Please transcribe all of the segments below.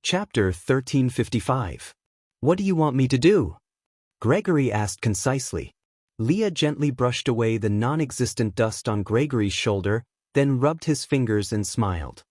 Chapter 1355. What do you want me to do? Gregory asked concisely. Leah gently brushed away the non-existent dust on Gregory's shoulder, then rubbed his fingers and smiled.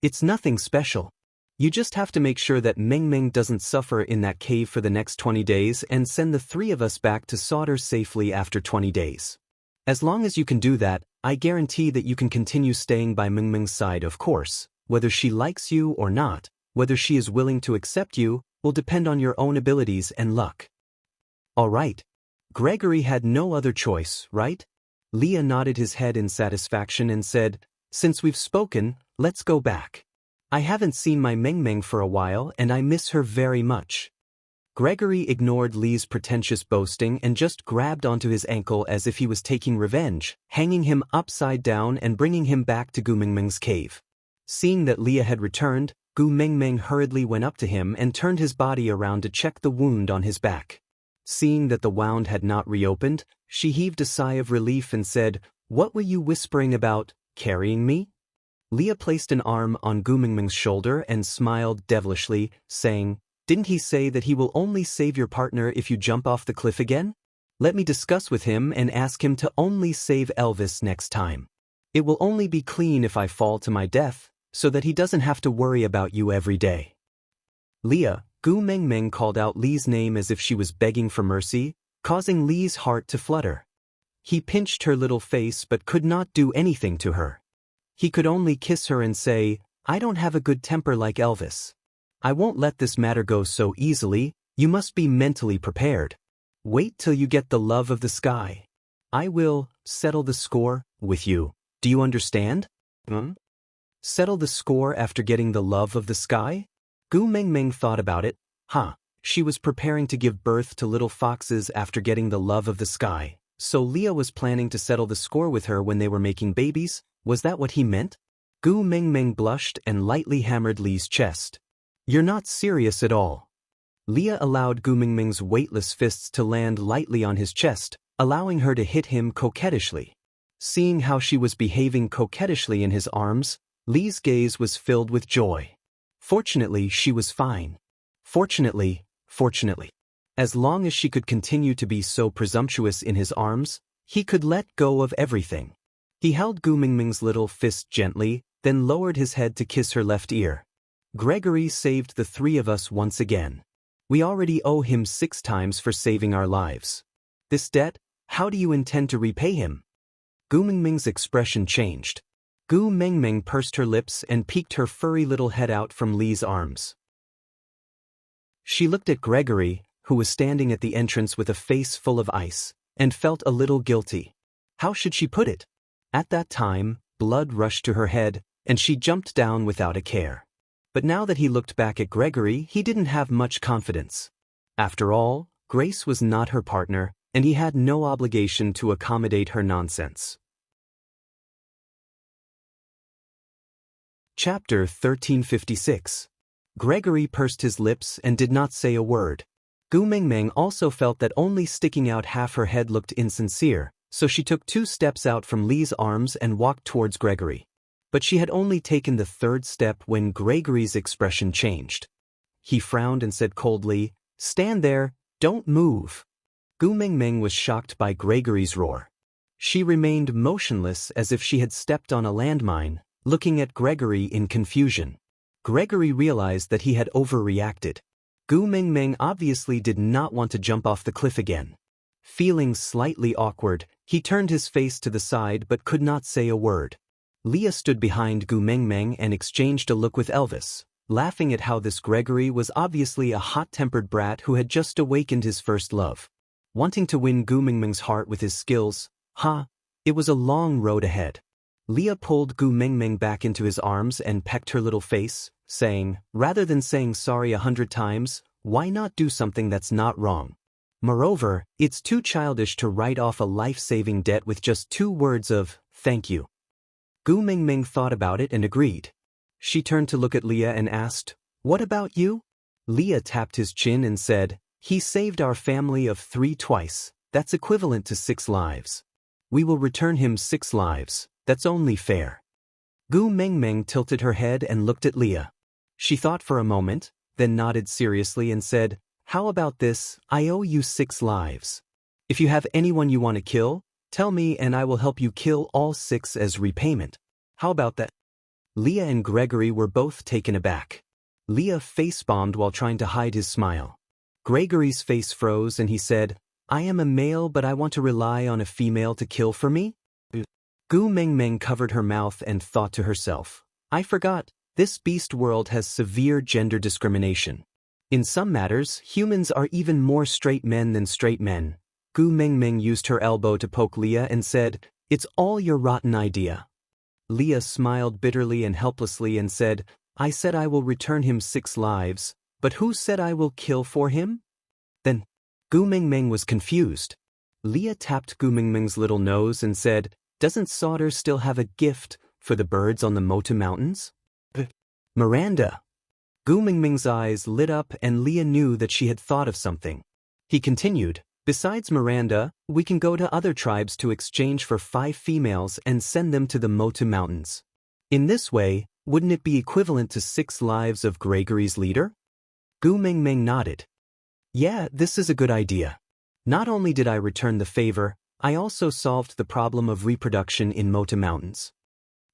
It's nothing special. You just have to make sure that Ming Ming doesn't suffer in that cave for the next 20 days and send the three of us back to Sauter safely after 20 days. As long as you can do that, I guarantee that you can continue staying by Ming Ming's side, of course. Whether she likes you or not, whether she is willing to accept you, will depend on your own abilities and luck. All right. Gregory had no other choice, right? Leah nodded his head in satisfaction and said, Since we've spoken, let's go back. I haven't seen my Ming Ming for a while and I miss her very much. Gregory ignored Lee's pretentious boasting and just grabbed onto his ankle as if he was taking revenge, hanging him upside down and bringing him back to Gu Mingming's cave. Seeing that Leah had returned, Gu Mingming hurriedly went up to him and turned his body around to check the wound on his back. Seeing that the wound had not reopened, she heaved a sigh of relief and said, What were you whispering about, carrying me? Leah placed an arm on Gu Mingming's shoulder and smiled devilishly, saying, Didn't he say that he will only save your partner if you jump off the cliff again? Let me discuss with him and ask him to only save Elvis next time. It will only be clean if I fall to my death, so that he doesn't have to worry about you every day. Leah, Gu Mingming called out Lee's name as if she was begging for mercy, causing Lee's heart to flutter. He pinched her little face but could not do anything to her. He could only kiss her and say, I don't have a good temper like Elvis. I won't let this matter go so easily, you must be mentally prepared. Wait till you get the love of the sky. I will settle the score with you. Do you understand? Settle the score after getting the love of the sky? Gu Mingming thought about it. She was preparing to give birth to little foxes after getting the love of the sky. So Leah was planning to settle the score with her when they were making babies? Was that what he meant? Gu Mingming blushed and lightly hammered Lee's chest. You're not serious at all. Leah allowed Gu Mingming's weightless fists to land lightly on his chest, allowing her to hit him coquettishly. Seeing how she was behaving coquettishly in his arms, Lee's gaze was filled with joy. Fortunately, she was fine. Fortunately. As long as she could continue to be so presumptuous in his arms, he could let go of everything. He held Gu Mingming's little fist gently, then lowered his head to kiss her left ear. Gregory saved the three of us once again. We already owe him 6 times for saving our lives. This debt, how do you intend to repay him? Gu Mingming's expression changed. Gu Mingming pursed her lips and peeked her furry little head out from Lee's arms. She looked at Gregory, who was standing at the entrance with a face full of ice, and felt a little guilty. How should she put it? At that time, blood rushed to her head, and she jumped down without a care. But now that he looked back at Gregory, he didn't have much confidence. After all, Grace was not her partner, and he had no obligation to accommodate her nonsense. Chapter 1356. Gregory pursed his lips and did not say a word. Gu Mingming also felt that only sticking out half her head looked insincere, so she took 2 steps out from Lee's arms and walked towards Gregory. But she had only taken the 3rd step when Gregory's expression changed. He frowned and said coldly, Stand there, don't move. Gu Mingming was shocked by Gregory's roar. She remained motionless as if she had stepped on a landmine, looking at Gregory in confusion. Gregory realized that he had overreacted. Gu Mingming obviously did not want to jump off the cliff again. Feeling slightly awkward, he turned his face to the side but could not say a word. Leah stood behind Gu Mingming and exchanged a look with Elvis, laughing at how this Gregory was obviously a hot-tempered brat who had just awakened his first love. Wanting to win Gu Mingming's heart with his skills, it was a long road ahead. Leah pulled Gu Mingming back into his arms and pecked her little face, saying, Rather than saying sorry 100 times, why not do something that's not wrong? Moreover, it's too childish to write off a life-saving debt with just 2 words of, thank you. Gu Mingming thought about it and agreed. She turned to look at Leah and asked, What about you? Leah tapped his chin and said, He saved our family of 3 twice, that's equivalent to 6 lives. We will return him 6 lives, that's only fair. Gu Mingming tilted her head and looked at Leah. She thought for a moment, then nodded seriously and said, "How about this? I owe you 6 lives. If you have anyone you want to kill, tell me and I will help you kill all 6 as repayment. How about that?" Leah and Gregory were both taken aback. Leah face-bombed while trying to hide his smile. Gregory's face froze and he said, "I am a male but I want to rely on a female to kill for me?" Gu Mengmeng covered her mouth and thought to herself, "I forgot, this beast world has severe gender discrimination. In some matters, humans are even more straight men than straight men." Gu Mengmeng used her elbow to poke Leah and said, "It's all your rotten idea." Leah smiled bitterly and helplessly and said, "I said I will return him 6 lives, but who said I will kill for him?" Then, Gu Mengmeng was confused. Leah tapped Gu Mengmeng's little nose and said, "Doesn't Sauter still have a gift for the birds on the Mota Mountains?" "Miranda." Gu Mengmeng's eyes lit up and Leah knew that she had thought of something. He continued, "Besides Miranda, we can go to other tribes to exchange for 5 females and send them to the Mota Mountains. In this way, wouldn't it be equivalent to 6 lives of Gregory's leader?" Gu Mengmeng nodded. "Yeah, this is a good idea. Not only did I return the favor, I also solved the problem of reproduction in Mota Mountains."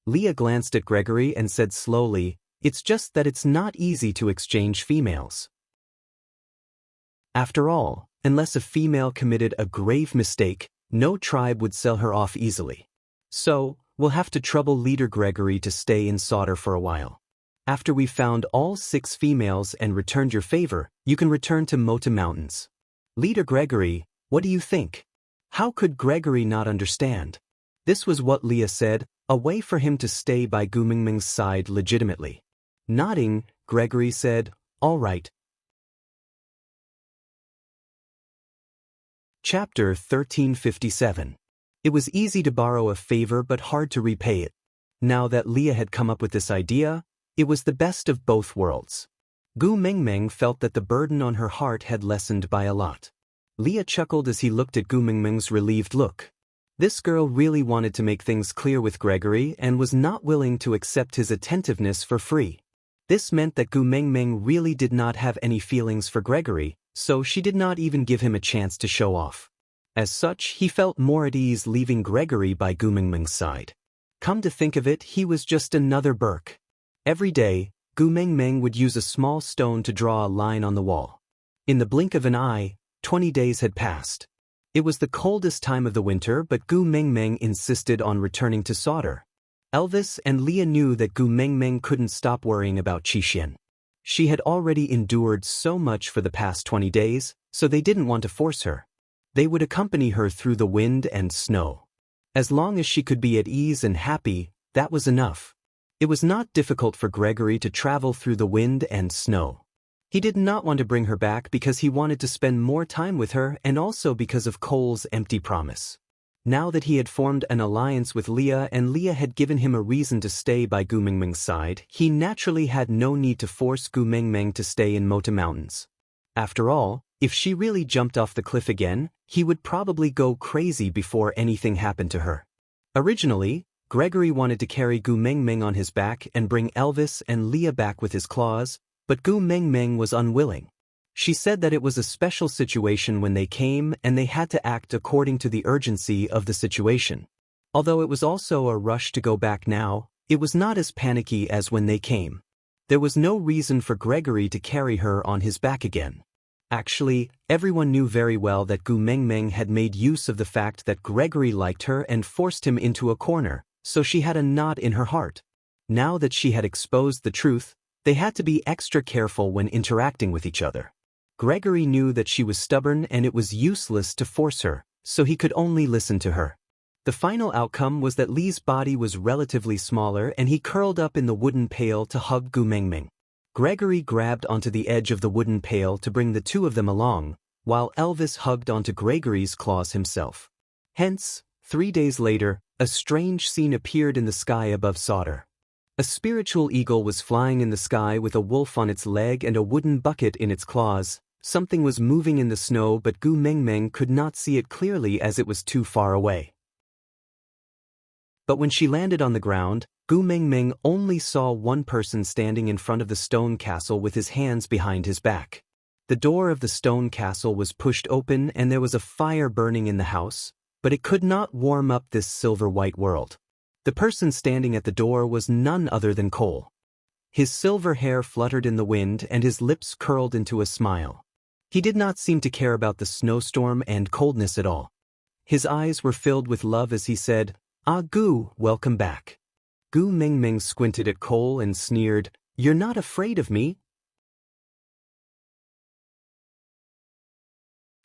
Leah glanced at Gregory and said slowly, "It's just that it's not easy to exchange females. After all, unless a female committed a grave mistake, no tribe would sell her off easily. So, we'll have to trouble leader Gregory to stay in Sauter for a while. After we've found all 6 females and returned your favor, you can return to Mota Mountains. Leader Gregory, what do you think?" How could Gregory not understand? This was what Leah said, a way for him to stay by Gu Mengmeng's side legitimately. Nodding, Gregory said, "All right." Chapter 1357. It was easy to borrow a favor but hard to repay it. Now that Leah had come up with this idea, it was the best of both worlds. Gu Mengmeng felt that the burden on her heart had lessened by a lot. Leah chuckled as he looked at Gu Mengmeng's relieved look. This girl really wanted to make things clear with Gregory and was not willing to accept his attentiveness for free. This meant that Gu Mengmeng really did not have any feelings for Gregory, so she did not even give him a chance to show off. As such, he felt more at ease leaving Gregory by Gu Mengmeng's side. Come to think of it, he was just another Burke. Every day, Gu Mengmeng would use a small stone to draw a line on the wall. In the blink of an eye, 20 days had passed. It was the coldest time of the winter, but Gu Mengmeng insisted on returning to Sauter. Elvis and Leah knew that Gu Mengmeng couldn't stop worrying about Qixin. She had already endured so much for the past 20 days, so they didn't want to force her. They would accompany her through the wind and snow. As long as she could be at ease and happy, that was enough. It was not difficult for Gregory to travel through the wind and snow. He did not want to bring her back because he wanted to spend more time with her and also because of Cole's empty promise. Now that he had formed an alliance with Leah and Leah had given him a reason to stay by Gu Mengmeng's side, he naturally had no need to force Gu Mengmeng to stay in Mota Mountains. After all, if she really jumped off the cliff again, he would probably go crazy before anything happened to her. Originally, Gregory wanted to carry Gu Mengmeng on his back and bring Elvis and Leah back with his claws, but Gu Mengmeng was unwilling. She said that it was a special situation when they came and they had to act according to the urgency of the situation. Although it was also a rush to go back now, it was not as panicky as when they came. There was no reason for Gregory to carry her on his back again. Actually, everyone knew very well that Gu Mengmeng had made use of the fact that Gregory liked her and forced him into a corner, so she had a knot in her heart. Now that she had exposed the truth, they had to be extra careful when interacting with each other. Gregory knew that she was stubborn and it was useless to force her, so he could only listen to her. The final outcome was that Lee's body was relatively smaller and he curled up in the wooden pail to hug Gu Mengmeng. Gregory grabbed onto the edge of the wooden pail to bring the two of them along, while Elvis hugged onto Gregory's claws himself. Hence, 3 days later, a strange scene appeared in the sky above Sauter. A spiritual eagle was flying in the sky with a wolf on its leg and a wooden bucket in its claws. Something was moving in the snow, but Gu Mengmeng could not see it clearly as it was too far away. But when she landed on the ground, Gu Mingming only saw one person standing in front of the stone castle with his hands behind his back. The door of the stone castle was pushed open and there was a fire burning in the house, but it could not warm up this silver-white world. The person standing at the door was none other than Cole. His silver hair fluttered in the wind and his lips curled into a smile. He did not seem to care about the snowstorm and coldness at all. His eyes were filled with love as he said, "Ah Gu, welcome back." Gu Mingming squinted at Cole and sneered, "You're not afraid of me?"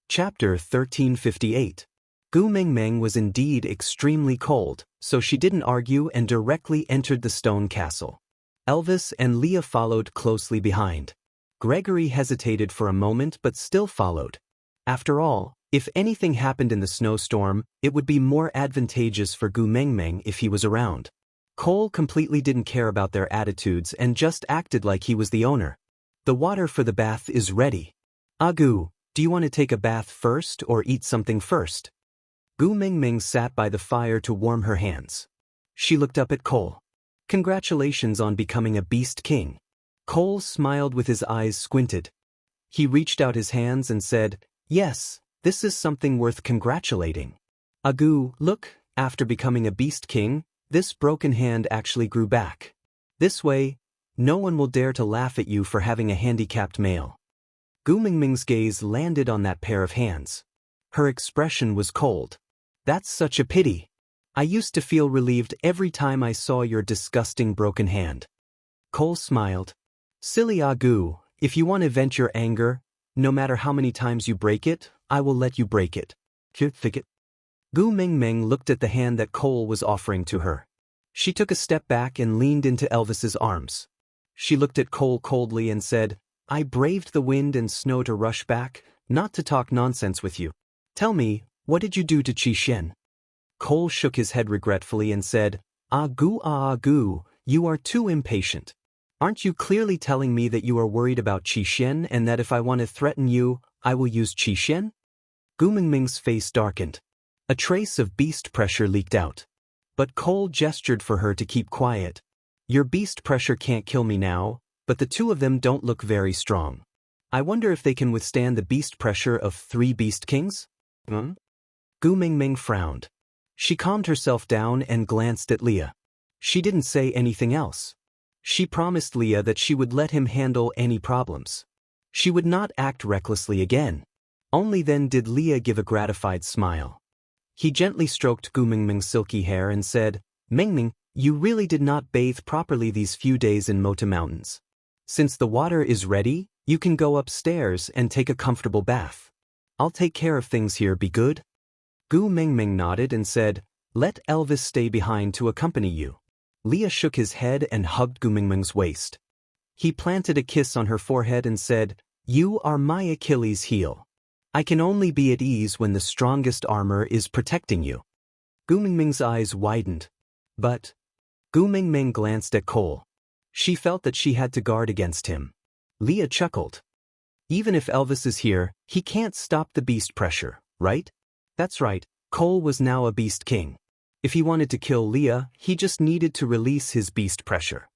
Chapter 1358. Gu Mingming was indeed extremely cold, so she didn't argue and directly entered the stone castle. Elvis and Leah followed closely behind. Gregory hesitated for a moment but still followed. After all, if anything happened in the snowstorm, it would be more advantageous for Gu Mingming if he was around. Cole completely didn't care about their attitudes and just acted like he was the owner. "The water for the bath is ready. Ah Gu, do you want to take a bath first or eat something first?" Gu Mingming sat by the fire to warm her hands. She looked up at Cole. "Congratulations on becoming a beast king." Cole smiled with his eyes squinted. He reached out his hands and said, "Yes, this is something worth congratulating. Ah Gu, look, after becoming a beast king, this broken hand actually grew back. This way, no one will dare to laugh at you for having a handicapped male." Gu Mingming's gaze landed on that pair of hands. Her expression was cold. "That's such a pity. I used to feel relieved every time I saw your disgusting broken hand." Cole smiled. "Silly Ah Gu, if you want to vent your anger, no matter how many times you break it, I will let you break it." Gu Mingming looked at the hand that Cole was offering to her. She took a step back and leaned into Elvis's arms. She looked at Cole coldly and said, "I braved the wind and snow to rush back, not to talk nonsense with you. Tell me, what did you do to Qi Shen?" Cole shook his head regretfully and said, "Ah Gu, you are too impatient. Aren't you clearly telling me that you are worried about Qi Shen and that if I want to threaten you, I will use Qi Shen?" Gu Mingming's face darkened. A trace of beast pressure leaked out. But Cole gestured for her to keep quiet. "Your beast pressure can't kill me now, but the two of them don't look very strong. I wonder if they can withstand the beast pressure of 3 beast kings?" Gu Mingming frowned. She calmed herself down and glanced at Leah. She didn't say anything else. She promised Leah that she would let him handle any problems. She would not act recklessly again. Only then did Leah give a gratified smile. He gently stroked Gu Mingming's silky hair and said, "Mingming, you really did not bathe properly these few days in Mota Mountains. Since the water is ready, you can go upstairs and take a comfortable bath. I'll take care of things here, be good?" Gu Mingming nodded and said, "Let Elvis stay behind to accompany you." Leah shook his head and hugged Gu Mingming's waist. He planted a kiss on her forehead and said, "You are my Achilles' heel. I can only be at ease when the strongest armor is protecting you." Gu Mingming's eyes widened. But Gu Mingming glanced at Cole. She felt that she had to guard against him. Leah chuckled. "Even if Elvis is here, he can't stop the beast pressure, right?" That's right, Cole was now a beast king. If he wanted to kill Leah, he just needed to release his beast pressure.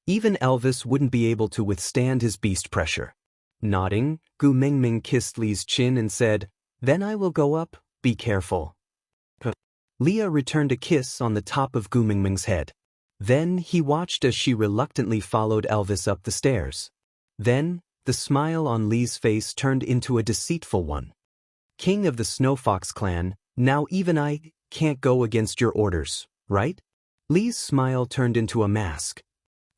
Even Elvis wouldn't be able to withstand his beast pressure. Nodding, Gu Mingming kissed Lee's chin and said, "Then I will go up, be careful." Leah returned a kiss on the top of Gu Mingming's head. Then he watched as she reluctantly followed Elvis up the stairs. Then, the smile on Lee's face turned into a deceitful one. "King of the Snow Fox clan, now even I can't go against your orders, right?" Lee's smile turned into a mask.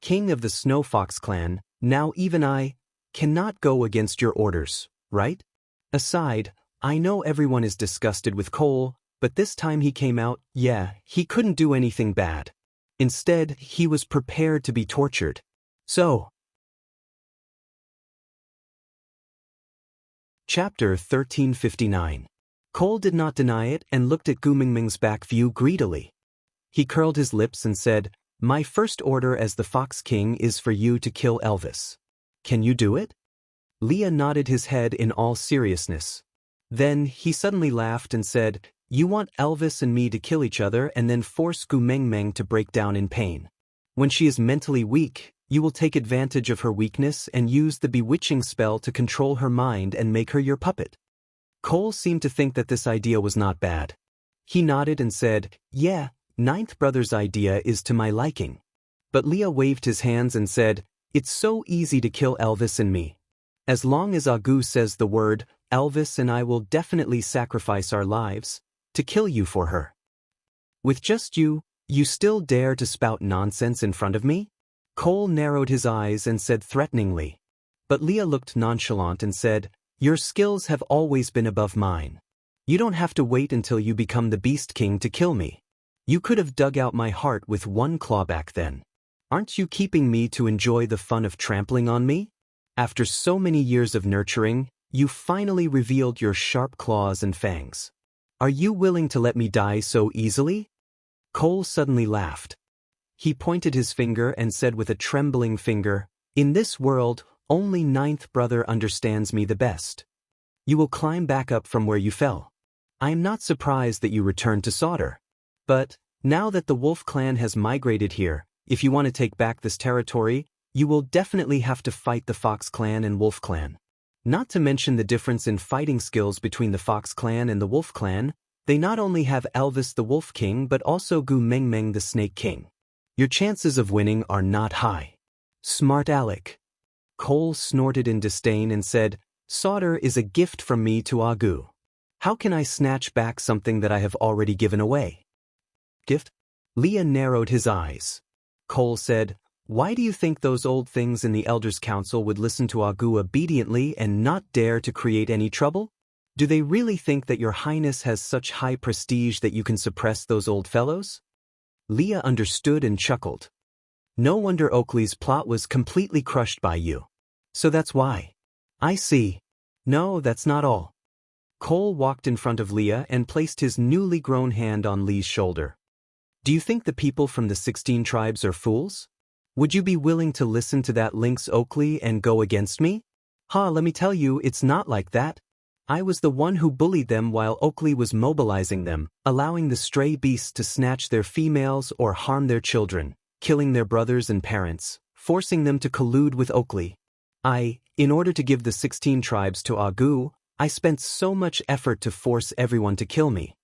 "King of the Snow Fox clan, now even I cannot go against your orders, right?" Aside, I know everyone is disgusted with Cole, but this time he came out, he couldn't do anything bad. Instead, he was prepared to be tortured. So, Chapter 1359. Cole did not deny it and looked at Gu Mingming's back view greedily. He curled his lips and said, "My first order as the Fox King is for you to kill Elvis. Can you do it?" Leah nodded his head in all seriousness. Then he suddenly laughed and said, You want Elvis and me to kill each other and then force Gu Mengmeng to break down in pain. When she is mentally weak, you will take advantage of her weakness and use the bewitching spell to control her mind and make her your puppet. Cole seemed to think that this idea was not bad. He nodded and said, "Yeah, Ninth Brother's idea is to my liking." But Leah waved his hands and said, "It's so easy to kill Elvis and me. As long as Agu says the word, Elvis and I will definitely sacrifice our lives to kill you for her. With just you still dare to spout nonsense in front of me?" Cole narrowed his eyes and said threateningly. But Leah looked nonchalant and said, "Your skills have always been above mine. You don't have to wait until you become the Beast King to kill me. You could have dug out my heart with one claw back then. Aren't you keeping me to enjoy the fun of trampling on me? After so many years of nurturing, you finally revealed your sharp claws and fangs. Are you willing to let me die so easily?" Cole suddenly laughed. He pointed his finger and said with a trembling finger, "In this world, only Ninth Brother understands me the best. You will climb back up from where you fell. I am not surprised that you returned to Sauter. But, now that the Wolf Clan has migrated here, if you want to take back this territory, you will definitely have to fight the Fox Clan and Wolf Clan. Not to mention the difference in fighting skills between the Fox Clan and the Wolf Clan, they not only have Elvis the Wolf King but also Gu Mengmeng the Snake King. Your chances of winning are not high." "Smart Alec." Cole snorted in disdain and said, "Sauter is a gift from me to Agu. How can I snatch back something that I have already given away?" "Gift?" Leah narrowed his eyes. Cole said, "Why do you think those old things in the Elders' Council would listen to Agu obediently and not dare to create any trouble? Do they really think that your highness has such high prestige that you can suppress those old fellows?" Leah understood and chuckled. "No wonder Oakley's plot was completely crushed by you. So that's why. I see. No, that's not all." Cole walked in front of Leah and placed his newly grown hand on Lee's shoulder. "Do you think the people from the 16 tribes are fools? Would you be willing to listen to that lynx Oakley and go against me? Let me tell you, it's not like that. I was the one who bullied them while Oakley was mobilizing them, allowing the stray beasts to snatch their females or harm their children, killing their brothers and parents, forcing them to collude with Oakley. In order to give the 16 tribes to Agu, I spent so much effort to force everyone to kill me."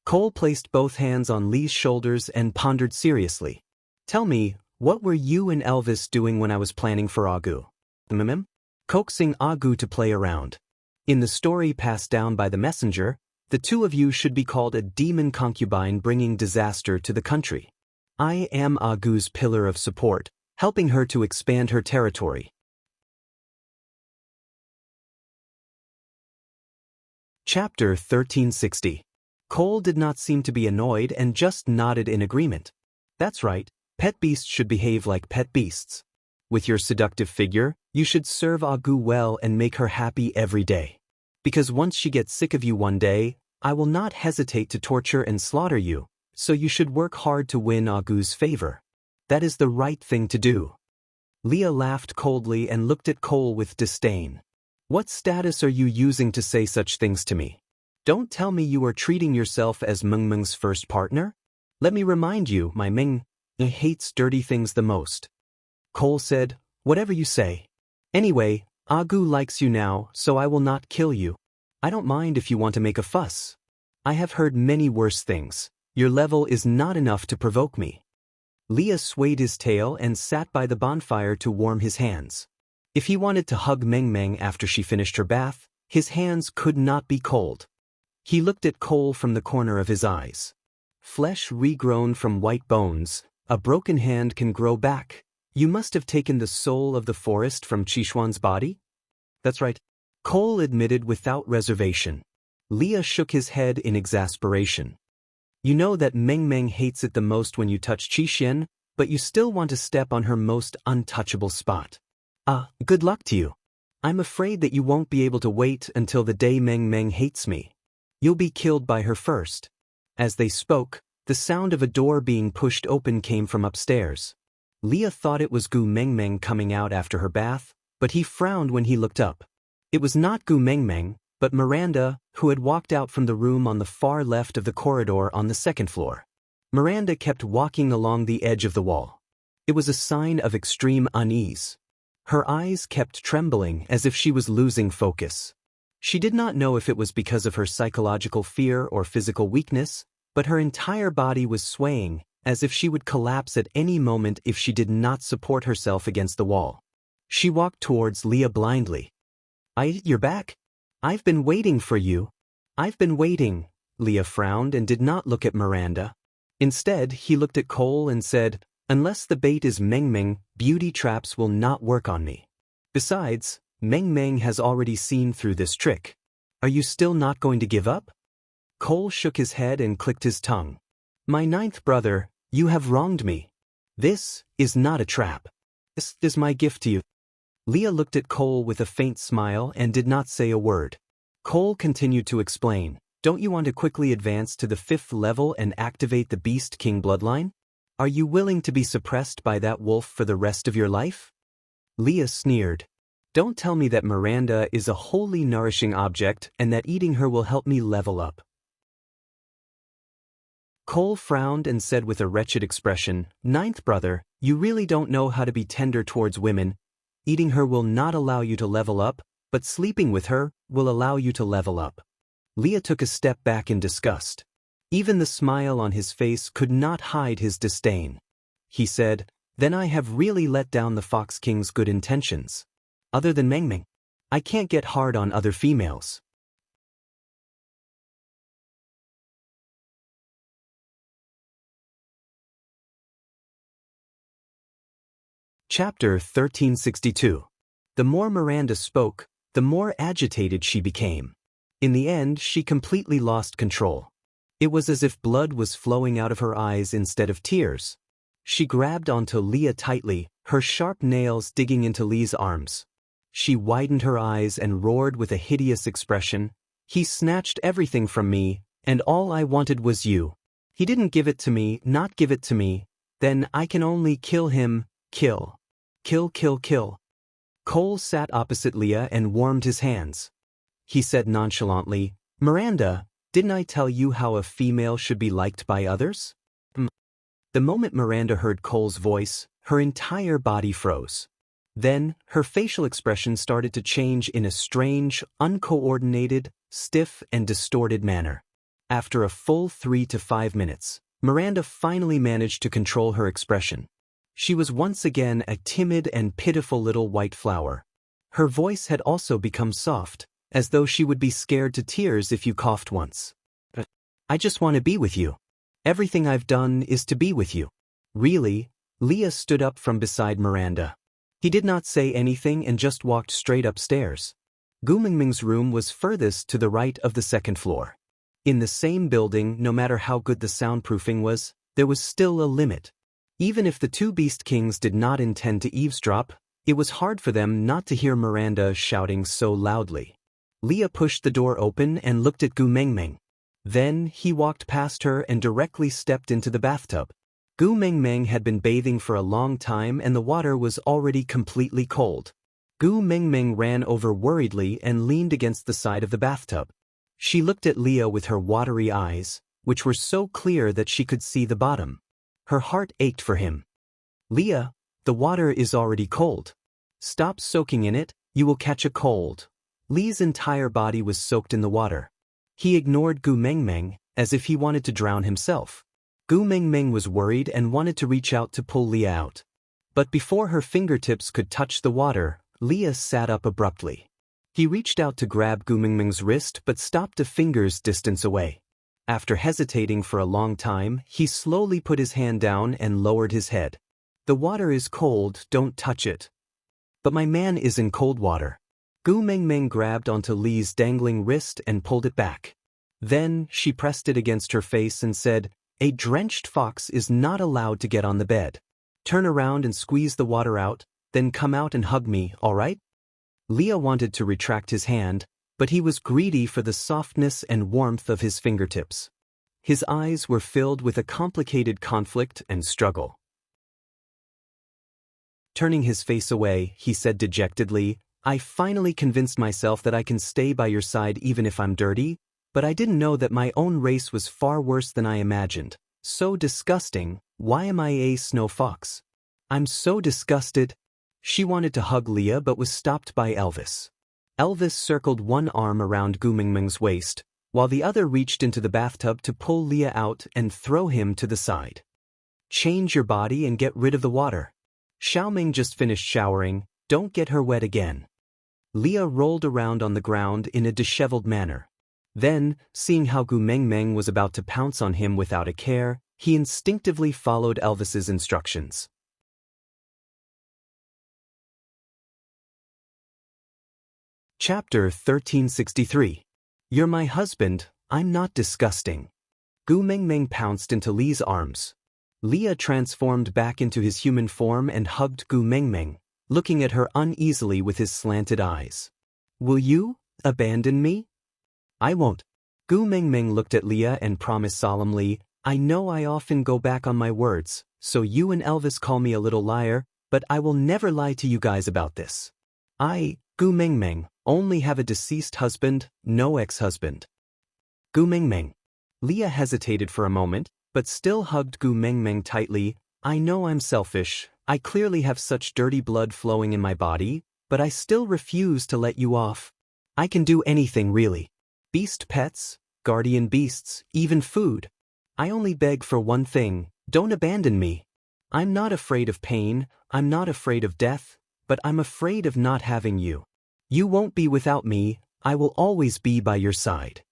Cole placed both hands on Lee's shoulders and pondered seriously. "Tell me, what were you and Elvis doing when I was planning for Agu?" "Coaxing Agu to play around. In the story passed down by the messenger, the two of you should be called a demon concubine bringing disaster to the country. I am Agu's pillar of support, helping her to expand her territory." Chapter 1360. Cole did not seem to be annoyed and just nodded in agreement. "That's right, pet beasts should behave like pet beasts. With your seductive figure, you should serve Agu well and make her happy every day. Because once she gets sick of you one day, I will not hesitate to torture and slaughter you, so you should work hard to win Agu's favor. That is the right thing to do." Leah laughed coldly and looked at Cole with disdain. "What status are you using to say such things to me? Don't tell me you are treating yourself as Meng Meng's first partner? Let me remind you, my Meng hates dirty things the most." Cole said, "Whatever you say. Anyway, Agu likes you now, so I will not kill you. I don't mind if you want to make a fuss. I have heard many worse things. Your level is not enough to provoke me." Leah swayed his tail and sat by the bonfire to warm his hands. If he wanted to hug Meng Meng after she finished her bath, his hands could not be cold. He looked at Cole from the corner of his eyes. "Flesh regrown from white bones, a broken hand can grow back. You must have taken the soul of the forest from Chishuan's body?" "That's right," Cole admitted without reservation. Leah shook his head in exasperation. "You know that Meng Meng hates it the most when you touch Qixuan, but you still want to step on her most untouchable spot. Good luck to you. I'm afraid that you won't be able to wait until the day Meng Meng hates me. You'll be killed by her first." As they spoke, the sound of a door being pushed open came from upstairs. Leah thought it was Gu Mengmeng coming out after her bath, but he frowned when he looked up. It was not Gu Mengmeng, but Miranda, who had walked out from the room on the far left of the corridor on the second floor. Miranda kept walking along the edge of the wall. It was a sign of extreme unease. Her eyes kept trembling as if she was losing focus. She did not know if it was because of her psychological fear or physical weakness, but her entire body was swaying, as if she would collapse at any moment if she did not support herself against the wall. She walked towards Leah blindly. You're back? I've been waiting for you. I've been waiting. Leah frowned and did not look at Miranda. Instead, he looked at Cole and said, unless the bait is Meng Meng, beauty traps will not work on me. Besides, Meng Meng has already seen through this trick. Are you still not going to give up? Cole shook his head and clicked his tongue. My ninth brother, you have wronged me. This is not a trap. This is my gift to you. Leah looked at Cole with a faint smile and did not say a word. Cole continued to explain, don't you want to quickly advance to the 5th level and activate the Beast King bloodline? Are you willing to be suppressed by that wolf for the rest of your life? Leah sneered. Don't tell me that Miranda is a wholly nourishing object and that eating her will help me level up. Cole frowned and said with a wretched expression, ninth brother, you really don't know how to be tender towards women. Eating her will not allow you to level up, but sleeping with her will allow you to level up. Leah took a step back in disgust. Even the smile on his face could not hide his disdain. He said, then I have really let down the Fox King's good intentions. Other than Meng Meng, I can't get hard on other females. Chapter 1362. The more Miranda spoke, the more agitated she became. In the end, she completely lost control. It was as if blood was flowing out of her eyes instead of tears. She grabbed onto Leah tightly, her sharp nails digging into Lee's arms. She widened her eyes and roared with a hideous expression, he snatched everything from me, and all I wanted was you. He didn't give it to me, not give it to me. Then I can only kill him, kill. Kill, kill, kill. Cole sat opposite Leah and warmed his hands. He said nonchalantly, Miranda, didn't I tell you how a female should be liked by others? The moment Miranda heard Cole's voice, her entire body froze. Then, her facial expression started to change in a strange, uncoordinated, stiff and distorted manner. After a full 3 to 5 minutes, Miranda finally managed to control her expression. She was once again a timid and pitiful little white flower. Her voice had also become soft, as though she would be scared to tears if you coughed once. I just want to be with you. Everything I've done is to be with you. Really? Leah stood up from beside Miranda. He did not say anything and just walked straight upstairs. Gu Mingming's room was furthest to the right of the 2nd floor. In the same building, no matter how good the soundproofing was, there was still a limit. Even if the two Beast Kings did not intend to eavesdrop, it was hard for them not to hear Miranda shouting so loudly. Leah pushed the door open and looked at Gu Mengmeng. Then he walked past her and directly stepped into the bathtub. Gu Mengmeng had been bathing for a long time and the water was already completely cold. Gu Mengmeng ran over worriedly and leaned against the side of the bathtub. She looked at Leah with her watery eyes, which were so clear that she could see the bottom. Her heart ached for him. Leah, the water is already cold. Stop soaking in it, you will catch a cold. Lee's entire body was soaked in the water. He ignored Gu Mengmeng, as if he wanted to drown himself. Gu Mengmeng was worried and wanted to reach out to pull Leah out. But before her fingertips could touch the water, Leah sat up abruptly. He reached out to grab Gu Mengmeng's wrist but stopped a finger's distance away. After hesitating for a long time, he slowly put his hand down and lowered his head. The water is cold, don't touch it. But my man is in cold water. Gu Mengmeng grabbed onto Lee's dangling wrist and pulled it back. Then she pressed it against her face and said, a drenched fox is not allowed to get on the bed. Turn around and squeeze the water out, then come out and hug me, all right? Leah wanted to retract his hand, but he was greedy for the softness and warmth of his fingertips. His eyes were filled with a complicated conflict and struggle. Turning his face away, he said dejectedly, I finally convinced myself that I can stay by your side even if I'm dirty, but I didn't know that my own race was far worse than I imagined. So disgusting. Why am I a snow fox? I'm so disgusted. She wanted to hug Leah but was stopped by Elvis. Elvis circled one arm around Gu Mingming's waist, while the other reached into the bathtub to pull Leah out and throw him to the side. Change your body and get rid of the water. Xiaoming just finished showering, don't get her wet again. Leah rolled around on the ground in a disheveled manner. Then, seeing how Gu Mengmeng was about to pounce on him without a care, he instinctively followed Elvis's instructions. Chapter 1363. You're my husband, I'm not disgusting. Gu Mengmeng pounced into Li's arms. Leah transformed back into his human form and hugged Gu Mengmeng, looking at her uneasily with his slanted eyes. Will you abandon me? I won't. Gu Mengmeng looked at Leah and promised solemnly, I know I often go back on my words, so you and Elvis call me a little liar, but I will never lie to you guys about this. I, Gu Mengmeng, only have a deceased husband, no ex-husband. Gu Mengmeng. Leah hesitated for a moment, but still hugged Gu Mengmeng tightly. I know I'm selfish, I clearly have such dirty blood flowing in my body, but I still refuse to let you off. I can do anything really. Beast pets, guardian beasts, even food. I only beg for one thing, don't abandon me. I'm not afraid of pain, I'm not afraid of death, but I'm afraid of not having you. You won't be without me, I will always be by your side.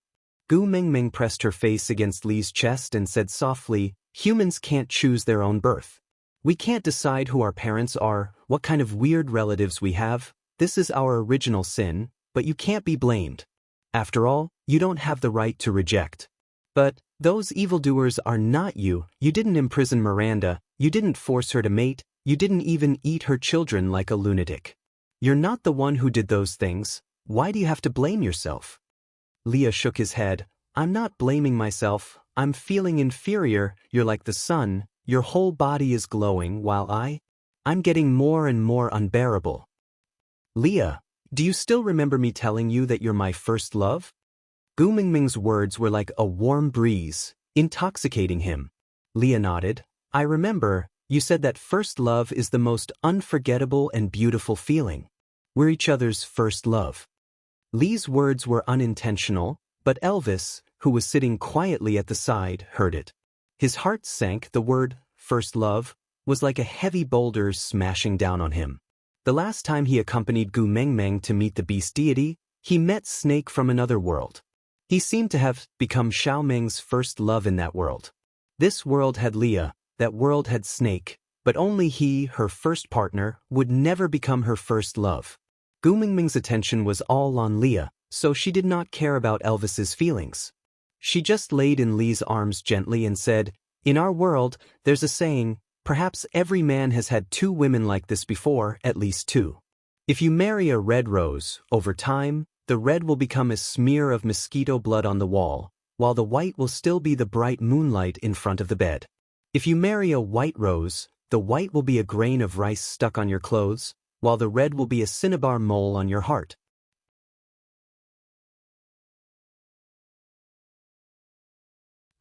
Gu Mengmeng pressed her face against Li's chest and said softly, humans can't choose their own birth. We can't decide who our parents are, what kind of weird relatives we have. This is our original sin, but you can't be blamed. After all, you don't have the right to reject. But those evildoers are not you. You didn't imprison Miranda, you didn't force her to mate, you didn't even eat her children like a lunatic. You're not the one who did those things. Why do you have to blame yourself? Leah shook his head. I'm not blaming myself. I'm feeling inferior. You're like the sun. Your whole body is glowing while I'm getting more and more unbearable. Leah, do you still remember me telling you that you're my first love? Gu Mingming's words were like a warm breeze, intoxicating him. Leah nodded. I remember. You said that first love is the most unforgettable and beautiful feeling. We're each other's first love. Li's words were unintentional, but Elvis, who was sitting quietly at the side, heard it. His heart sank. The word, first love, was like a heavy boulder smashing down on him. The last time he accompanied Gu Mengmeng to meet the beast deity, he met Snake from another world. He seemed to have become Xiaoming's first love in that world. This world had Leah. That world had Snake, but only he, her first partner, would never become her first love. Gu Mingming's attention was all on Leah, so she did not care about Elvis's feelings. She just laid in Li's arms gently and said, in our world, there's a saying, perhaps every man has had two women like this before, at least two. If you marry a red rose, over time, the red will become a smear of mosquito blood on the wall, while the white will still be the bright moonlight in front of the bed. If you marry a white rose, the white will be a grain of rice stuck on your clothes, while the red will be a cinnabar mole on your heart.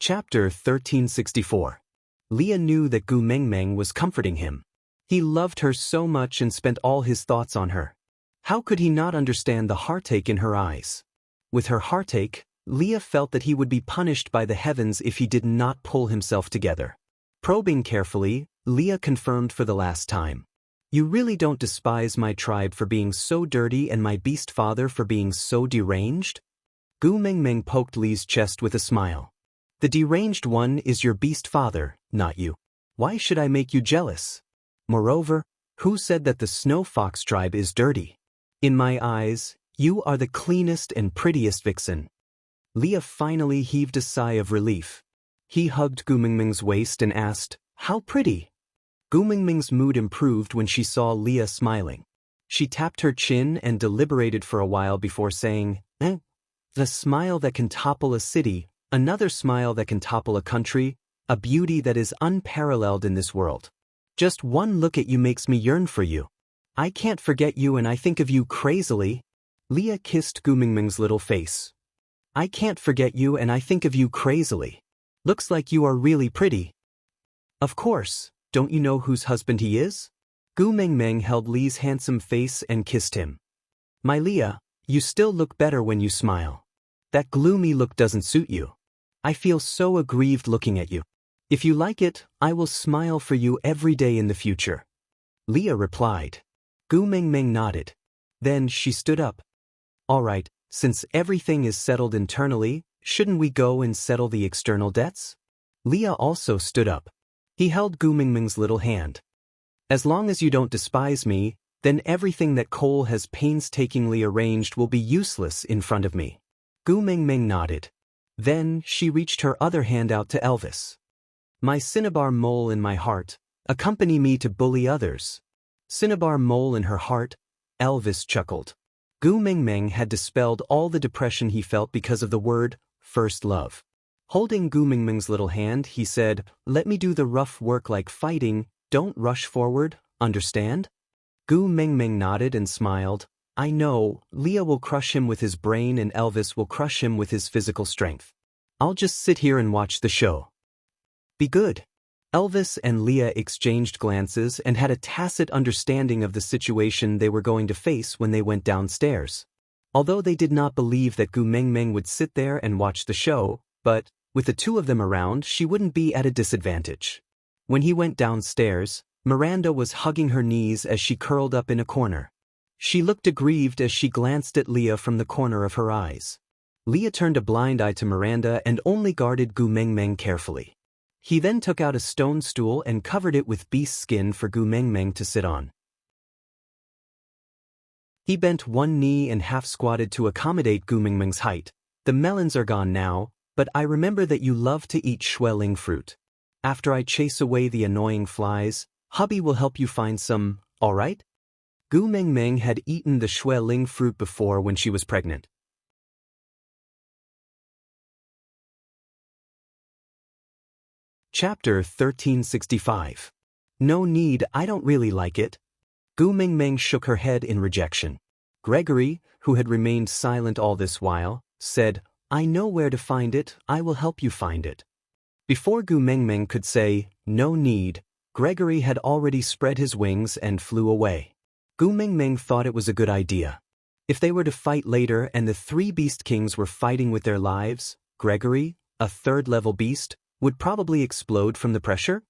Chapter 1364. Leah knew that Gu Mengmeng was comforting him. He loved her so much and spent all his thoughts on her. How could he not understand the heartache in her eyes? With her heartache, Leah felt that he would be punished by the heavens if he did not pull himself together. Probing carefully, Leah confirmed for the last time. You really don't despise my tribe for being so dirty and my beast father for being so deranged? Gu Mengmeng poked Li's chest with a smile. The deranged one is your beast father, not you. Why should I make you jealous? Moreover, who said that the snow fox tribe is dirty? In my eyes, you are the cleanest and prettiest vixen. Leah finally heaved a sigh of relief. He hugged Gu Mingming's waist and asked, how pretty? Gu Mingming's mood improved when she saw Leah smiling. She tapped her chin and deliberated for a while before saying, the smile that can topple a city, another smile that can topple a country, a beauty that is unparalleled in this world. Just one look at you makes me yearn for you. I can't forget you and I think of you crazily. Leah kissed Gu Mingming's little face. I can't forget you and I think of you crazily. Looks like you are really pretty. Of course, don't you know whose husband he is? Gu Mingming held Lee's handsome face and kissed him. My Leah, you still look better when you smile. That gloomy look doesn't suit you. I feel so aggrieved looking at you. If you like it, I will smile for you every day in the future. Leah replied. Gu Mingming nodded. Then she stood up. All right, since everything is settled internally, shouldn't we go and settle the external debts? Leah also stood up. He held Gu Mingming's little hand. As long as you don't despise me, then everything that Cole has painstakingly arranged will be useless in front of me. Gu Mingming nodded. Then she reached her other hand out to Elvis. My cinnabar mole in my heart, accompany me to bully others. Cinnabar mole in her heart, Elvis chuckled. Gu Mingming had dispelled all the depression he felt because of the word, first love. Holding Gu Mingming's little hand, he said, let me do the rough work like fighting, don't rush forward, understand? Gu Mingming nodded and smiled. I know, Leah will crush him with his brain and Elvis will crush him with his physical strength. I'll just sit here and watch the show. Be good. Elvis and Leah exchanged glances and had a tacit understanding of the situation they were going to face when they went downstairs. Although they did not believe that Gu Mingming would sit there and watch the show, but, with the two of them around, she wouldn't be at a disadvantage. When he went downstairs, Miranda was hugging her knees as she curled up in a corner. She looked aggrieved as she glanced at Leah from the corner of her eyes. Leah turned a blind eye to Miranda and only guarded Gu Mingming carefully. He then took out a stone stool and covered it with beast skin for Gu Mingming to sit on. He bent one knee and half-squatted to accommodate Gu Mingming's height. The melons are gone now, but I remember that you love to eat shueling fruit. After I chase away the annoying flies, hubby will help you find some, all right? Gu Mingming had eaten the shueling fruit before when she was pregnant. Chapter 1365. No need, I don't really like it. Gu Mingming shook her head in rejection. Gregory, who had remained silent all this while, said, I know where to find it, I will help you find it. Before Gu Mingming could say, no need, Gregory had already spread his wings and flew away. Gu Mingming thought it was a good idea. If they were to fight later and the three beast kings were fighting with their lives, Gregory, a third-level beast, would probably explode from the pressure.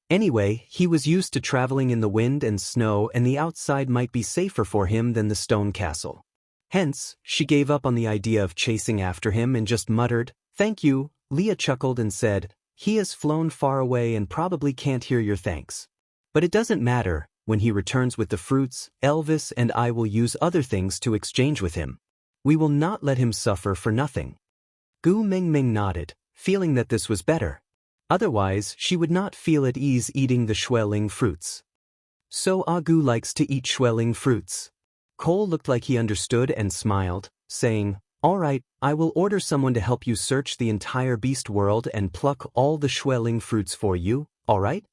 Anyway, he was used to traveling in the wind and snow and the outside might be safer for him than the stone castle. Hence, she gave up on the idea of chasing after him and just muttered, thank you. Leah chuckled and said, he has flown far away and probably can't hear your thanks. But it doesn't matter, when he returns with the fruits, Elvis and I will use other things to exchange with him. We will not let him suffer for nothing. Gu Mingming nodded, feeling that this was better. Otherwise, she would not feel at ease eating the shueling fruits. So Gu likes to eat shueling fruits. Cole looked like he understood and smiled, saying, all right, I will order someone to help you search the entire beast world and pluck all the shueling fruits for you, all right?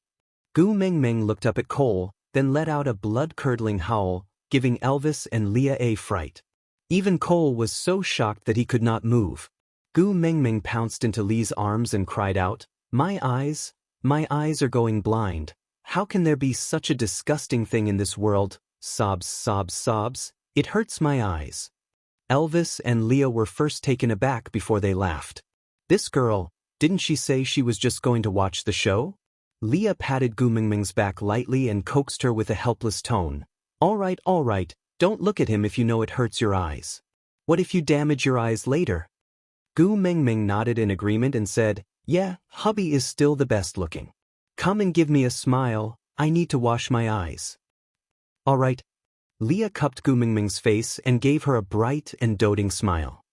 Gu Mingming looked up at Cole, then let out a blood-curdling howl, giving Elvis and Leah a fright. Even Cole was so shocked that he could not move. Gu Mingming pounced into Lee's arms and cried out, my eyes are going blind. How can there be such a disgusting thing in this world? Sobs, sobs, sobs. It hurts my eyes. Elvis and Leah were first taken aback before they laughed. This girl, didn't she say she was just going to watch the show? Leah patted Gu Mingming's back lightly and coaxed her with a helpless tone. All right, don't look at him if you know it hurts your eyes. What if you damage your eyes later? Gu Mingming nodded in agreement and said, yeah, hubby is still the best looking. Come and give me a smile, I need to wash my eyes. All right. Leah cupped Gu Mingming's face and gave her a bright and doting smile.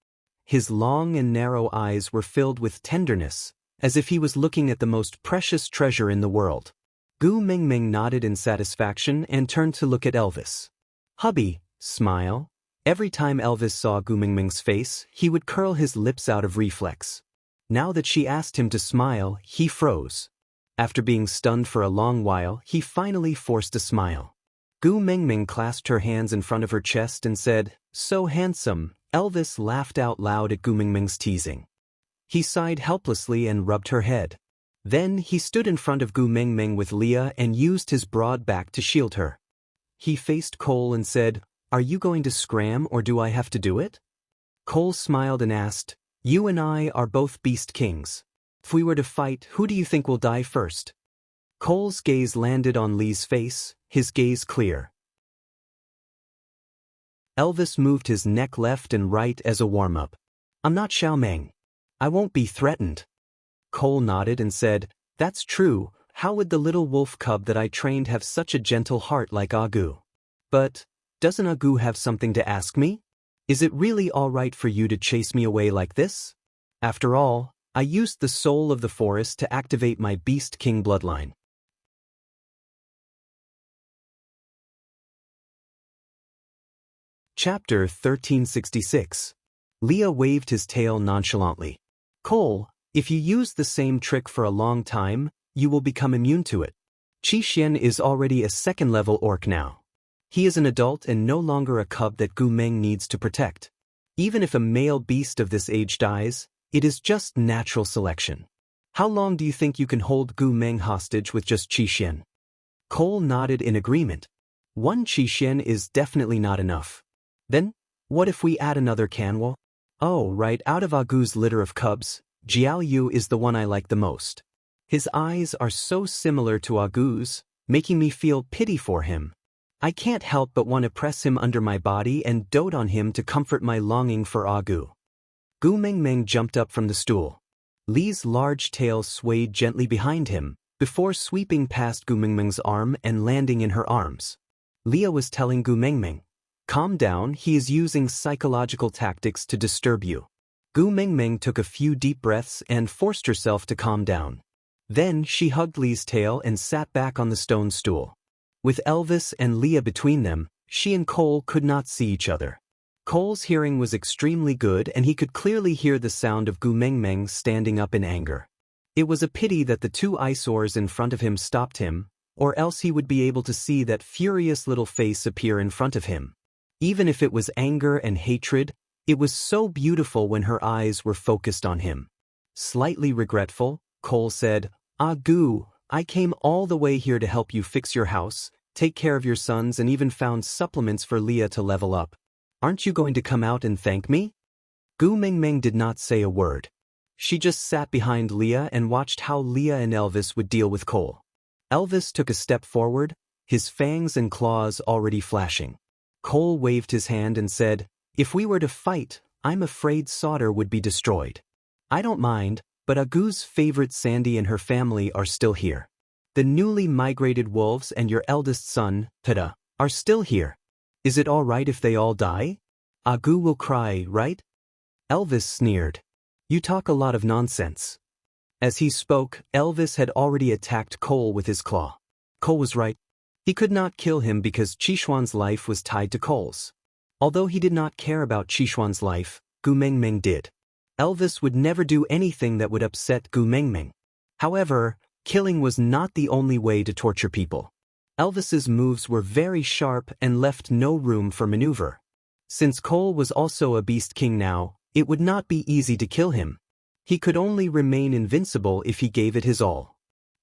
His long and narrow eyes were filled with tenderness, as if he was looking at the most precious treasure in the world. Gu Mingming nodded in satisfaction and turned to look at Elvis. Hubby, smile. Every time Elvis saw Gu Mingming's face, he would curl his lips out of reflex. Now that she asked him to smile, he froze. After being stunned for a long while, he finally forced a smile. Gu Mengming clasped her hands in front of her chest and said, "So handsome." Elvis laughed out loud at Gu Mengming's teasing. He sighed helplessly and rubbed her head. Then he stood in front of Gu Mengming with Leah and used his broad back to shield her. He faced Cole and said, "Are you going to scram or do I have to do it?" Cole smiled and asked, "You and I are both beast kings. If we were to fight, who do you think will die first?" Cole's gaze landed on Lee's face, his gaze clear. Elvis moved his neck left and right as a warm-up. "I'm not Xiao Meng. I won't be threatened." Cole nodded and said, "That's true. How would the little wolf cub that I trained have such a gentle heart like Agu? But, doesn't Agu have something to ask me? Is it really all right for you to chase me away like this? After all, I used the soul of the forest to activate my Beast King bloodline." Chapter 1366. Leah waved his tail nonchalantly. "Cole, if you use the same trick for a long time, you will become immune to it. Qi Xian is already a second-level orc now. He is an adult and no longer a cub that Gu Meng needs to protect. Even if a male beast of this age dies, it is just natural selection. How long do you think you can hold Gu Meng hostage with just Qi Xian?" Cole nodded in agreement. "One Qi Xian is definitely not enough. Then, what if we add another Canwa? Oh, right, out of Agu's litter of cubs, Jiao Yu is the one I like the most. His eyes are so similar to Agu's, making me feel pity for him. I can't help but want to press him under my body and dote on him to comfort my longing for Agu." Gu Mengming jumped up from the stool. Li's large tail swayed gently behind him, before sweeping past Gu Mengming's arm and landing in her arms. Leah was telling Gu Mengming, "Calm down, he is using psychological tactics to disturb you." Gu Mengming took a few deep breaths and forced herself to calm down. Then she hugged Li's tail and sat back on the stone stool. With Elvis and Leah between them, she and Cole could not see each other. Cole's hearing was extremely good and he could clearly hear the sound of Gu Mengming standing up in anger. It was a pity that the two eyesores in front of him stopped him, or else he would be able to see that furious little face appear in front of him. Even if it was anger and hatred, it was so beautiful when her eyes were focused on him. Slightly regretful, Cole said, "Agu, I came all the way here to help you fix your house, take care of your sons and even found supplements for Leah to level up. Aren't you going to come out and thank me?" Gu Mengming did not say a word. She just sat behind Leah and watched how Leah and Elvis would deal with Cole. Elvis took a step forward, his fangs and claws already flashing. Cole waved his hand and said, "If we were to fight, I'm afraid Sauter would be destroyed. I don't mind, but Agu's favorite Sandy and her family are still here. The newly migrated wolves and your eldest son, Tada, are still here. Is it all right if they all die? Agu will cry, right?" Elvis sneered. "You talk a lot of nonsense." As he spoke, Elvis had already attacked Cole with his claw. Cole was right. He could not kill him because Qishuan's life was tied to Cole's. Although he did not care about Qishuan's life, Gu Mengming did. Elvis would never do anything that would upset Gu Mengming. However, killing was not the only way to torture people. Elvis's moves were very sharp and left no room for maneuver. Since Cole was also a Beast King now, it would not be easy to kill him. He could only remain invincible if he gave it his all.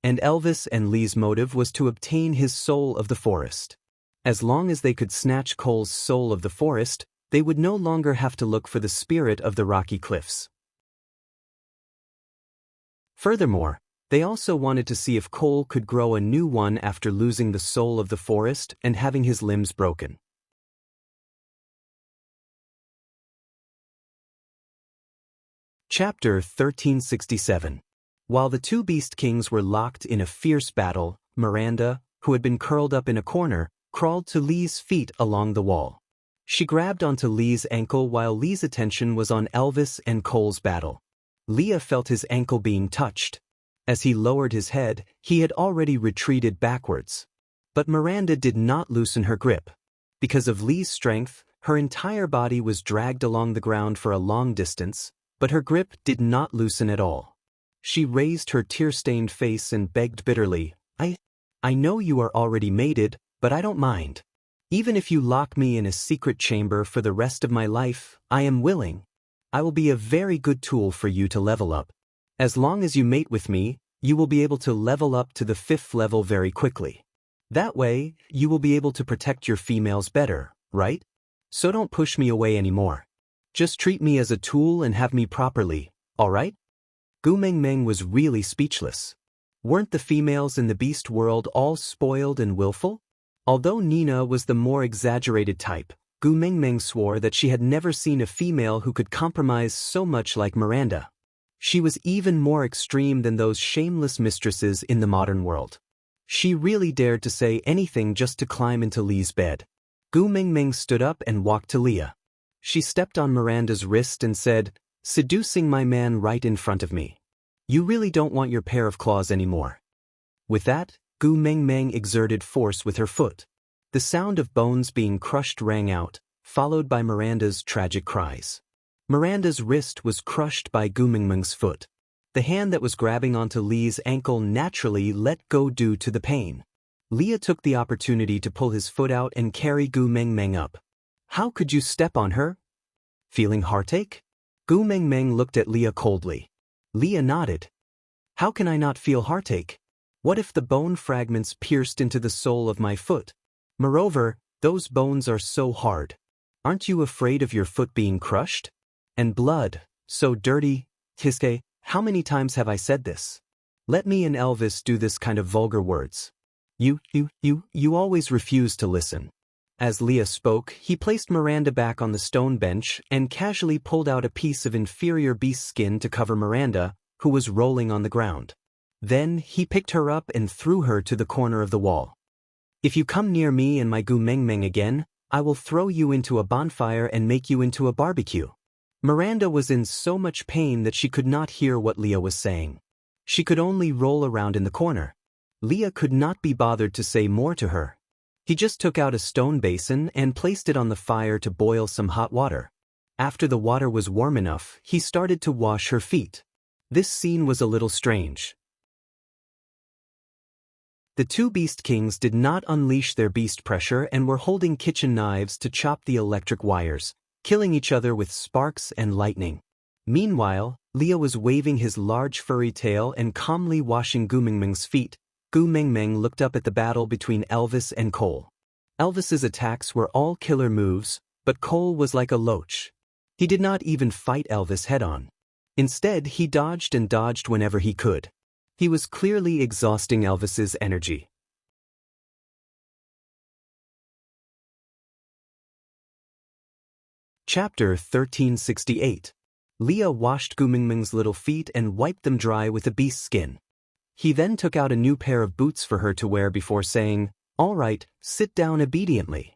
And Elvis and Li's motive was to obtain his soul of the forest. As long as they could snatch Cole's soul of the forest, they would no longer have to look for the spirit of the rocky cliffs. Furthermore, they also wanted to see if Cole could grow a new one after losing the soul of the forest and having his limbs broken. Chapter 1367. While the two Beast Kings were locked in a fierce battle, Miranda, who had been curled up in a corner, crawled to Li's feet along the wall. She grabbed onto Li's ankle while Li's attention was on Elvis and Cole's battle. Leah felt his ankle being touched. As he lowered his head, he had already retreated backwards. But Miranda did not loosen her grip. Because of Li's strength, her entire body was dragged along the ground for a long distance, but her grip did not loosen at all. She raised her tear-stained face and begged bitterly, I know you are already mated, but I don't mind. Even if you lock me in a secret chamber for the rest of my life, I am willing. I will be a very good tool for you to level up. As long as you mate with me, you will be able to level up to the 5th level very quickly. That way, you will be able to protect your females better, right? So don't push me away anymore. Just treat me as a tool and have me properly, alright? Gu Mengmeng was really speechless. Weren't the females in the beast world all spoiled and willful? Although Nina was the more exaggerated type, Gu Mengmeng swore that she had never seen a female who could compromise so much like Miranda. She was even more extreme than those shameless mistresses in the modern world. She really dared to say anything just to climb into Li's bed. Gu Mengmeng stood up and walked to Leah. She stepped on Miranda's wrist and said, "Seducing my man right in front of me. You really don't want your pair of claws anymore." With that, Gu Mengmeng exerted force with her foot. The sound of bones being crushed rang out, followed by Miranda's tragic cries. Miranda's wrist was crushed by Gu Mengmeng's foot. The hand that was grabbing onto Li's ankle naturally let go due to the pain. Leah took the opportunity to pull his foot out and carry Gu Mengmeng up. "How could you step on her? Feeling heartache?" Gu Mengmeng looked at Leah coldly. Leah nodded. "How can I not feel heartache? What if the bone fragments pierced into the sole of my foot? Moreover, those bones are so hard. Aren't you afraid of your foot being crushed? And blood, so dirty, Tiske, how many times have I said this? Let me and Elvis do this kind of vulgar words. You always refuse to listen." As Leah spoke, he placed Miranda back on the stone bench and casually pulled out a piece of inferior beast skin to cover Miranda, who was rolling on the ground. Then he picked her up and threw her to the corner of the wall. "If you come near me and my Gu Mengmeng again, I will throw you into a bonfire and make you into a barbecue." Miranda was in so much pain that she could not hear what Leah was saying. She could only roll around in the corner. Leah could not be bothered to say more to her. He just took out a stone basin and placed it on the fire to boil some hot water. After the water was warm enough, he started to wash her feet. This scene was a little strange. The two Beast Kings did not unleash their beast pressure and were holding kitchen knives to chop the electric wires, killing each other with sparks and lightning. Meanwhile, Leah was waving his large furry tail and calmly washing Gu Mengmeng's feet. Gu Mengmeng looked up at the battle between Elvis and Cole. Elvis's attacks were all killer moves, but Cole was like a loach. He did not even fight Elvis head-on. Instead, he dodged and dodged whenever he could. He was clearly exhausting Elvis's energy. Chapter 1368. Leah washed Gu Mengmeng's little feet and wiped them dry with a beast skin. He then took out a new pair of boots for her to wear before saying, "All right, sit down obediently."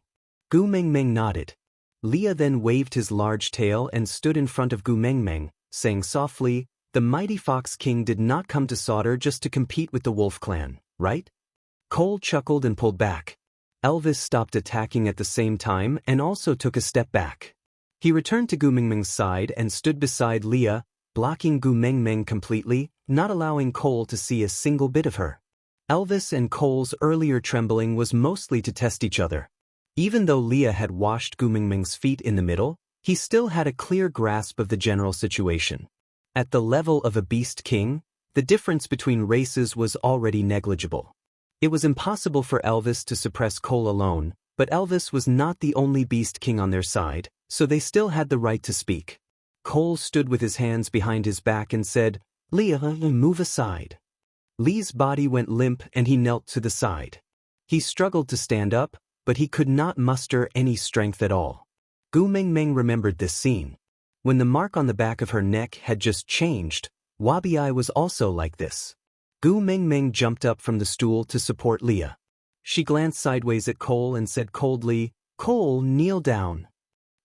Gu Mengmeng nodded. Leah then waved his large tail and stood in front of Gu Mengmeng, saying softly, "The mighty Fox King did not come to Sauter just to compete with the Wolf Clan, right?" Cole chuckled and pulled back. Elvis stopped attacking at the same time and also took a step back. He returned to Gu Mengmeng's side and stood beside Leah, blocking Gu Mengmeng completely, not allowing Cole to see a single bit of her. Elvis and Cole's earlier trembling was mostly to test each other. Even though Leah had washed Gu Mengmeng's feet in the middle, he still had a clear grasp of the general situation. At the level of a Beast King, the difference between races was already negligible. It was impossible for Elvis to suppress Cole alone, but Elvis was not the only Beast King on their side, so they still had the right to speak. Cole stood with his hands behind his back and said, "Leah, move aside." Lee's body went limp and he knelt to the side. He struggled to stand up, but he could not muster any strength at all. Gu Mengmeng remembered this scene. When the mark on the back of her neck had just changed, Wabi was also like this. Gu Mengmeng jumped up from the stool to support Leah. She glanced sideways at Cole and said coldly, "Cole, kneel down."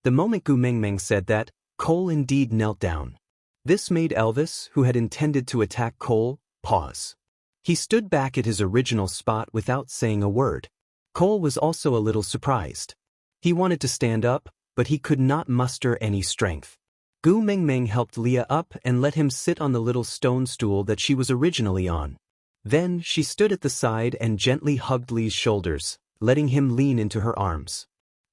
The moment Gu Mengmeng said that, Cole indeed knelt down. This made Elvis, who had intended to attack Cole, pause. He stood back at his original spot without saying a word. Cole was also a little surprised. He wanted to stand up, but he could not muster any strength. Gu Mengmeng helped Leah up and let him sit on the little stone stool that she was originally on. Then she stood at the side and gently hugged Lee's shoulders, letting him lean into her arms.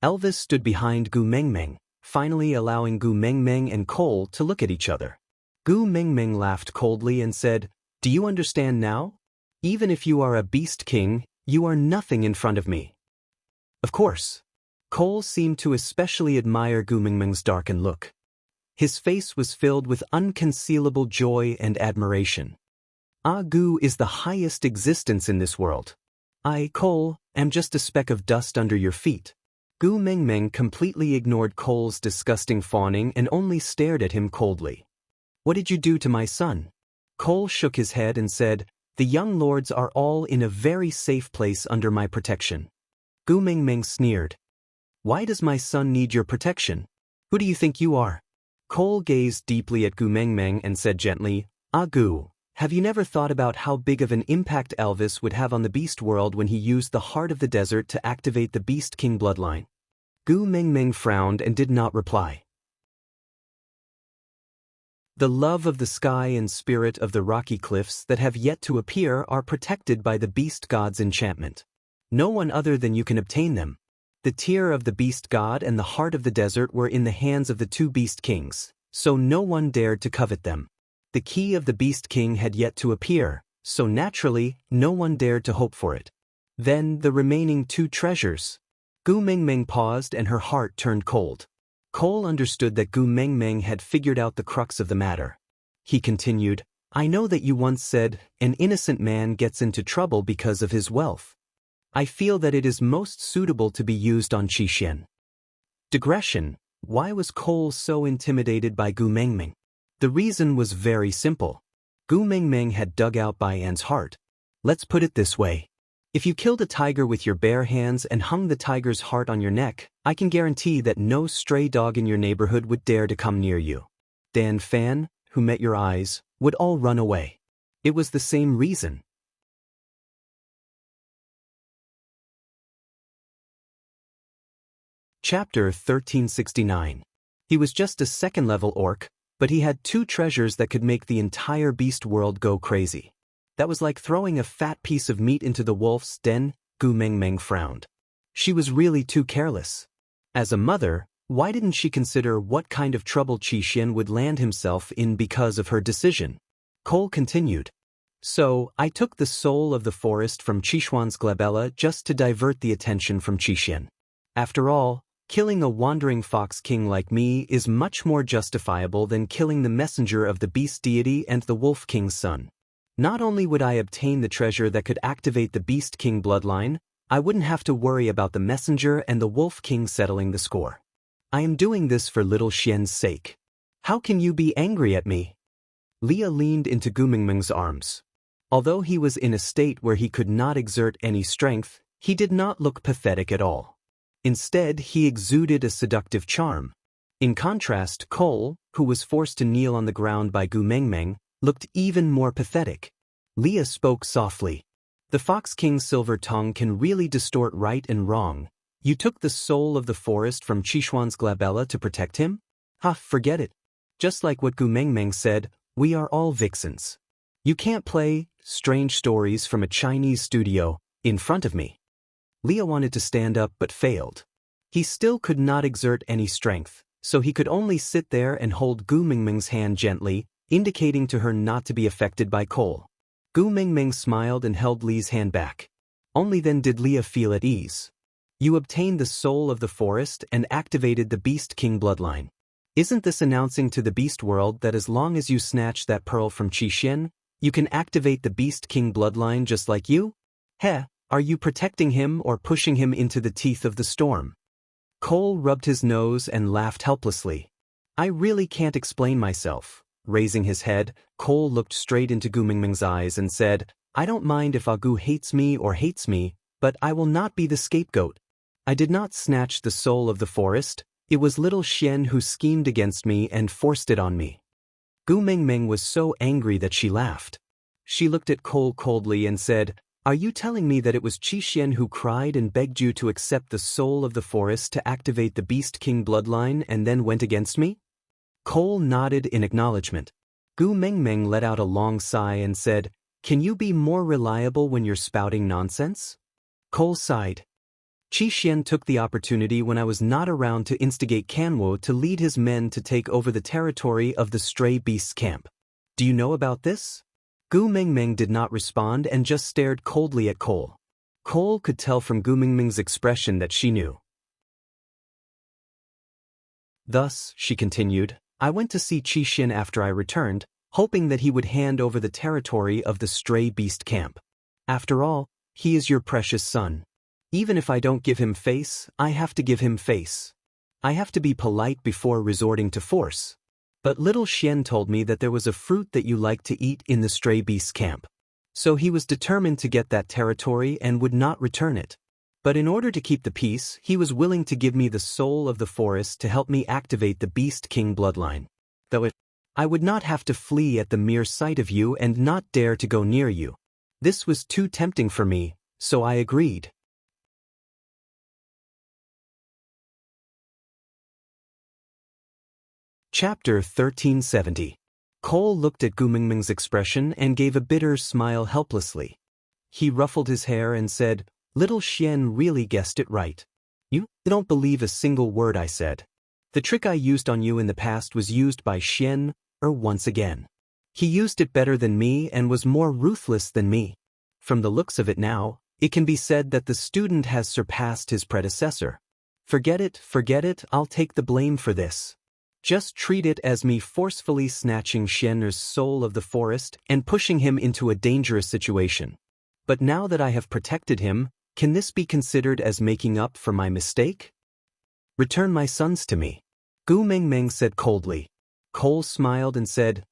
Elvis stood behind Gu Mengmeng, finally allowing Gu Mengmeng and Cole to look at each other. Gu Mengmeng laughed coldly and said, "Do you understand now? Even if you are a beast king, you are nothing in front of me." Of course. Cole seemed to especially admire Gu Mengmeng's darkened look. His face was filled with unconcealable joy and admiration. Gu is the highest existence in this world. I, Cole, am just a speck of dust under your feet. Gu Mengmeng completely ignored Cole's disgusting fawning and only stared at him coldly. "What did you do to my son?" Cole shook his head and said, "The young lords are all in a very safe place under my protection." Gu Mengmeng sneered. "Why does my son need your protection? Who do you think you are?" Cole gazed deeply at Gu Mengmeng and said gently, Gu, have you never thought about how big of an impact Elvis would have on the beast world when he used the heart of the desert to activate the Beast King bloodline?" Gu Mengmeng frowned and did not reply. The love of the sky and spirit of the rocky cliffs that have yet to appear are protected by the beast god's enchantment. No one other than you can obtain them. The tear of the beast god and the heart of the desert were in the hands of the two beast kings, so no one dared to covet them. The key of the beast king had yet to appear, so naturally, no one dared to hope for it. Then the remaining two treasures. Gu Mengmeng paused and her heart turned cold. Cole understood that Gu Mengmeng had figured out the crux of the matter. He continued, "I know that you once said, an innocent man gets into trouble because of his wealth. I feel that it is most suitable to be used on Qixuan." Digression. Why was Cole so intimidated by Gu Mengmeng? The reason was very simple. Gu Mengmeng had dug out Bai An's heart. Let's put it this way. If you killed a tiger with your bare hands and hung the tiger's heart on your neck, I can guarantee that no stray dog in your neighborhood would dare to come near you. Dan Fan, who met your eyes, would all run away. It was the same reason. Chapter 1369. He was just a second-level orc, but he had two treasures that could make the entire beast world go crazy. That was like throwing a fat piece of meat into the wolf's den. Gu Mengmeng frowned. She was really too careless. As a mother, why didn't she consider what kind of trouble Qixuan would land himself in because of her decision? Cole continued. So, I took the soul of the forest from Qixuan's glabella just to divert the attention from Qixuan. After all, killing a wandering fox king like me is much more justifiable than killing the messenger of the beast deity and the wolf king's son. Not only would I obtain the treasure that could activate the beast king bloodline, I wouldn't have to worry about the messenger and the wolf king settling the score. I am doing this for little Xian's sake. How can you be angry at me? Leah leaned into Gu Mengmeng's arms. Although he was in a state where he could not exert any strength, he did not look pathetic at all. Instead, he exuded a seductive charm. In contrast, Cole, who was forced to kneel on the ground by Gu Mengmeng, looked even more pathetic. Leah spoke softly. The Fox King's silver tongue can really distort right and wrong. You took the soul of the forest from Qixuan's glabella to protect him? Ha, forget it. Just like what Gu Mengmeng said, we are all vixens. You can't play strange stories from a Chinese studio in front of me. Leah wanted to stand up but failed. He still could not exert any strength, so he could only sit there and hold Gu Mengmeng's hand gently, indicating to her not to be affected by Cole. Gu Mengmeng smiled and held Lee's hand back. Only then did Leah feel at ease. You obtained the soul of the forest and activated the Beast King bloodline. Isn't this announcing to the beast world that as long as you snatch that pearl from Qixuan, you can activate the Beast King bloodline just like you? Heh, are you protecting him or pushing him into the teeth of the storm? Cole rubbed his nose and laughed helplessly. I really can't explain myself. Raising his head, Cole looked straight into Gu Mengmeng's eyes and said, I don't mind if Gu hates me, but I will not be the scapegoat. I did not snatch the soul of the forest. It was little Xian who schemed against me and forced it on me. Gu Mengmeng was so angry that she laughed. She looked at Cole coldly and said, Are you telling me that it was Qixuan who cried and begged you to accept the soul of the forest to activate the Beast King bloodline and then went against me? Cole nodded in acknowledgement. Gu Mengmeng let out a long sigh and said, Can you be more reliable when you're spouting nonsense? Cole sighed. Qi Xian took the opportunity when I was not around to instigate Kanwo to lead his men to take over the territory of the stray beasts camp. Do you know about this? Gu Mingming did not respond and just stared coldly at Cole. Cole could tell from Gu Mingming's expression that she knew. Thus, she continued, I went to see Qi Xian after I returned, hoping that he would hand over the territory of the stray beast camp. After all, he is your precious son. Even if I don't give him face, I have to give him face. I have to be polite before resorting to force. But little Xian told me that there was a fruit that you like to eat in the stray beast camp. So he was determined to get that territory and would not return it. But in order to keep the peace, he was willing to give me the soul of the forest to help me activate the Beast King bloodline. Though I would not have to flee at the mere sight of you and not dare to go near you. This was too tempting for me, so I agreed. Chapter 1370. Cole looked at Gu Mingming's expression and gave a bitter smile helplessly. He ruffled his hair and said, Little Xian really guessed it right. You don't believe a single word I said. The trick I used on you in the past was used by Xian, once again. He used it better than me and was more ruthless than me. From the looks of it now, it can be said that the student has surpassed his predecessor. Forget it, I'll take the blame for this. Just treat it as me forcefully snatching Xian's soul of the forest and pushing him into a dangerous situation. But now that I have protected him, can this be considered as making up for my mistake? Return my sons to me. Gu Mingming said coldly. Cole smiled and said,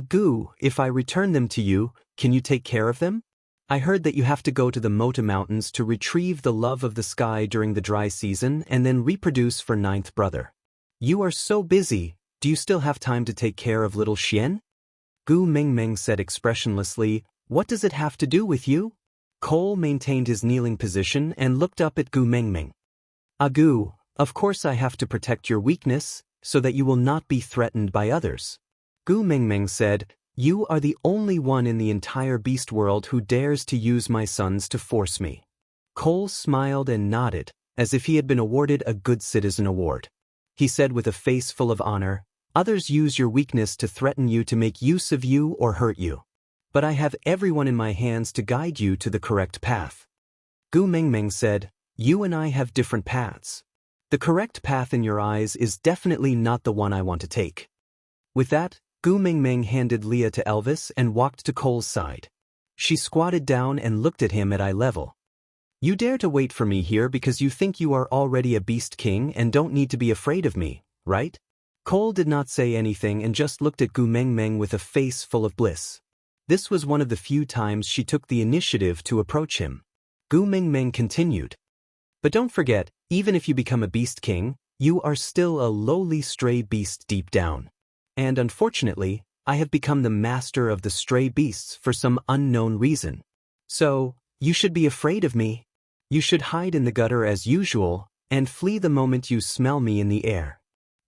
Gu, if I return them to you, can you take care of them? I heard that you have to go to the Mota Mountains to retrieve the love of the sky during the dry season and then reproduce for ninth brother. You are so busy, do you still have time to take care of little Xian? Gu Mingming said expressionlessly, What does it have to do with you? Cole maintained his kneeling position and looked up at Gu Mingming. Gu, of course I have to protect your weakness, so that you will not be threatened by others. Gu Mingming said, You are the only one in the entire beast world who dares to use my sons to force me. Cole smiled and nodded, as if he had been awarded a Good Citizen award. He said with a face full of honor, Others use your weakness to threaten you to make use of you or hurt you. But I have everyone in my hands to guide you to the correct path. Gu Mingming said, You and I have different paths. The correct path in your eyes is definitely not the one I want to take. With that, Gu Mingming handed Leah to Elvis and walked to Cole's side. She squatted down and looked at him at eye level. You dare to wait for me here because you think you are already a beast king and don't need to be afraid of me, right? Cole did not say anything and just looked at Gu Mingming with a face full of bliss. This was one of the few times she took the initiative to approach him. Gu Mingming continued. But don't forget, even if you become a beast king, you are still a lowly stray beast deep down. And unfortunately, I have become the master of the stray beasts for some unknown reason. So, you should be afraid of me. You should hide in the gutter as usual, and flee the moment you smell me in the air.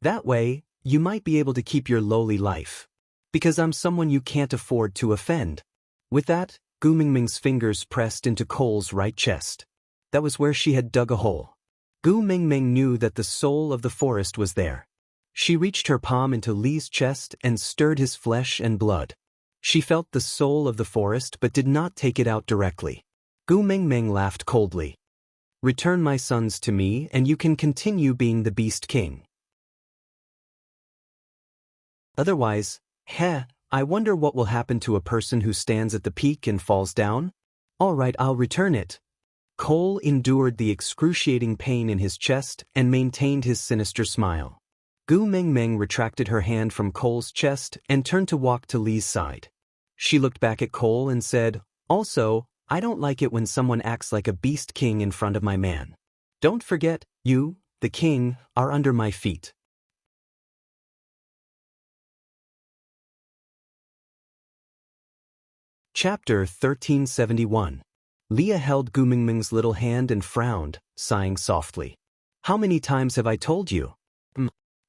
That way, you might be able to keep your lowly life. Because I'm someone you can't afford to offend. With that, Gu Mingming's fingers pressed into Cole's right chest. That was where she had dug a hole. Gu Mingming knew that the soul of the forest was there. She reached her palm into Li's chest and stirred his flesh and blood. She felt the soul of the forest but did not take it out directly. Gu Mingming laughed coldly. Return my sons to me and you can continue being the Beast King. Otherwise, I wonder what will happen to a person who stands at the peak and falls down? All right, I'll return it. Cole endured the excruciating pain in his chest and maintained his sinister smile. Gu Mingming retracted her hand from Cole's chest and turned to walk to Li's side. She looked back at Cole and said, Also, I don't like it when someone acts like a beast king in front of my man. Don't forget, you, the king, are under my feet. Chapter 1371. Leah held Gu Mingming's little hand and frowned, sighing softly. How many times have I told you?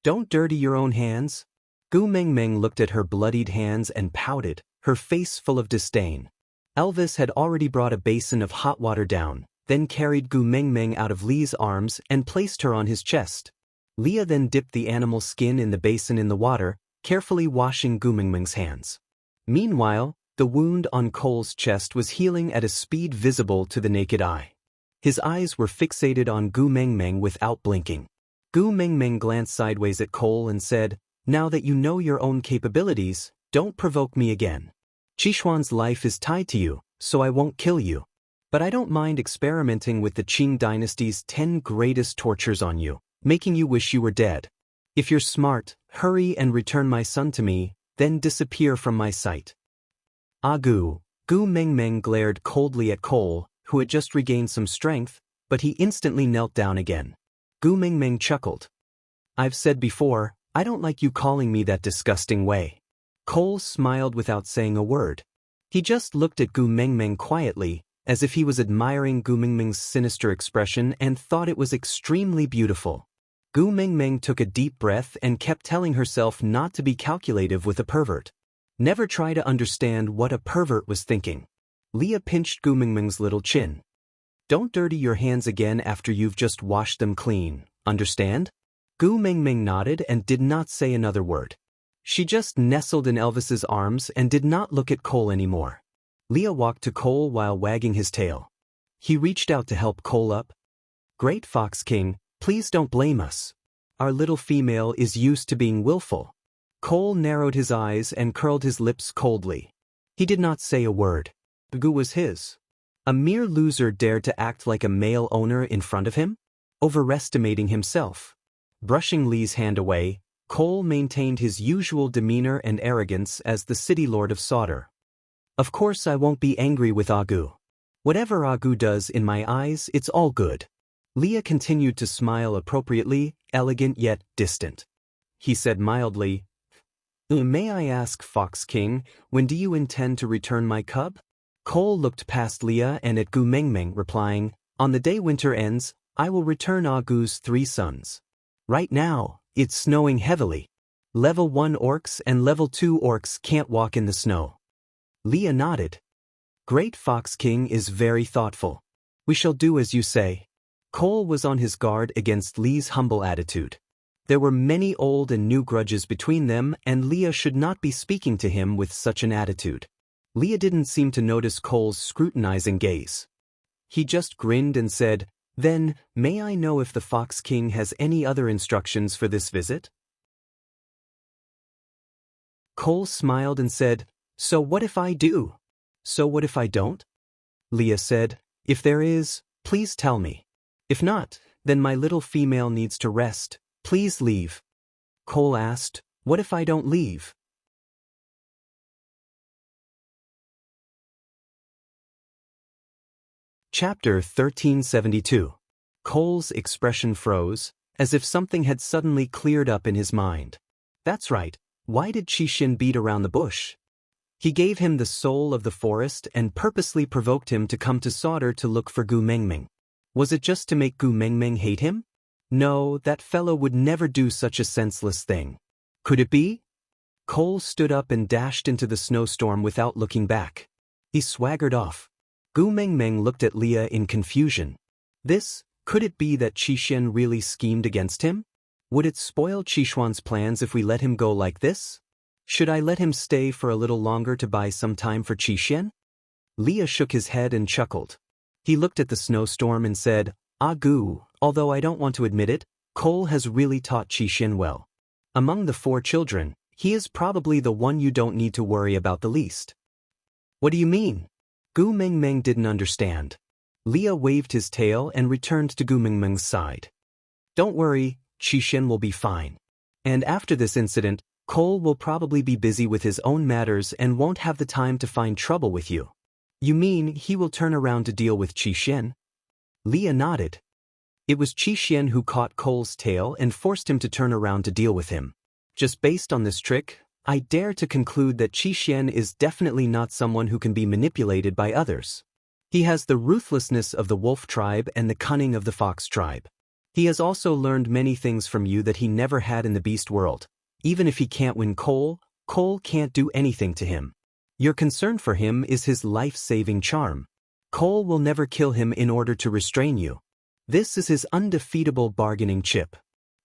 Don't dirty your own hands. Gu Mingming looked at her bloodied hands and pouted, her face full of disdain. Elvis had already brought a basin of hot water down, then carried Gu Mengmeng out of Li's arms and placed her on his chest. Leah then dipped the animal's skin in the basin in the water, carefully washing Gu Mengmeng's hands. Meanwhile, the wound on Cole's chest was healing at a speed visible to the naked eye. His eyes were fixated on Gu Mengmeng without blinking. Gu Mengmeng glanced sideways at Cole and said, "Now that you know your own capabilities, don't provoke me again. Qixuan's life is tied to you, so I won't kill you. But I don't mind experimenting with the Qing dynasty's 10 greatest tortures on you, making you wish you were dead. If you're smart, hurry and return my son to me, then disappear from my sight." Gu Mengmeng glared coldly at Cole, who had just regained some strength, but he instantly knelt down again. Gu Mengmeng chuckled. "I've said before, I don't like you calling me that disgusting way." Cole smiled without saying a word. He just looked at Gu Mengmeng quietly, as if he was admiring Gu Mengmeng's sinister expression and thought it was extremely beautiful. Gu Mengmeng took a deep breath and kept telling herself not to be calculative with a pervert. Never try to understand what a pervert was thinking. Leah pinched Gu Mengmeng's little chin. "Don't dirty your hands again after you've just washed them clean, understand?" Gu Mengmeng nodded and did not say another word. She just nestled in Elvis's arms and did not look at Cole anymore. Leah walked to Cole while wagging his tail. He reached out to help Cole up. "Great Fox King, please don't blame us. Our little female is used to being willful." Cole narrowed his eyes and curled his lips coldly. He did not say a word. Gu was his. A mere loser dared to act like a male owner in front of him? Overestimating himself. Brushing Li's hand away, Cole maintained his usual demeanor and arrogance as the city lord of Sauter. "Of course I won't be angry with Gu. Whatever Gu does in my eyes, it's all good." Leah continued to smile appropriately, elegant yet distant. He said mildly, "May I ask, Fox King, when do you intend to return my cub?" Cole looked past Leah and at Gu Mengmeng, replying, "On the day winter ends, I will return Gu's 3 sons. Right now, it's snowing heavily. Level 1 orcs and level 2 orcs can't walk in the snow." Leah nodded. "Great Fox King is very thoughtful. We shall do as you say." Cole was on his guard against Li's humble attitude. There were many old and new grudges between them, and Leah should not be speaking to him with such an attitude. Leah didn't seem to notice Cole's scrutinizing gaze. He just grinned and said, "Then, may I know if the Fox King has any other instructions for this visit?" Cole smiled and said, "So what if I do?" "So what if I don't?" Leah said, "If there is, please tell me. If not, then my little female needs to rest. Please leave." Cole asked, "What if I don't leave?" Chapter 1372. Cole's expression froze, as if something had suddenly cleared up in his mind. That's right, why did Qixin beat around the bush? He gave him the soul of the forest and purposely provoked him to come to Sauter to look for Gu Mengmeng. Was it just to make Gu Mengmeng hate him? No, that fellow would never do such a senseless thing. Could it be? Cole stood up and dashed into the snowstorm without looking back. He swaggered off. Gu Mengmeng looked at Leah in confusion. Could it be that Qixin really schemed against him? Would it spoil Qixuan's plans if we let him go like this? Should I let him stay for a little longer to buy some time for Qixin? Leah shook his head and chuckled. He looked at the snowstorm and said, Gu, although I don't want to admit it, Cole has really taught Qixin well. Among the 4 children, he is probably the one you don't need to worry about the least." "What do you mean?" Gu Mengmeng didn't understand. Leah waved his tail and returned to Gu Mengmeng's side. "Don't worry, Qixin will be fine. And after this incident, Cole will probably be busy with his own matters and won't have the time to find trouble with you." "You mean he will turn around to deal with Qixin?" Leah nodded. It was Qixin who caught Cole's tail and forced him to turn around to deal with him. Just based on this trick, I dare to conclude that Qixin is definitely not someone who can be manipulated by others. He has the ruthlessness of the wolf tribe and the cunning of the fox tribe. He has also learned many things from you that he never had in the beast world. Even if he can't win Cole, Cole can't do anything to him. Your concern for him is his life-saving charm. Cole will never kill him in order to restrain you. This is his undefeatable bargaining chip.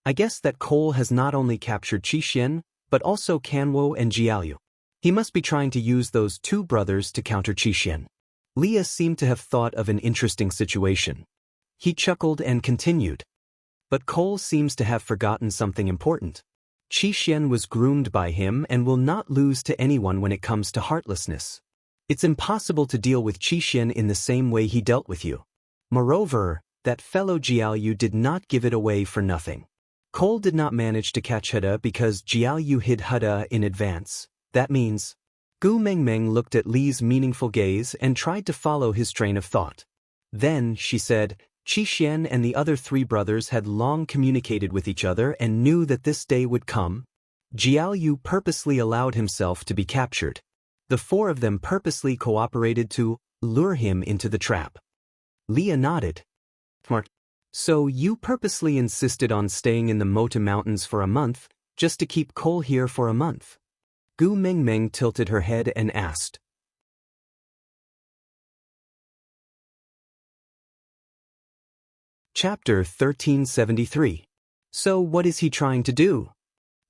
I guess that Cole has not only captured Qixin, but also Kanwo and Jiaoyu. He must be trying to use those two brothers to counter Qixin. Leah seemed to have thought of an interesting situation. He chuckled and continued. But Cole seems to have forgotten something important. Qixin was groomed by him and will not lose to anyone when it comes to heartlessness. It's impossible to deal with Qixin in the same way he dealt with you. Moreover, that fellow Jiaoyu did not give it away for nothing. Cole did not manage to catch Huda because Jiaoyu hid Huda in advance. That means... Gu Mengmeng looked at Li's meaningful gaze and tried to follow his train of thought. Then, she said, Qixin and the other three brothers had long communicated with each other and knew that this day would come. Jiaoyu purposely allowed himself to be captured. The four of them purposely cooperated to lure him into the trap. Leah nodded. Smart. So you purposely insisted on staying in the Mota Mountains for a month, just to keep Cole here for a month? Gu Mengmeng tilted her head and asked. Chapter 1373. So what is he trying to do?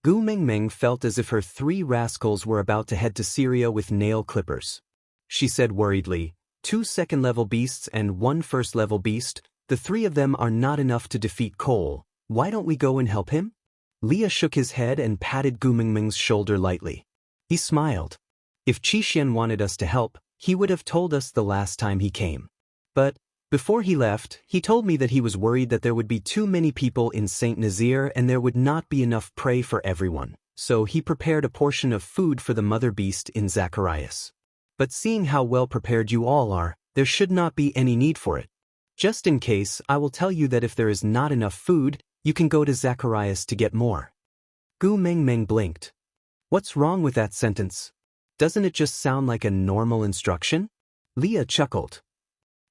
Gu Mengmeng felt as if her three rascals were about to head to Syria with nail clippers. She said worriedly, 2 second-level beasts and 1 first-level beast, the three of them are not enough to defeat Cole. Why don't we go and help him? Leah shook his head and patted Gu Mengmeng's shoulder lightly. He smiled. If Qixin wanted us to help, he would have told us the last time he came. But, before he left, he told me that he was worried that there would be too many people in St. Nazaire and there would not be enough prey for everyone, so he prepared a portion of food for the mother beast in Zacharias. But seeing how well prepared you all are, there should not be any need for it. Just in case, I will tell you that if there is not enough food, you can go to Zacharias to get more. Gu Mengmeng blinked. What's wrong with that sentence? Doesn't it just sound like a normal instruction? Leah chuckled.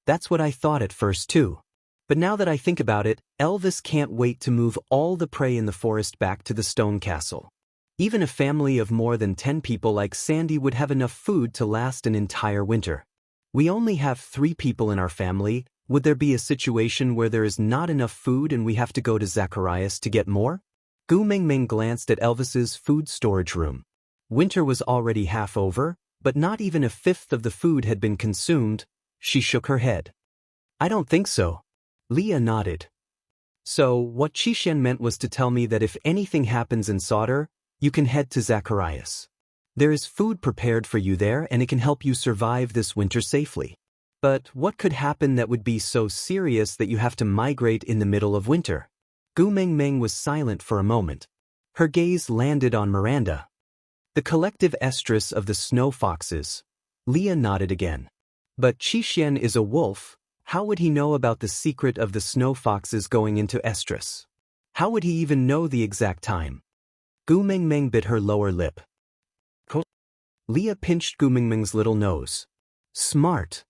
That's what I thought at first too. But now that I think about it, Elvis can't wait to move all the prey in the forest back to the stone castle. Even a family of more than 10 people like Sandy would have enough food to last an entire winter. We only have 3 people in our family. Would there be a situation where there is not enough food and we have to go to Zacharias to get more? Gu Mengmeng glanced at Elvis's food storage room. Winter was already half over, but not even a fifth of the food had been consumed. She shook her head. I don't think so. Leah nodded. So, what Qixin meant was to tell me that if anything happens in Sauter, you can head to Zacharias. There is food prepared for you there and it can help you survive this winter safely. But what could happen that would be so serious that you have to migrate in the middle of winter? Gu Mengmeng was silent for a moment. Her gaze landed on Miranda. The collective estrus of the snow foxes. Leah nodded again. But Qixin is a wolf. How would he know about the secret of the snow foxes going into estrus? How would he even know the exact time? Gu Mengmeng bit her lower lip. Leah pinched Gu Mengmeng's little nose. Smart.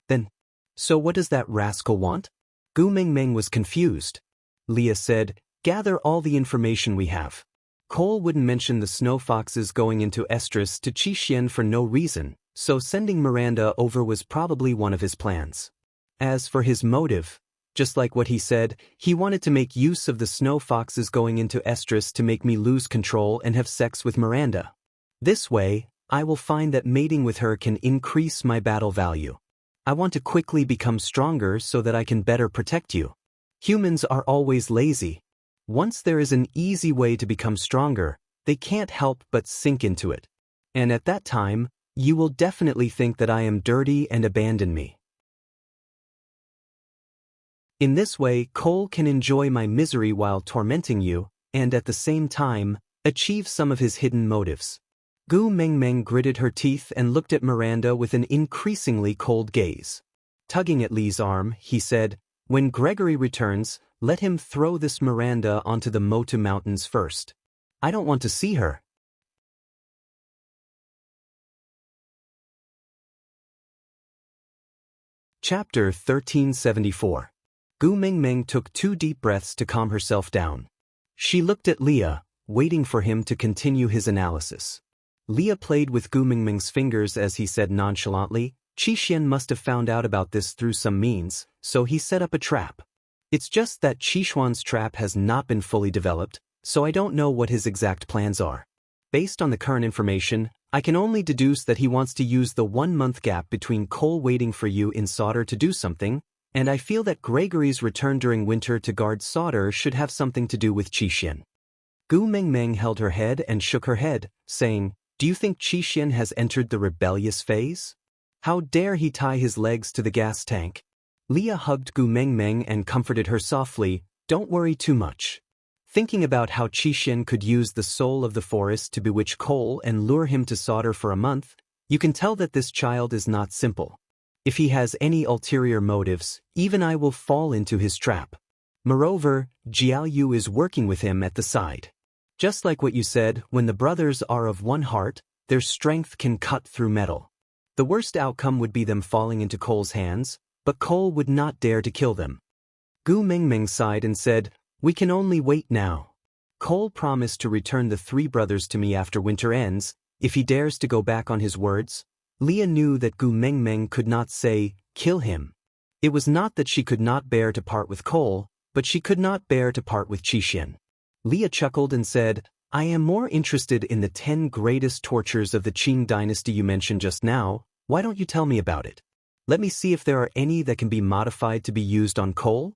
Then, so what does that rascal want? Gu Mengmeng was confused. Leah said, gather all the information we have. Cole wouldn't mention the snow foxes going into estrus to Qixin for no reason, so sending Miranda over was probably one of his plans. As for his motive, just like what he said, he wanted to make use of the snow foxes going into estrus to make me lose control and have sex with Miranda. This way, I will find that mating with her can increase my battle value. I want to quickly become stronger so that I can better protect you. Humans are always lazy. Once there is an easy way to become stronger, they can't help but sink into it. And at that time, you will definitely think that I am dirty and abandon me. In this way, Cole can enjoy my misery while tormenting you, and at the same time, achieve some of his hidden motives. Gu Mengmeng gritted her teeth and looked at Miranda with an increasingly cold gaze. Tugging at Li's arm, he said, when Gregory returns, let him throw this Miranda onto the Motu Mountains first. I don't want to see her. Chapter 1374. Gu Mengmeng took 2 deep breaths to calm herself down. She looked at Leah, waiting for him to continue his analysis. Leah played with Gu Mengmeng's fingers as he said nonchalantly, Qixian must have found out about this through some means, so he set up a trap. It's just that Qixuan's trap has not been fully developed, so I don't know what his exact plans are. Based on the current information, I can only deduce that he wants to use the 1-month gap between Cole waiting for you in Sauter to do something, and I feel that Gregory's return during winter to guard Sauter should have something to do with Qixian. Gu Mengmeng held her head and shook her head, saying, "Do you think Qixian has entered the rebellious phase? How dare he tie his legs to the gas tank?" Leah hugged Gu Mengmeng and comforted her softly, "Don't worry too much." Thinking about how Qixian could use the soul of the forest to bewitch Cole and lure him to Sauter for a month, you can tell that this child is not simple. If he has any ulterior motives, even I will fall into his trap. Moreover, Jiaoyu is working with him at the side. Just like what you said, when the brothers are of one heart, their strength can cut through metal. The worst outcome would be them falling into Cole's hands, but Cole would not dare to kill them. Gu Mengmeng sighed and said, "We can only wait now. Cole promised to return the 3 brothers to me after winter ends, if he dares to go back on his words." Leah knew that Gu Mengmeng could not say, "Kill him." It was not that she could not bear to part with Cole, but she could not bear to part with Qixian. Leah chuckled and said, "I am more interested in the 10 greatest tortures of the Qing dynasty you mentioned just now. Why don't you tell me about it? Let me see if there are any that can be modified to be used on Cole."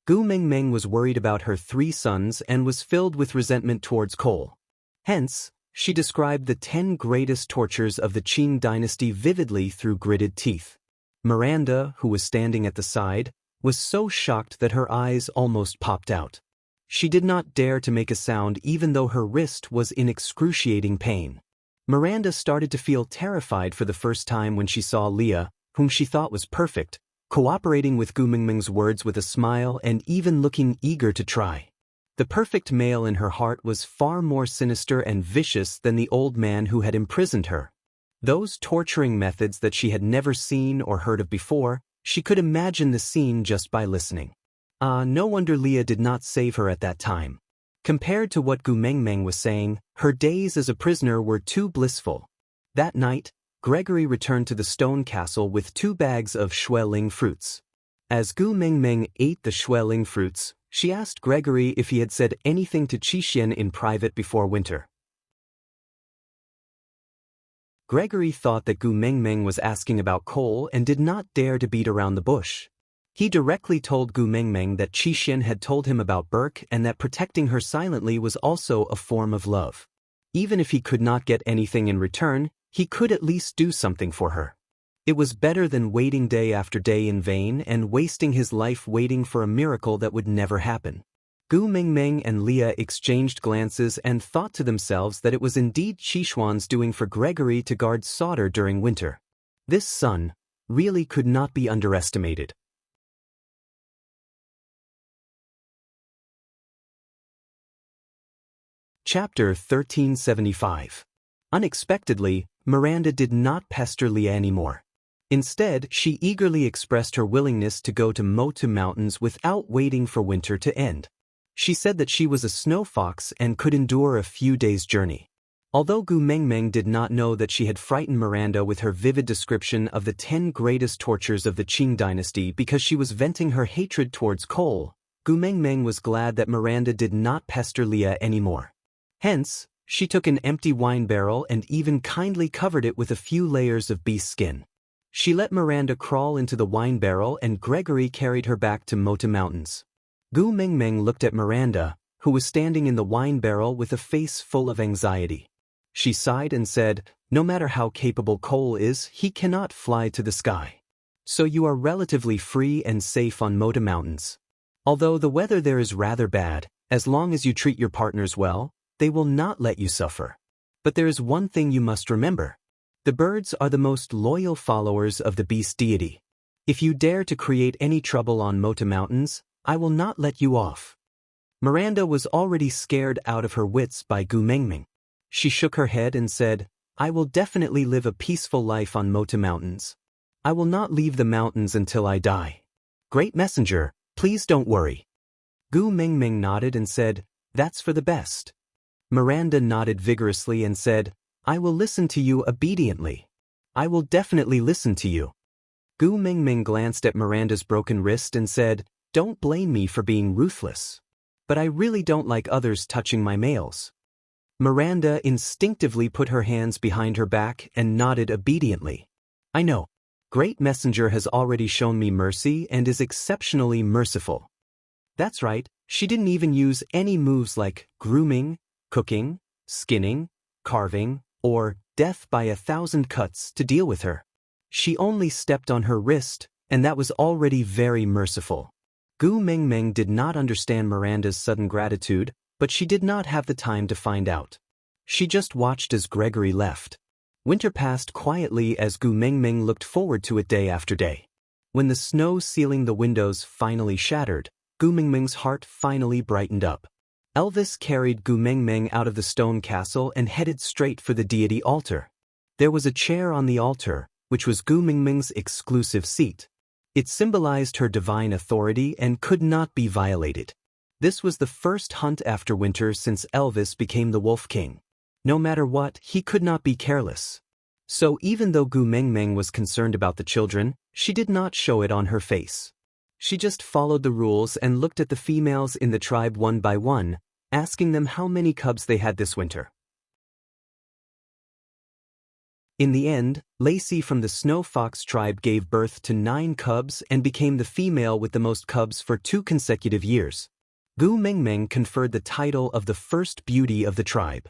Gu Mengmeng was worried about her 3 sons and was filled with resentment towards Cole. Hence, she described the 10 greatest tortures of the Qing dynasty vividly through gritted teeth. Miranda, who was standing at the side, was so shocked that her eyes almost popped out. She did not dare to make a sound even though her wrist was in excruciating pain. Miranda started to feel terrified for the first time when she saw Leah, whom she thought was perfect, cooperating with Gu Mengmeng's words with a smile and even looking eager to try. The perfect male in her heart was far more sinister and vicious than the old man who had imprisoned her. Those torturing methods that she had never seen or heard of before, she could imagine the scene just by listening. No wonder Leah did not save her at that time. Compared to what Gu Mengmeng was saying, her days as a prisoner were too blissful. That night, Gregory returned to the stone castle with 2 bags of Xueling fruits. As Gu Mengmeng ate the Xueling fruits, she asked Gregory if he had said anything to Qixian in private before winter. Gregory thought that Gu Mengmeng was asking about Cole and did not dare to beat around the bush. He directly told Gu Mengmeng that Qixian had told him about Burke and that protecting her silently was also a form of love. Even if he could not get anything in return, he could at least do something for her. It was better than waiting day after day in vain and wasting his life waiting for a miracle that would never happen. Gu Mengmeng and Leah exchanged glances and thought to themselves that it was indeed Qixuan's doing for Gregory to guard Sauter during winter. This son really could not be underestimated. Chapter 1375. Unexpectedly, Miranda did not pester Leah anymore. Instead, she eagerly expressed her willingness to go to Motu Mountains without waiting for winter to end. She said that she was a snow fox and could endure a few days' journey. Although Gu Mengmeng did not know that she had frightened Miranda with her vivid description of the 10 greatest tortures of the Qing dynasty because she was venting her hatred towards Cole, Gu Mengmeng was glad that Miranda did not pester Leah anymore. Hence, she took an empty wine barrel and even kindly covered it with a few layers of beast skin. She let Miranda crawl into the wine barrel and Gregory carried her back to Motu Mountains. Gu Mengmeng looked at Miranda, who was standing in the wine barrel with a face full of anxiety. She sighed and said, "No matter how capable Cole is, he cannot fly to the sky. So you are relatively free and safe on Motu Mountains. Although the weather there is rather bad, as long as you treat your partners well, they will not let you suffer. But there is one thing you must remember. The birds are the most loyal followers of the beast deity. If you dare to create any trouble on Motu Mountains, I will not let you off." Miranda was already scared out of her wits by Gu Mengmeng. She shook her head and said, "I will definitely live a peaceful life on Motu Mountains. I will not leave the mountains until I die. Great messenger, please don't worry." Gu Mengmeng nodded and said, "That's for the best." Miranda nodded vigorously and said, "I will listen to you obediently. I will definitely listen to you. Gu Mingming glanced at Miranda's broken wrist and said, "Don't blame me for being ruthless. But I really don't like others touching my mails." Miranda instinctively put her hands behind her back and nodded obediently. "I know. Great Messenger has already shown me mercy and is exceptionally merciful." That's right, she didn't even use any moves like grooming, cooking, skinning, carving, or death by 1,000 cuts to deal with her. She only stepped on her wrist, and that was already very merciful. Gu Mingming did not understand Miranda's sudden gratitude, but she did not have the time to find out. She just watched as Gregory left. Winter passed quietly as Gu Mingming looked forward to it day after day. When the snow sealing the windows finally shattered, Gu Mingming's heart finally brightened up. Elvis carried Gu Mingming out of the stone castle and headed straight for the deity altar. There was a chair on the altar, which was Gu Mingming's exclusive seat. It symbolized her divine authority and could not be violated. This was the first hunt after winter since Elvis became the Wolf King. No matter what, he could not be careless. So even though Gu Mingming was concerned about the children, she did not show it on her face. She just followed the rules and looked at the females in the tribe one by one, asking them how many cubs they had this winter. In the end, Lacey from the Snow Fox tribe gave birth to 9 cubs and became the female with the most cubs for 2 consecutive years. Gu Mingming conferred the title of the first beauty of the tribe.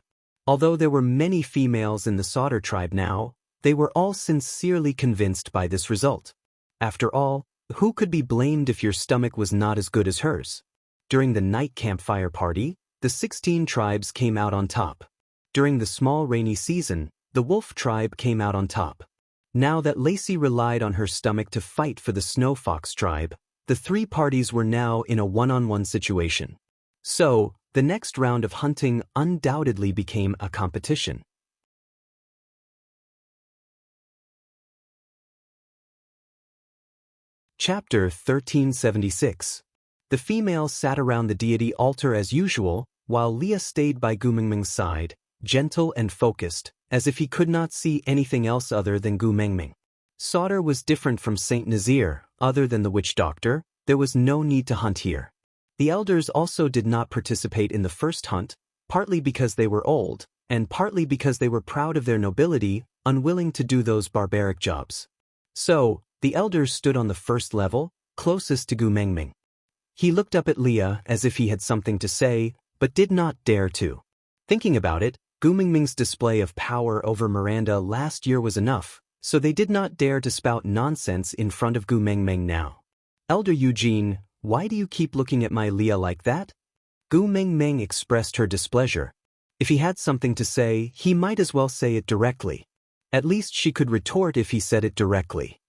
Although there were many females in the Sauter tribe now, they were all sincerely convinced by this result. After all, who could be blamed if your stomach was not as good as hers? During the night campfire party, the 16 tribes came out on top. During the small rainy season, the Wolf tribe came out on top. Now that Lacey relied on her stomach to fight for the Snow Fox tribe, the 3 parties were now in a one-on-one situation. So, the next round of hunting undoubtedly became a competition. Chapter 1376. The females sat around the deity altar as usual, while Leah stayed by Gu Mingming's side, gentle and focused, as if he could not see anything else other than Gu Mingming. Sauter was different from Saint Nazir. Other than the witch doctor, there was no need to hunt here. The elders also did not participate in the first hunt, partly because they were old, and partly because they were proud of their nobility, unwilling to do those barbaric jobs. So, the elders stood on the first level, closest to Gu Mingming. He looked up at Leah as if he had something to say, but did not dare to. Thinking about it, Gu Mingming's display of power over Miranda last year was enough, so they did not dare to spout nonsense in front of Gu Mingming now. "Elder Eugene, why do you keep looking at my Leah like that?" Gu Mingming expressed her displeasure. If he had something to say, he might as well say it directly. At least she could retort if he said it directly.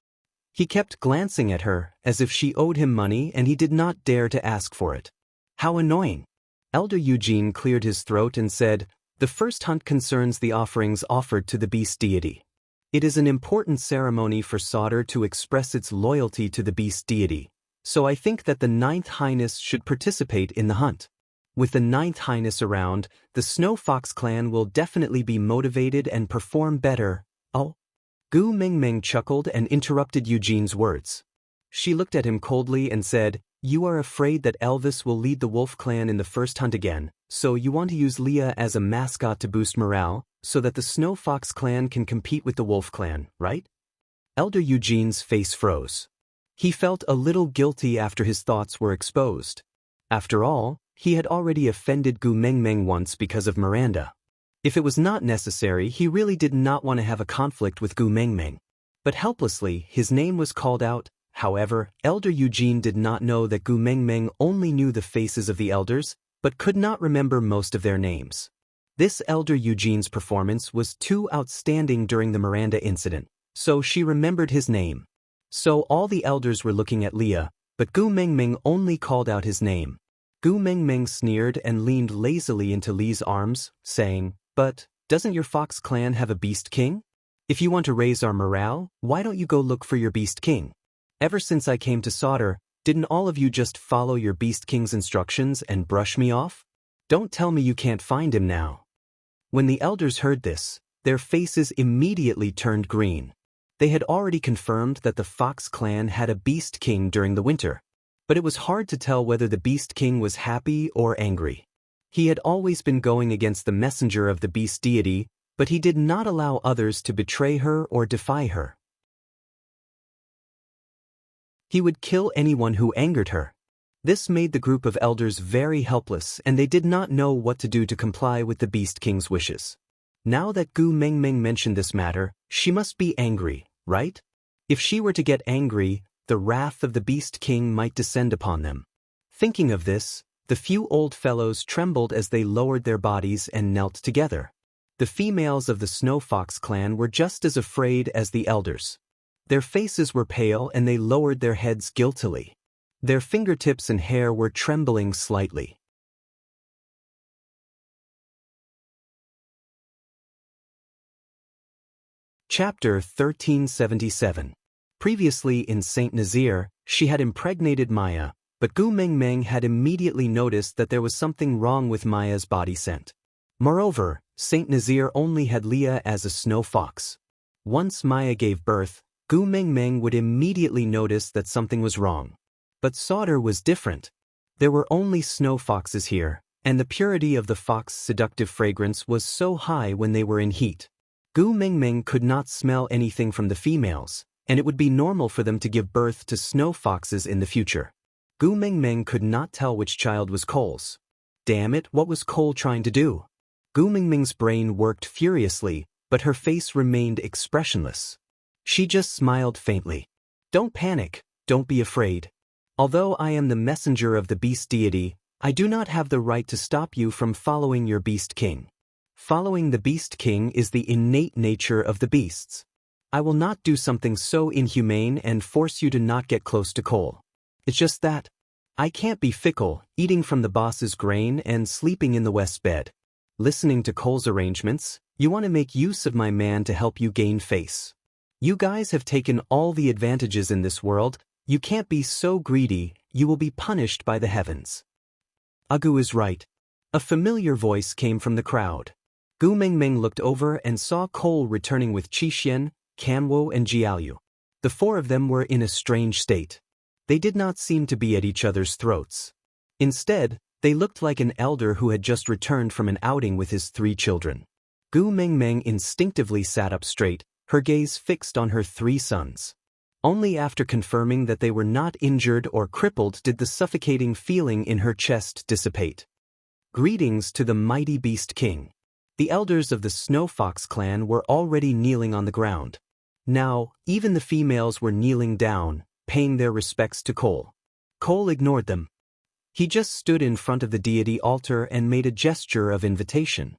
He kept glancing at her, as if she owed him money and he did not dare to ask for it. How annoying! Elder Eugene cleared his throat and said, "The first hunt concerns the offerings offered to the beast deity. It is an important ceremony for Sauter to express its loyalty to the beast deity, so I think that the 9th Highness should participate in the hunt. With the 9th Highness around, the Snow Fox clan will definitely be motivated and perform better." "Oh?" Gu Mingming chuckled and interrupted Eugene's words. She looked at him coldly and said, "You are afraid that Elvis will lead the Wolf clan in the first hunt again, so you want to use Leah as a mascot to boost morale, so that the Snow Fox clan can compete with the Wolf clan, right?" Elder Eugene's face froze. He felt a little guilty after his thoughts were exposed. After all, he had already offended Gu Mingming once because of Miranda. If it was not necessary, he really did not want to have a conflict with Gu Mingming. But helplessly, his name was called out. However, Elder Eugene did not know that Gu Mingming only knew the faces of the elders, but could not remember most of their names. This Elder Eugene's performance was too outstanding during the Miranda incident, so she remembered his name. So all the elders were looking at Leah, but Gu Mingming only called out his name. Gu Mingming sneered and leaned lazily into Lee's arms, saying, "But, doesn't your Fox clan have a beast king? If you want to raise our morale, why don't you go look for your beast king? Ever since I came to Sauter, didn't all of you just follow your beast king's instructions and brush me off? Don't tell me you can't find him now." When the elders heard this, their faces immediately turned green. They had already confirmed that the Fox clan had a Beast King during the winter, but it was hard to tell whether the Beast King was happy or angry. He had always been going against the messenger of the beast deity, but he did not allow others to betray her or defy her. He would kill anyone who angered her. This made the group of elders very helpless, and they did not know what to do to comply with the Beast King's wishes. Now that Gu Mengmeng mentioned this matter, she must be angry, right? If she were to get angry, the wrath of the Beast King might descend upon them. Thinking of this, the few old fellows trembled as they lowered their bodies and knelt together. The females of the Snow Fox clan were just as afraid as the elders. Their faces were pale and they lowered their heads guiltily. Their fingertips and hair were trembling slightly. Chapter 1377. Previously in Saint Nazaire, she had impregnated Maya, but Gu Mengmeng had immediately noticed that there was something wrong with Maya's body scent. Moreover, Saint Nazaire only had Leah as a snow fox. Once Maya gave birth, Gu Mengmeng would immediately notice that something was wrong. But Sauter was different. There were only snow foxes here, and the purity of the fox's seductive fragrance was so high when they were in heat. Gu Mengmeng could not smell anything from the females, and it would be normal for them to give birth to snow foxes in the future. Gu Mengmeng could not tell which child was Cole's. Damn it, what was Cole trying to do? Gu Mengmeng's brain worked furiously, but her face remained expressionless. She just smiled faintly. Don't panic, don't be afraid. Although I am the messenger of the beast deity, I do not have the right to stop you from following your beast king. Following the beast king is the innate nature of the beasts. I will not do something so inhumane and force you to not get close to Cole. It's just that I can't be fickle, eating from the boss's grain and sleeping in the west bed. Listening to Cole's arrangements, you want to make use of my man to help you gain face. You guys have taken all the advantages in this world. You can't be so greedy, you will be punished by the heavens. Agu is right. A familiar voice came from the crowd. Gu Mengmeng looked over and saw Cole returning with Qixuan, Kanwo and Jiaoyu. The four of them were in a strange state. They did not seem to be at each other's throats. Instead, they looked like an elder who had just returned from an outing with his 3 children. Gu Mengmeng instinctively sat up straight, her gaze fixed on her 3 sons. Only after confirming that they were not injured or crippled did the suffocating feeling in her chest dissipate. Greetings to the mighty Beast King. The elders of the Snow Fox clan were already kneeling on the ground. Now, even the females were kneeling down, paying their respects to Cole. Cole ignored them. He just stood in front of the deity altar and made a gesture of invitation.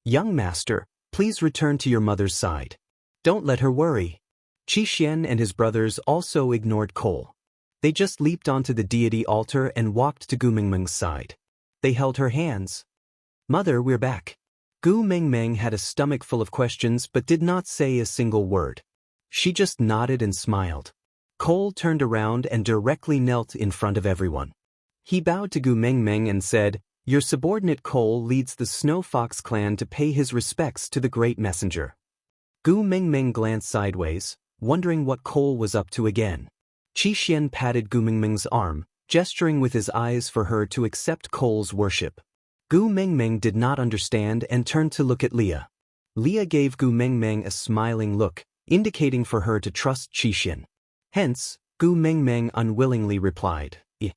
Young master, please return to your mother's side. Don't let her worry. Qixuan and his brothers also ignored Cole. They just leaped onto the deity altar and walked to Gu Mengmeng's side. They held her hands. Mother, we're back. Gu Mengmeng had a stomach full of questions but did not say a single word. She just nodded and smiled. Cole turned around and directly knelt in front of everyone. He bowed to Gu Mengmeng and said, Your subordinate Cole leads the Snow Fox clan to pay his respects to the great messenger. Gu Mengmeng glanced sideways, wondering what Cole was up to again. Qixuan patted Gu Mengmeng's arm, gesturing with his eyes for her to accept Cole's worship. Gu Mengmeng did not understand and turned to look at Leah. Leah gave Gu Mengmeng a smiling look, indicating for her to trust Qixuan. Hence, Gu Mengmeng unwillingly replied, "Eh."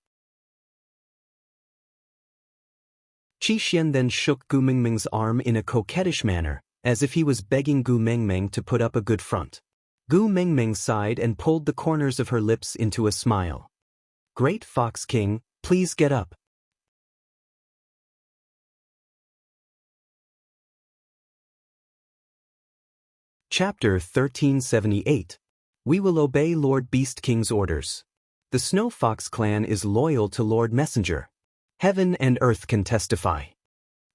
Qixuan then shook Gu Mengmeng's arm in a coquettish manner, as if he was begging Gu Mengmeng to put up a good front. Gu Mengmeng sighed and pulled the corners of her lips into a smile. Great Fox King, please get up. Chapter 1378. We will obey Lord Beast King's orders. The Snow Fox clan is loyal to Lord Messenger. Heaven and earth can testify.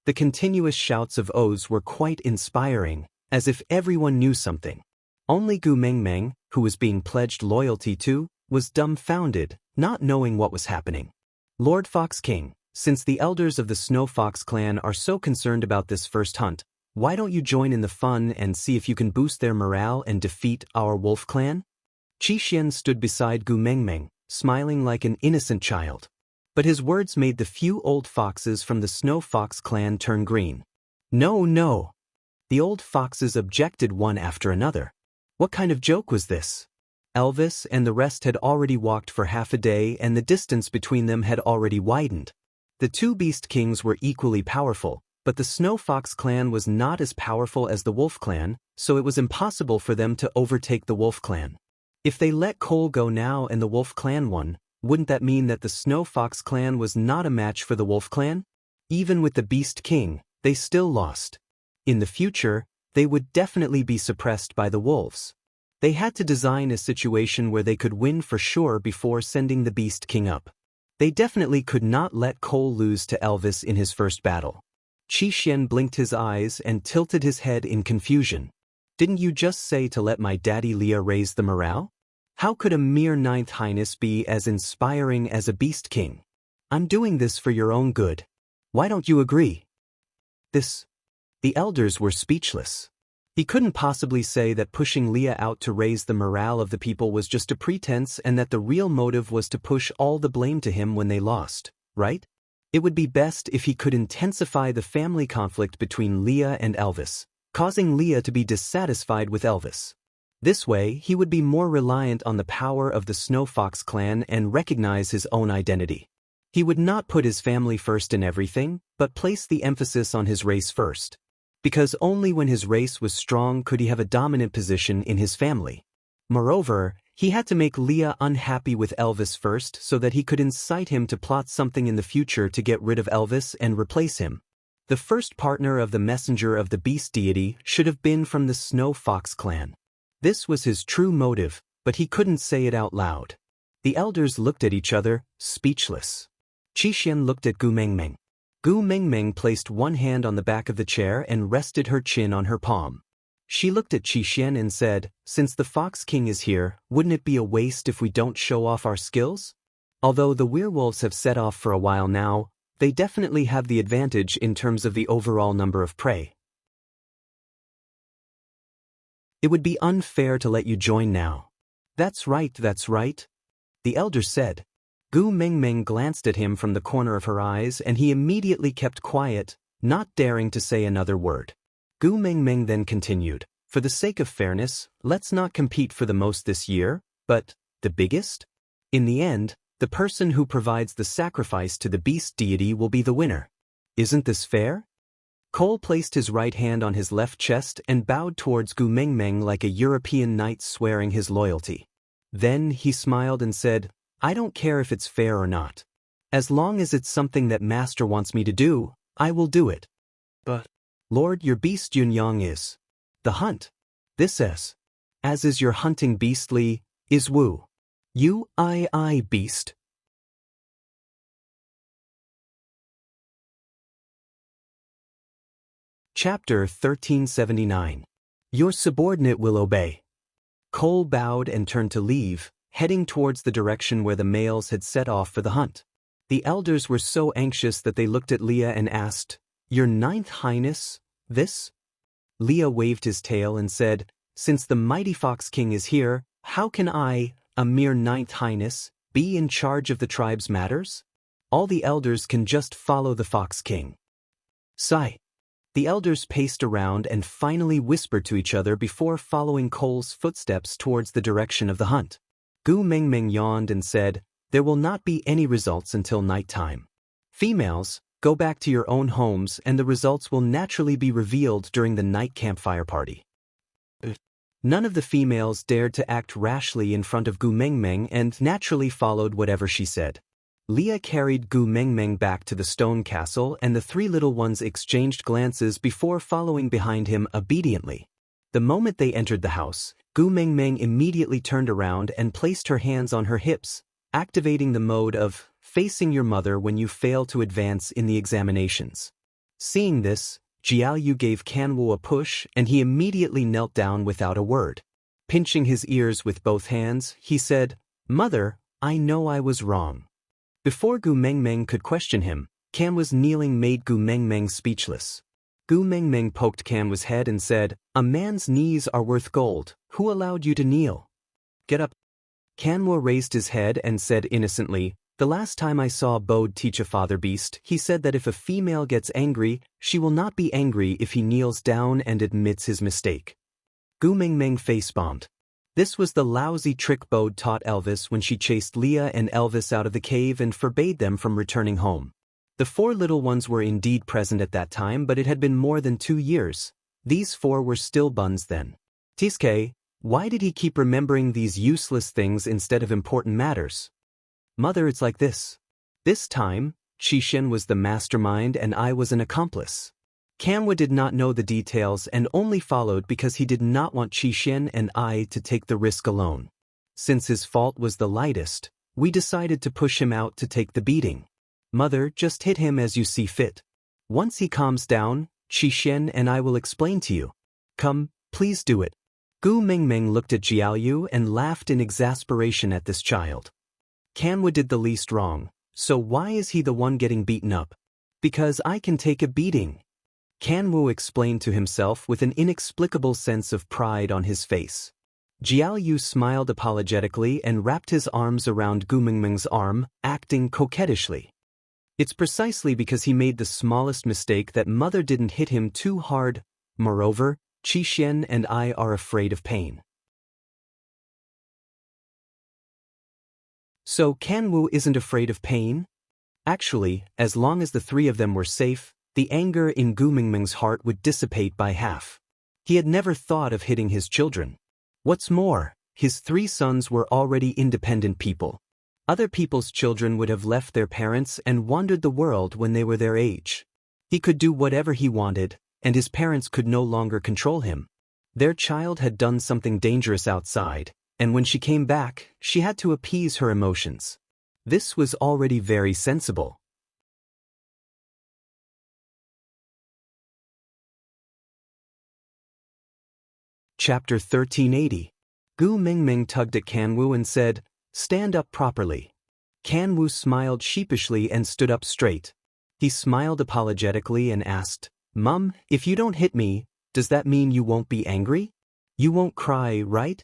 The continuous shouts of oaths were quite inspiring, as if everyone knew something. Only Gu Mengmeng, who was being pledged loyalty to, was dumbfounded, not knowing what was happening. Lord Fox King, since the elders of the Snow Fox clan are so concerned about this first hunt, Why don't you join in the fun and see if you can boost their morale and defeat our wolf clan? Qi Xian stood beside Gu Mengmeng, smiling like an innocent child. But his words made the few old foxes from the Snow Fox clan turn green. No, no. The old foxes objected one after another. What kind of joke was this? Elvis and the rest had already walked for half a day and the distance between them had already widened. The two beast kings were equally powerful, but the Snow Fox clan was not as powerful as the Wolf clan, so it was impossible for them to overtake the Wolf clan. If they let Cole go now and the Wolf clan won, wouldn't that mean that the Snow Fox clan was not a match for the Wolf clan? Even with the Beast King, they still lost. In the future, they would definitely be suppressed by the wolves. They had to design a situation where they could win for sure before sending the Beast King up. They definitely could not let Cole lose to Elvis in his first battle. Qi Xian blinked his eyes and tilted his head in confusion. Didn't you just say to let my daddy Leah raise the morale? How could a mere Ninth Highness be as inspiring as a Beast King? I'm doing this for your own good. Why don't you agree? The elders were speechless. He couldn't possibly say that pushing Leah out to raise the morale of the people was just a pretense and that the real motive was to push all the blame to him when they lost, right? It would be best if he could intensify the family conflict between Leah and Elvis, causing Leah to be dissatisfied with Elvis. This way, he would be more reliant on the power of the Snow Fox clan and recognize his own identity. He would not put his family first in everything, but place the emphasis on his race first. Because only when his race was strong could he have a dominant position in his family. Moreover, he had to make Leah unhappy with Elvis first so that he could incite him to plot something in the future to get rid of Elvis and replace him. The first partner of the messenger of the beast deity should have been from the Snow Fox clan. This was his true motive, but he couldn't say it out loud. The elders looked at each other, speechless. Qi Xian looked at Gu Mengmeng. Gu Mengmeng placed one hand on the back of the chair and rested her chin on her palm. She looked at Qi Xian and said, "Since the Fox King is here, wouldn't it be a waste if we don't show off our skills? Although the werewolves have set off for a while now, they definitely have the advantage in terms of the overall number of prey. It would be unfair to let you join now." That's right, the elder said. Gu Mengmeng glanced at him from the corner of her eyes and he immediately kept quiet, not daring to say another word. Gu Mengmeng then continued, "For the sake of fairness, let's not compete for the most this year, but the biggest? In the end, the person who provides the sacrifice to the beast deity will be the winner. Isn't this fair?" Cole placed his right hand on his left chest and bowed towards Gu Mengmeng like a European knight swearing his loyalty. Then he smiled and said, "I don't care if it's fair or not. As long as it's something that Master wants me to do, I will do it. But, Lord, your beast Yunyang is the hunt. This is, as is your hunting beastly, is Wu. I beast." Chapter 1379. Your subordinate will obey. Cole bowed and turned to leave, heading towards the direction where the males had set off for the hunt. The elders were so anxious that they looked at Leah and asked, "Your Ninth Highness, this?" Leah waved his tail and said, "Since the mighty Fox King is here, how can I, a mere Ninth Highness, be in charge of the tribe's matters? All the elders can just follow the Fox King." Sigh. The elders paced around and finally whispered to each other before following Cole's footsteps towards the direction of the hunt. Gu Mengmeng yawned and said, "There will not be any results until nighttime. Females, go back to your own homes and the results will naturally be revealed during the night campfire party." None of the females dared to act rashly in front of Gu Mengmeng and naturally followed whatever she said. Leah carried Gu Mengmeng back to the stone castle and the three little ones exchanged glances before following behind him obediently. The moment they entered the house, Gu Mengmeng immediately turned around and placed her hands on her hips, activating the mode of facing your mother when you fail to advance in the examinations. Seeing this, Jiaoyu gave Kanwu a push and he immediately knelt down without a word. Pinching his ears with both hands, he said, "Mother, I know I was wrong." Before Gu Mengmeng could question him, Kanwu's kneeling made Gu Mengmeng speechless. Gu Mengmeng poked Kanwu's head and said, "A man's knees are worth gold. Who allowed you to kneel? Get up." Kanwu raised his head and said innocently, "The last time I saw Bode teach a father beast, he said that if a female gets angry, she will not be angry if he kneels down and admits his mistake." Gu Mengmeng face-bombed. This was the lousy trick Bode taught Elvis when she chased Leah and Elvis out of the cave and forbade them from returning home. The 4 little ones were indeed present at that time, but it had been more than 2 years. These 4 were still buns then. Tiske, why did he keep remembering these useless things instead of important matters? Mother, it's like this. This time, Qixin was the mastermind and I was an accomplice. Kanwu did not know the details and only followed because he did not want Qixin and I to take the risk alone. Since his fault was the lightest, we decided to push him out to take the beating. Mother, just hit him as you see fit. Once he calms down, Qixin and I will explain to you. Come, please do it. Gu Mengmeng looked at Jiaoyu and laughed in exasperation at this child. Kanwu did the least wrong, so why is he the one getting beaten up? Because I can take a beating. Kanwu explained to himself with an inexplicable sense of pride on his face. Jiaoyu smiled apologetically and wrapped his arms around Gu Mengmeng's arm, acting coquettishly. It's precisely because he made the smallest mistake that Mother didn't hit him too hard. Moreover, Qixin and I are afraid of pain. So Kanwu isn't afraid of pain? Actually, as long as the 3 of them were safe, the anger in Gu Mengmeng's heart would dissipate by half. He had never thought of hitting his children. What's more, his 3 sons were already independent people. Other people's children would have left their parents and wandered the world when they were their age. He could do whatever he wanted, and his parents could no longer control him. Their child had done something dangerous outside, and when she came back, she had to appease her emotions. This was already very sensible. Chapter 1380. Gu Mengmeng tugged at Kanwu and said, "Stand up properly." Kanwu smiled sheepishly and stood up straight. He smiled apologetically and asked, "Mum, if you don't hit me, does that mean you won't be angry? You won't cry, right?"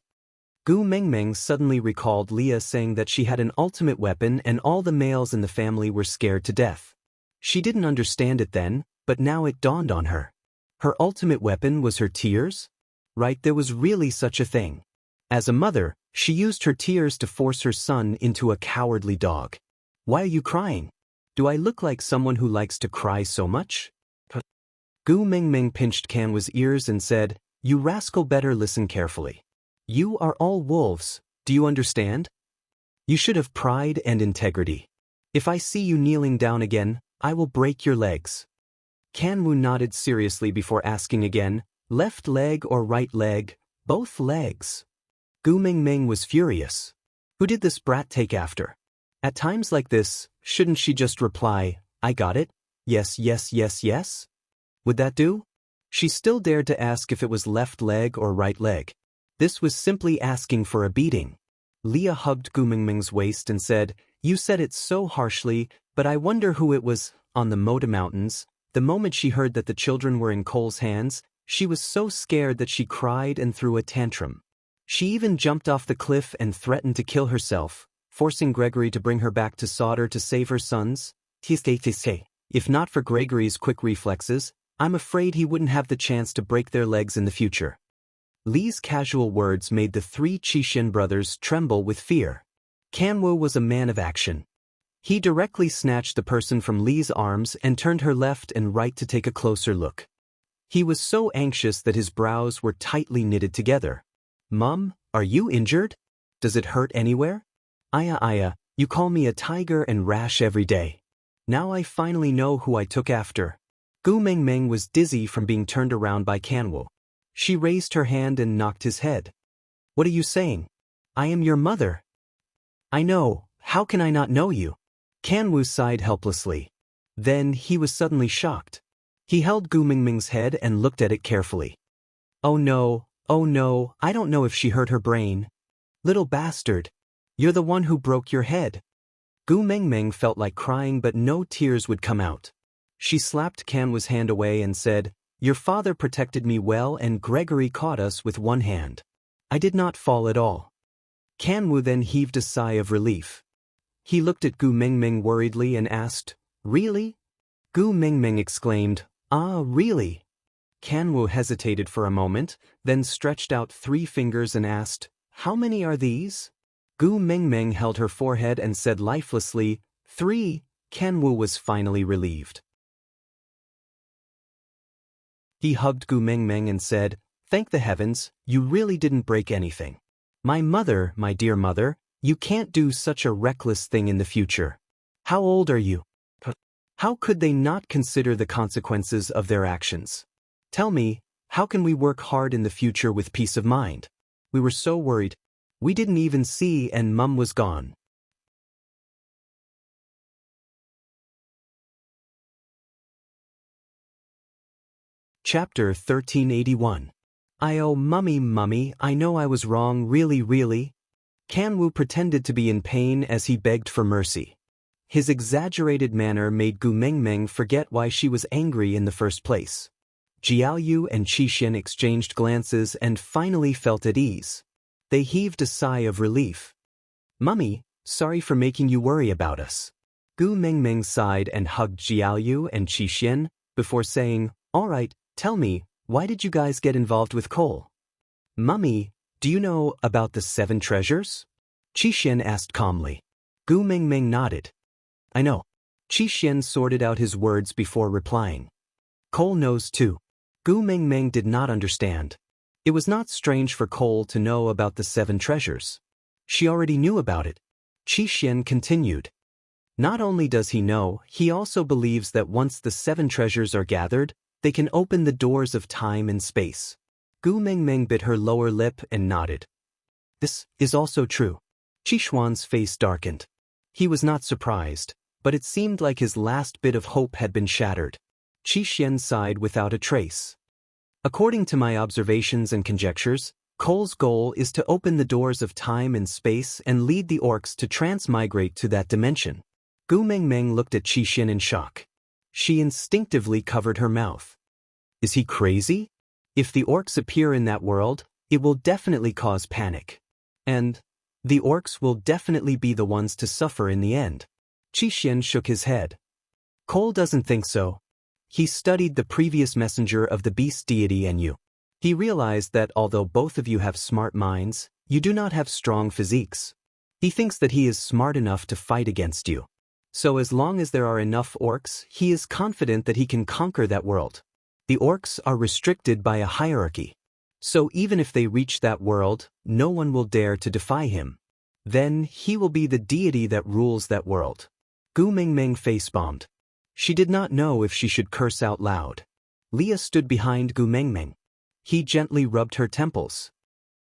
Gu Mengmeng suddenly recalled Leah saying that she had an ultimate weapon and all the males in the family were scared to death. She didn't understand it then, but now it dawned on her. Her ultimate weapon was her tears? Right, there was really such a thing. As a mother, she used her tears to force her son into a cowardly dog. "Why are you crying? Do I look like someone who likes to cry so much?" Gu Mengmeng pinched Kanwu's ears and said, "You rascal, better listen carefully. You are all wolves, do you understand? You should have pride and integrity. If I see you kneeling down again, I will break your legs." Kanwu nodded seriously before asking again, "Left leg or right leg?" "Both legs." Gu Mengmeng was furious. Who did this brat take after? At times like this, shouldn't she just reply, "I got it. Yes, yes, yes, yes"? Would that do? She still dared to ask if it was left leg or right leg. This was simply asking for a beating. Leah hugged Gu Mengmeng's waist and said, "You said it so harshly, but I wonder who it was." On the Moda Mountains, the moment she heard that the children were in Cole's hands, she was so scared that she cried and threw a tantrum. She even jumped off the cliff and threatened to kill herself, forcing Gregory to bring her back to Sauter to save her sons. If not for Gregory's quick reflexes, I'm afraid he wouldn't have the chance to break their legs in the future. Li's casual words made the 3 Qixin brothers tremble with fear. Kanwu was a man of action. He directly snatched the person from Li's arms and turned her left and right to take a closer look. He was so anxious that his brows were tightly knitted together. "Mum, are you injured? Does it hurt anywhere?" Aya, you call me a tiger and rash every day. Now I finally know who I took after." Gu Mengmeng was dizzy from being turned around by Kanwu. She raised her hand and knocked his head. "What are you saying? I am your mother." "I know, how can I not know you?" Kanwu sighed helplessly. Then he was suddenly shocked. He held Gu Mengmeng's head and looked at it carefully. Oh no, I don't know if she hurt her brain." "Little bastard. You're the one who broke your head." Gu Mengmeng felt like crying but no tears would come out. She slapped Kanwu's hand away and said, Your father protected me well and Gregory caught us with one hand. I did not fall at all. Kanwu then heaved a sigh of relief. He looked at Gu Mingming worriedly and asked, "Really?" Gu Mingming exclaimed, "Ah, really?" Kanwu hesitated for a moment, then stretched out 3 fingers and asked, "How many are these?" Gu Mingming held her forehead and said lifelessly, "3." Kanwu was finally relieved. He hugged Gu Mingming and said, "Thank the heavens, you really didn't break anything. My mother, my dear mother, you can't do such a reckless thing in the future. How old are you? How could they not consider the consequences of their actions? Tell me, how can we work hard in the future with peace of mind? We were so worried. We didn't even see and Mum was gone." Chapter 1381. "Oh, Mummy, I know I was wrong, really. Kanwu pretended to be in pain as he begged for mercy. His exaggerated manner made Gu Mingming forget why she was angry in the first place. Jiaoyu and Qixin exchanged glances and finally felt at ease. They heaved a sigh of relief. "Mummy, sorry for making you worry about us." Gu Mingming sighed and hugged Jiaoyu and Qixin before saying, "All right, tell me, why did you guys get involved with coal?" "Mummy, do you know about the 7 treasures?" Qixin asked calmly. Gu Mingming nodded. "I know." Qixin sorted out his words before replying. "Cole knows too." Gu Mingming did not understand. It was not strange for Cole to know about the 7 treasures. She already knew about it. Qixin continued. "Not only does he know, he also believes that once the 7 treasures are gathered, they can open the doors of time and space." Gu Mingming bit her lower lip and nodded. "This is also true." Qixuan's face darkened. He was not surprised, but it seemed like his last bit of hope had been shattered. Qixuan sighed without a trace. "According to my observations and conjectures, Cole's goal is to open the doors of time and space and lead the orcs to transmigrate to that dimension." Gu Mingming looked at Qixin in shock. She instinctively covered her mouth. "Is he crazy? If the orcs appear in that world, it will definitely cause panic. And the orcs will definitely be the ones to suffer in the end." Qixin shook his head. "Cole doesn't think so. He studied the previous messenger of the beast deity and you. He realized that although both of you have smart minds, you do not have strong physiques. He thinks that he is smart enough to fight against you. So as long as there are enough orcs, he is confident that he can conquer that world. The orcs are restricted by a hierarchy. So even if they reach that world, no one will dare to defy him. Then he will be the deity that rules that world." Gu Mingming face-bombed. She did not know if she should curse out loud. Leah stood behind Gu Mingming. He gently rubbed her temples.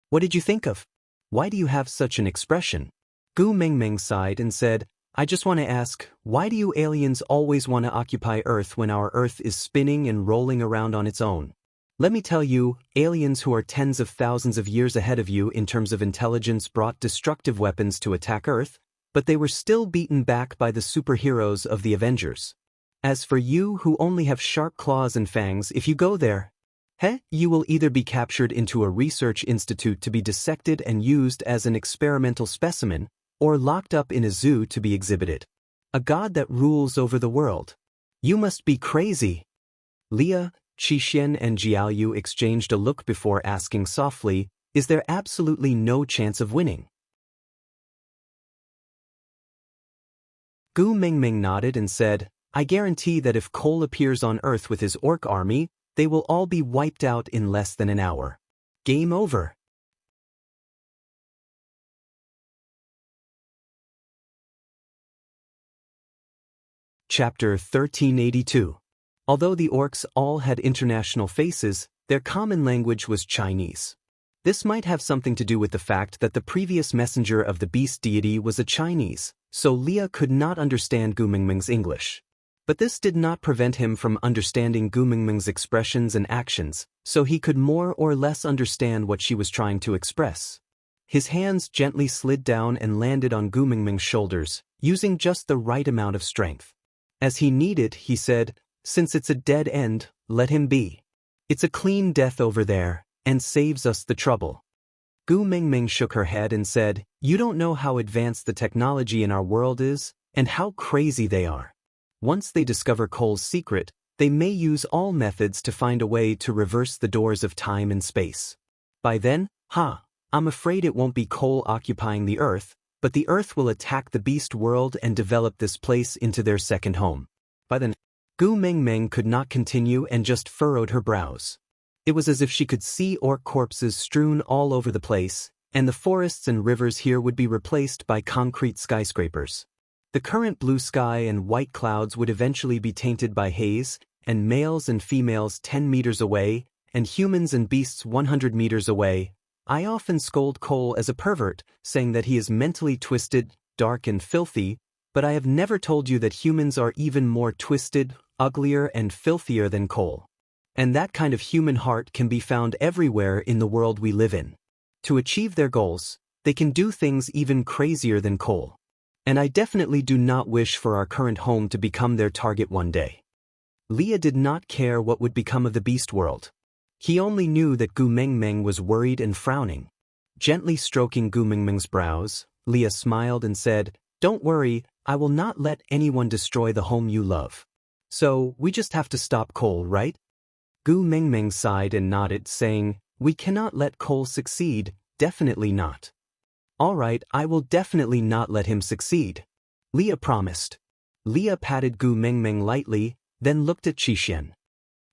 "What did you think of? Why do you have such an expression?" Gu Mingming sighed and said, "I just want to ask, why do you aliens always want to occupy Earth when our Earth is spinning and rolling around on its own? Let me tell you, aliens who are tens of thousands of years ahead of you in terms of intelligence brought destructive weapons to attack Earth, but they were still beaten back by the superheroes of the Avengers. As for you who only have sharp claws and fangs, if you go there, you will either be captured into a research institute to be dissected and used as an experimental specimen, or locked up in a zoo to be exhibited. A god that rules over the world. You must be crazy." Leah, Qixin and Jiaoyu exchanged a look before asking softly, "Is there absolutely no chance of winning?" Gu Mingming nodded and said, "I guarantee that if Cole appears on Earth with his orc army, they will all be wiped out in less than an hour. Game over." Chapter 1382. Although the orcs all had international faces, their common language was Chinese. This might have something to do with the fact that the previous messenger of the beast deity was a Chinese, so Leah could not understand Gu Mingming's English. But this did not prevent him from understanding Gu Mingming's expressions and actions, so he could more or less understand what she was trying to express. His hands gently slid down and landed on Gu Mingming's shoulders, using just the right amount of strength. As he needed, he said, "Since it's a dead end, let him be." It's a clean death over there, and saves us the trouble. Gu Mingming shook her head and said, "You don't know how advanced the technology in our world is, and how crazy they are. Once they discover Cole's secret, they may use all methods to find a way to reverse the doors of time and space. By then, I'm afraid it won't be Cole occupying the Earth, but the Earth will attack the beast world and develop this place into their second home." By then, Gu Mingming could not continue and just furrowed her brows. It was as if she could see orc corpses strewn all over the place, and the forests and rivers here would be replaced by concrete skyscrapers. The current blue sky and white clouds would eventually be tainted by haze, and males and females 10 meters away, and humans and beasts 100 meters away. I often scold Cole as a pervert, saying that he is mentally twisted, dark and filthy, but I have never told you that humans are even more twisted, uglier and filthier than Cole. And that kind of human heart can be found everywhere in the world we live in. To achieve their goals, they can do things even crazier than Cole. And I definitely do not wish for our current home to become their target one day. Leah did not care what would become of the beast world. He only knew that Gu Mingming was worried and frowning. Gently stroking Gu Mingming's brows, Leah smiled and said, "Don't worry, I will not let anyone destroy the home you love. So, we just have to stop Cole, right?" Gu Mingming sighed and nodded, saying, "We cannot let Cole succeed, definitely not." "All right, I will definitely not let him succeed," Leah promised. Leah patted Gu Mingming lightly, then looked at Qixuan.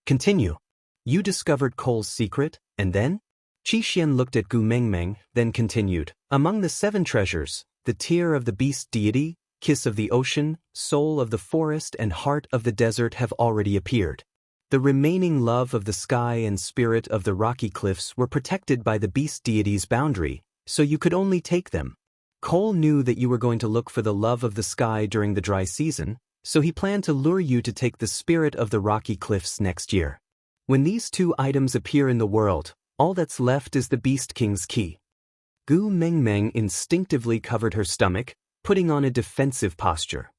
"Continue. You discovered Cole's secret, and then?" Qixuan looked at Gu Mingming, then continued. "Among the 7 treasures, the tear of the beast deity, kiss of the ocean, soul of the forest and heart of the desert have already appeared. The remaining love of the sky and spirit of the rocky cliffs were protected by the beast deity's boundary, so you could only take them. Cole knew that you were going to look for the love of the sky during the dry season, so he planned to lure you to take the spirit of the rocky cliffs next year. When these 2 items appear in the world, all that's left is the Beast King's key." Gu Mingming instinctively covered her stomach, putting on a defensive posture.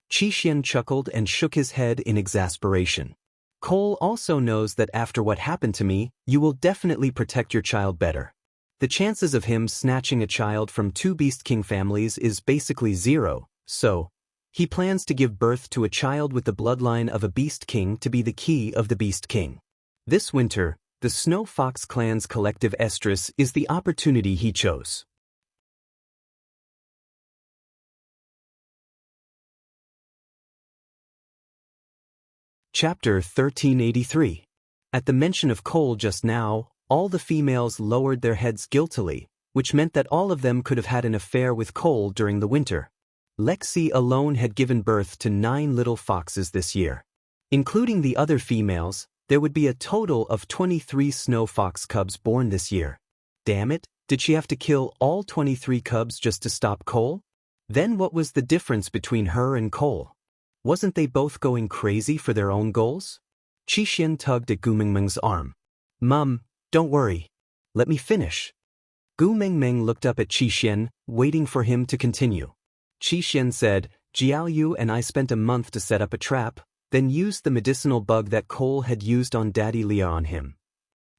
Qixuan chuckled and shook his head in exasperation. "Cole also knows that after what happened to me, you will definitely protect your child better. The chances of him snatching a child from 2 Beast King families is basically 0, so he plans to give birth to a child with the bloodline of a Beast King to be the key of the Beast King. This winter, the Snow Fox clan's collective estrus is the opportunity he chose." Chapter 1383. At the mention of Cole just now, all the females lowered their heads guiltily, which meant that all of them could have had an affair with Cole during the winter. Lexi alone had given birth to 9 little foxes this year. Including the other females, there would be a total of 23 snow fox cubs born this year. Damn it, did she have to kill all 23 cubs just to stop Cole? Then what was the difference between her and Cole? Wasn't they both going crazy for their own goals? Qixuan tugged at Gu Mingming's arm. "Mum, don't worry. Let me finish." Gu Mingming looked up at Qixuan, waiting for him to continue. Qixuan said, "Jiaoyu and I spent a month to set up a trap, then used the medicinal bug that Cole had used on Daddy Leah on him."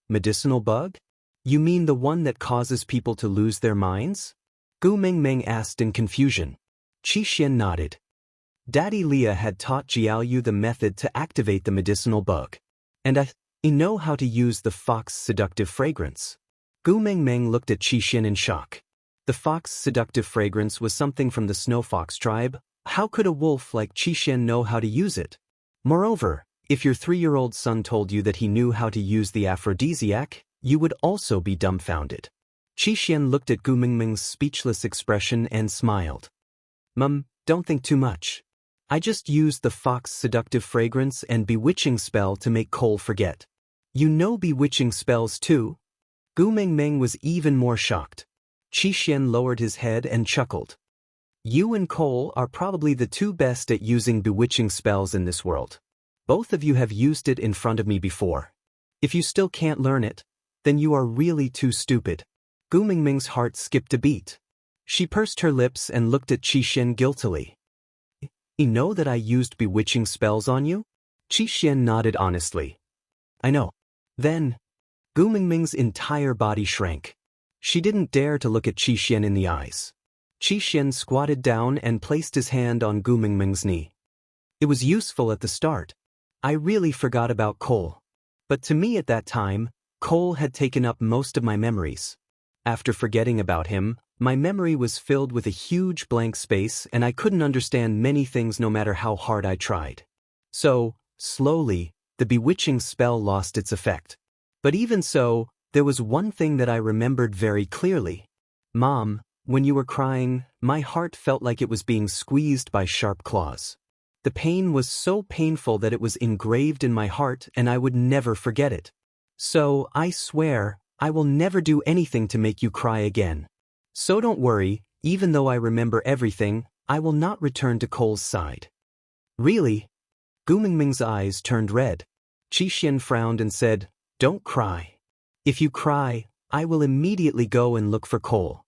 "Medicinal bug? You mean the one that causes people to lose their minds?" Gu Mingming asked in confusion. Qixuan nodded. Daddy Leah had taught Jiaoyu the method to activate the medicinal bug. "And I know how to use the fox seductive fragrance." Gu Mingming looked at Qixuan in shock. The fox seductive fragrance was something from the Snow Fox tribe. How could a wolf like Qixuan know how to use it? Moreover, if your 3-year-old son told you that he knew how to use the aphrodisiac, you would also be dumbfounded. Qixuan looked at Gu Mingming's speechless expression and smiled. "Mum, don't think too much. I just used the fox seductive fragrance and bewitching spell to make Cole forget." "You know bewitching spells too?" Gu Mingming was even more shocked. Qixuan lowered his head and chuckled. "You and Cole are probably the 2 best at using bewitching spells in this world. Both of you have used it in front of me before. If you still can't learn it, then you are really too stupid." Gu Mingming's heart skipped a beat. She pursed her lips and looked at Qixuan guiltily. "You know that I used bewitching spells on you?" Qixian nodded honestly. I know. Then, Gu Mingming's entire body shrank. She didn't dare to look at Qixian in the eyes. Qixian squatted down and placed his hand on Gu Mingming's knee. It was useful at the start. I really forgot about Cole. But to me at that time, Cole had taken up most of my memories. After forgetting about him, my memory was filled with a huge blank space and I couldn't understand many things no matter how hard I tried. So, slowly, the bewitching spell lost its effect. But even so, there was one thing that I remembered very clearly. Mom, when you were crying, my heart felt like it was being squeezed by sharp claws. The pain was so painful that it was engraved in my heart and I would never forget it. So, I swear, I will never do anything to make you cry again. So don't worry, even though I remember everything, I will not return to Cole's side. Really? Gu Mingming's eyes turned red. Qixian frowned and said, Don't cry. If you cry, I will immediately go and look for Cole.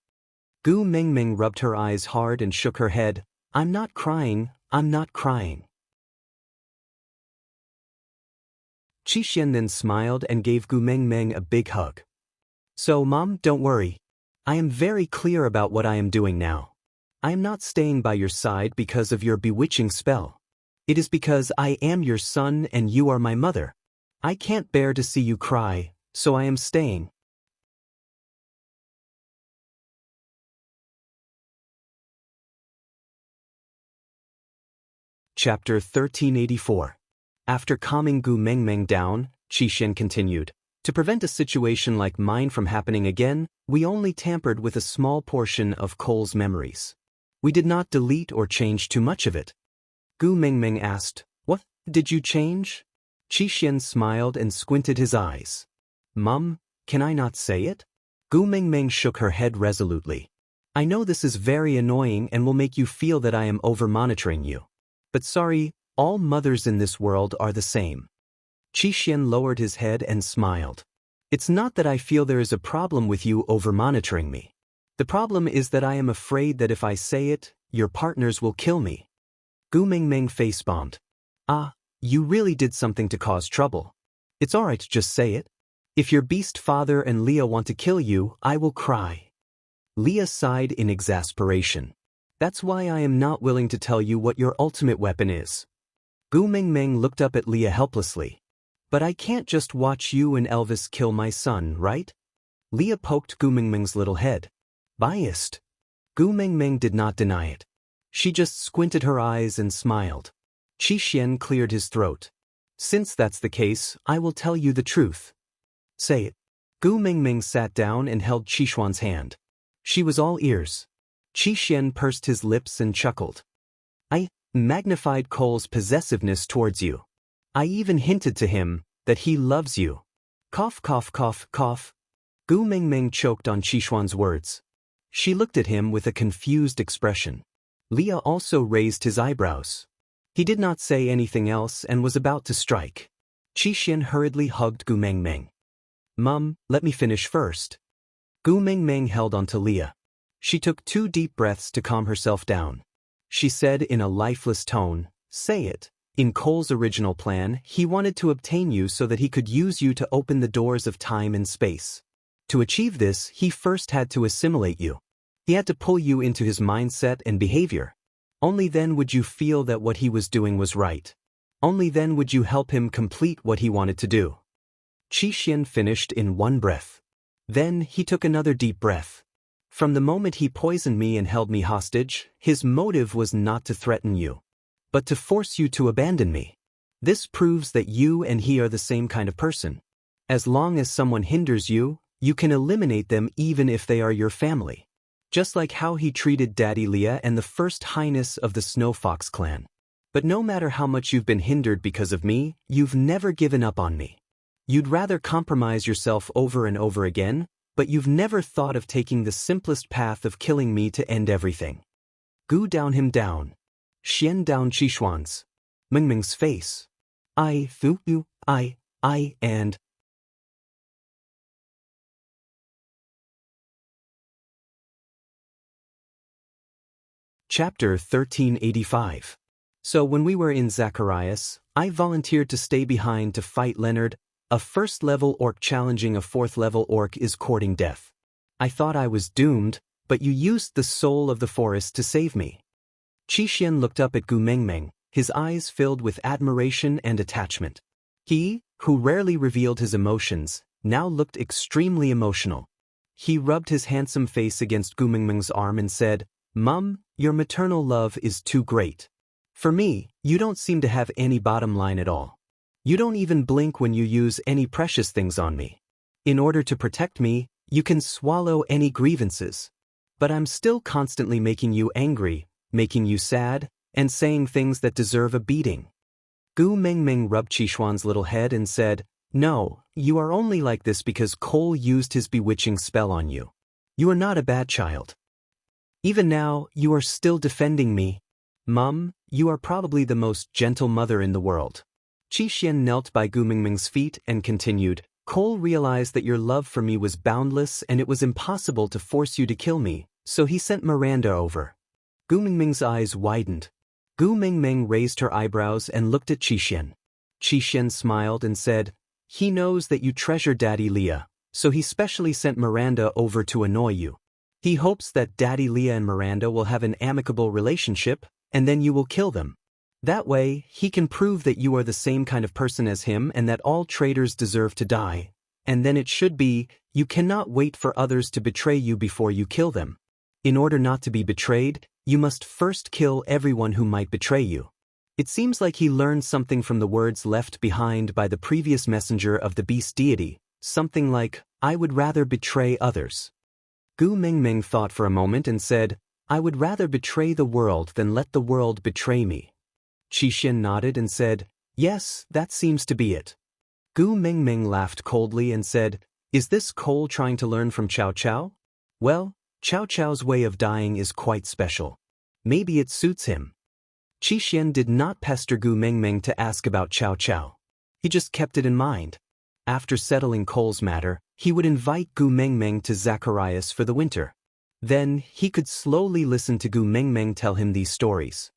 Gu Mingming rubbed her eyes hard and shook her head. I'm not crying, I'm not crying. Qixian then smiled and gave Gu Mingming a big hug. So Mom, don't worry. I am very clear about what I am doing now. I am not staying by your side because of your bewitching spell. It is because I am your son and you are my mother. I can't bear to see you cry, so I am staying. Chapter 1384. After calming Gu Mingming down, Qixian continued. To prevent a situation like mine from happening again, we only tampered with a small portion of Cole's memories. We did not delete or change too much of it. Gu Mingming asked, What did you change? Qixian smiled and squinted his eyes. Mum, can I not say it? Gu Mingming shook her head resolutely. I know this is very annoying and will make you feel that I am over-monitoring you. But sorry, all mothers in this world are the same. Qixian lowered his head and smiled. It's not that I feel there is a problem with you over-monitoring me. The problem is that I am afraid that if I say it, your partners will kill me. Gu Mingming face-bombed. Ah, you really did something to cause trouble. It's alright to just say it. If your beast father and Leah want to kill you, I will cry. Leah sighed in exasperation. That's why I am not willing to tell you what your ultimate weapon is. Gu Mingming looked up at Leah helplessly. But I can't just watch you and Elvis kill my son, right? Leah poked Gu Mingming's little head. Biased. Gu Mingming did not deny it. She just squinted her eyes and smiled. Qixian cleared his throat. Since that's the case, I will tell you the truth. Say it. Gu Mingming sat down and held Qixuan's hand. She was all ears. Qixian pursed his lips and chuckled. I magnified Cole's possessiveness towards you. I even hinted to him that he loves you. Cough, cough, cough, cough. Gu Mingming choked on Qixuan's words. She looked at him with a confused expression. Leah also raised his eyebrows. He did not say anything else and was about to strike. Qixian hurriedly hugged Gu Mingming. Mum, let me finish first. Gu Mingming held on to Leah. She took 2 deep breaths to calm herself down. She said in a lifeless tone, Say it. In Cole's original plan, he wanted to obtain you so that he could use you to open the doors of time and space. To achieve this, he first had to assimilate you. He had to pull you into his mindset and behavior. Only then would you feel that what he was doing was right. Only then would you help him complete what he wanted to do. Qixian finished in one breath. Then he took another deep breath. From the moment he poisoned me and held me hostage, his motive was not to threaten you, but to force you to abandon me. This proves that you and he are the same kind of person. As long as someone hinders you, you can eliminate them even if they are your family. Just like how he treated Daddy Leah and the First Highness of the Snow Fox clan. But no matter how much you've been hindered because of me, you've never given up on me. You'd rather compromise yourself over and over again, but you've never thought of taking the simplest path of killing me to end everything. Gu down him down. Xian down Qixuan's. Mingming's face. I, fu, you, and... Chapter 1385. So when we were in Zacharias, I volunteered to stay behind to fight Leonard. A first-level orc challenging a fourth-level orc is courting death. I thought I was doomed, but you used the soul of the forest to save me. Qi looked up at Gu Mengmeng, his eyes filled with admiration and attachment. He, who rarely revealed his emotions, now looked extremely emotional. He rubbed his handsome face against Gu Mengmeng's arm and said, "Mum, your maternal love is too great. For me, you don't seem to have any bottom line at all. You don't even blink when you use any precious things on me. In order to protect me, you can swallow any grievances. But I'm still constantly making you angry, making you sad, and saying things that deserve a beating." Gu Mengmeng rubbed Qishuan's little head and said, "No, you are only like this because Cole used his bewitching spell on you. You are not a bad child. Even now, you are still defending me. Mum, you are probably the most gentle mother in the world." Qi knelt by Gu Mengmeng's feet and continued, "Cole realized that your love for me was boundless and it was impossible to force you to kill me, so he sent Miranda over." Gu Mengmeng's eyes widened. Gu Mengmeng raised her eyebrows and looked at Qi. Qi smiled and said, "He knows that you treasure Daddy Leah, so he specially sent Miranda over to annoy you. He hopes that Daddy Leah and Miranda will have an amicable relationship, and then you will kill them. That way, he can prove that you are the same kind of person as him and that all traitors deserve to die. And then it should be, you cannot wait for others to betray you before you kill them. In order not to be betrayed, you must first kill everyone who might betray you." It seems like he learned something from the words left behind by the previous messenger of the beast deity, something like, "I would rather betray others." Gu Mengmeng thought for a moment and said, "I would rather betray the world than let the world betray me." Qi nodded and said, "Yes, that seems to be it." Gu Mengmeng laughed coldly and said, "Is this Cole trying to learn from Cao Cao? Well, Cao Cao's way of dying is quite special. Maybe it suits him." Qi did not pester Gu Mengmeng to ask about Cao Cao. He just kept it in mind. After settling Cole's matter, he would invite Gu Mengmeng to Zacharias for the winter. Then, he could slowly listen to Gu Mengmeng tell him these stories.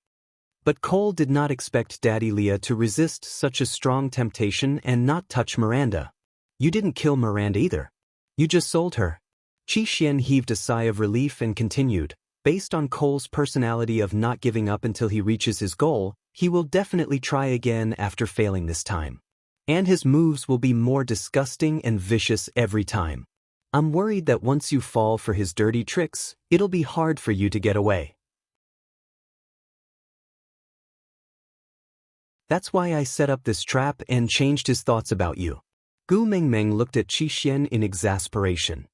But Cole did not expect Daddy Leah to resist such a strong temptation and not touch Miranda. "You didn't kill Miranda either. You just sold her." Qi heaved a sigh of relief and continued, "Based on Cole's personality of not giving up until he reaches his goal, he will definitely try again after failing this time. And his moves will be more disgusting and vicious every time. I'm worried that once you fall for his dirty tricks, it'll be hard for you to get away. That's why I set up this trap and changed his thoughts about you." Gu Mengmeng looked at Qi in exasperation.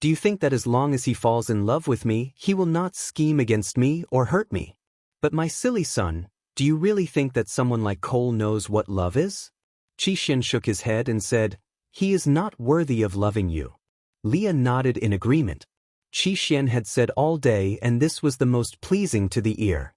"Do you think that as long as he falls in love with me, he will not scheme against me or hurt me? But my silly son, do you really think that someone like Cole knows what love is?" Qi shook his head and said, "He is not worthy of loving you." Leah nodded in agreement. Qi had said all day and this was the most pleasing to the ear.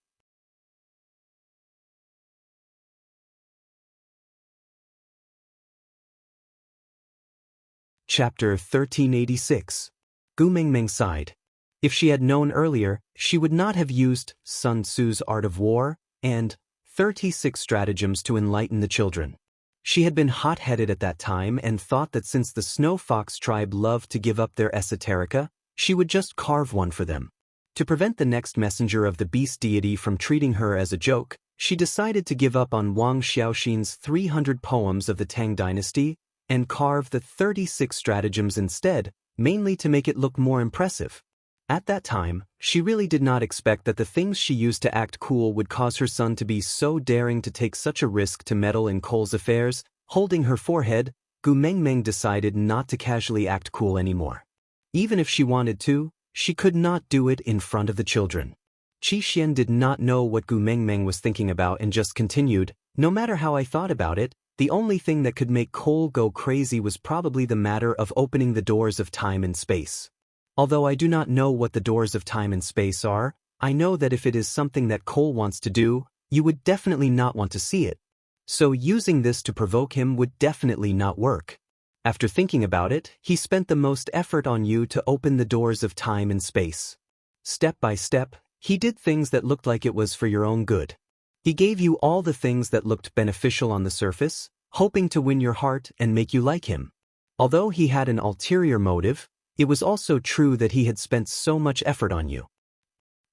Chapter 1386. Gu Mengmeng sighed. If she had known earlier, she would not have used Sun Tzu's Art of War and 36 stratagems to enlighten the children. She had been hot-headed at that time and thought that since the Snow Fox tribe loved to give up their esoterica, she would just carve one for them. To prevent the next messenger of the beast deity from treating her as a joke, she decided to give up on Wang Xiaoxin's 300 poems of the Tang dynasty and carve the 36 stratagems instead, mainly to make it look more impressive. At that time, she really did not expect that the things she used to act cool would cause her son to be so daring to take such a risk to meddle in Cole's affairs. Holding her forehead, Gu Mengmeng decided not to casually act cool anymore. Even if she wanted to, she could not do it in front of the children. Qi did not know what Gu Mengmeng was thinking about and just continued, "No matter how I thought about it, the only thing that could make Cole go crazy was probably the matter of opening the doors of time and space. Although I do not know what the doors of time and space are, I know that if it is something that Cole wants to do, you would definitely not want to see it. So using this to provoke him would definitely not work. After thinking about it, he spent the most effort on you to open the doors of time and space. Step by step, he did things that looked like it was for your own good. He gave you all the things that looked beneficial on the surface, hoping to win your heart and make you like him. Although he had an ulterior motive, it was also true that he had spent so much effort on you.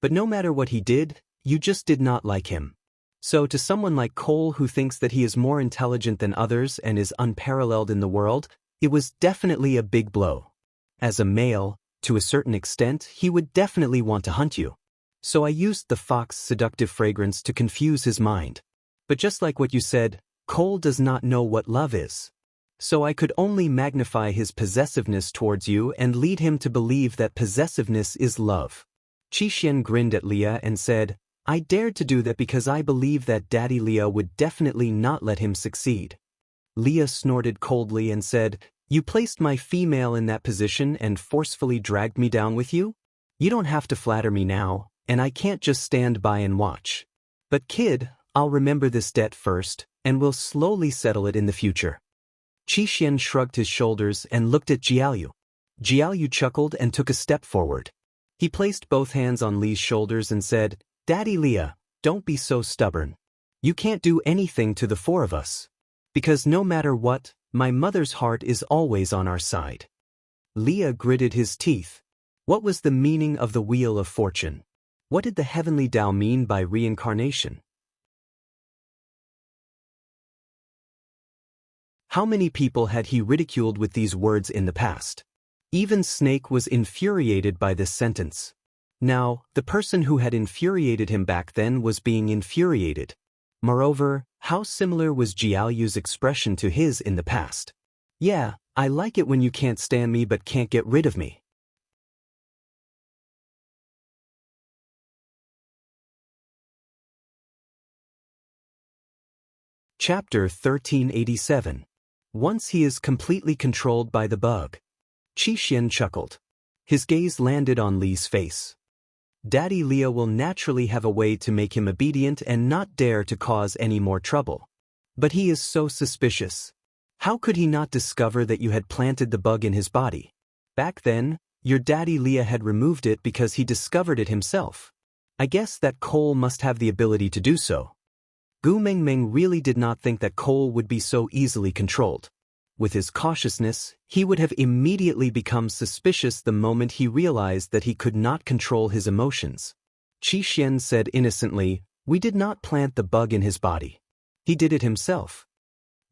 But no matter what he did, you just did not like him. So to someone like Cole who thinks that he is more intelligent than others and is unparalleled in the world, it was definitely a big blow. As a male, to a certain extent, he would definitely want to hunt you. So I used the fox's seductive fragrance to confuse his mind. But just like what you said, Cole does not know what love is. So I could only magnify his possessiveness towards you and lead him to believe that possessiveness is love. Qixuan grinned at Leah and said, I dared to do that because I believe that Daddy Leah would definitely not let him succeed. Leah snorted coldly and said, You placed my female in that position and forcefully dragged me down with you? You don't have to flatter me now, and I can't just stand by and watch. But kid, I'll remember this debt first, and we'll slowly settle it in the future. Qixuan shrugged his shoulders and looked at Jiaoyu. Jiaoyu chuckled and took a step forward. He placed both hands on Li's shoulders and said, Daddy Leah, don't be so stubborn. You can't do anything to the four of us. Because no matter what, my mother's heart is always on our side. Leah gritted his teeth. What was the meaning of the Wheel of Fortune? What did the heavenly Tao mean by reincarnation? How many people had he ridiculed with these words in the past? Even Snake was infuriated by this sentence. Now, the person who had infuriated him back then was being infuriated. Moreover, how similar was Jiaoyu's expression to his in the past? Yeah, I like it when you can't stand me but can't get rid of me. Chapter 1387. Once he is completely controlled by the bug. Qixuan chuckled. His gaze landed on Li's face. Daddy Leah will naturally have a way to make him obedient and not dare to cause any more trouble. But he is so suspicious. How could he not discover that you had planted the bug in his body? Back then, your daddy Leah had removed it because he discovered it himself. I guess that Cole must have the ability to do so. Gu Mengmeng really did not think that Cole would be so easily controlled. With his cautiousness, he would have immediately become suspicious the moment he realized that he could not control his emotions. Qixuan said innocently, We did not plant the bug in his body. He did it himself.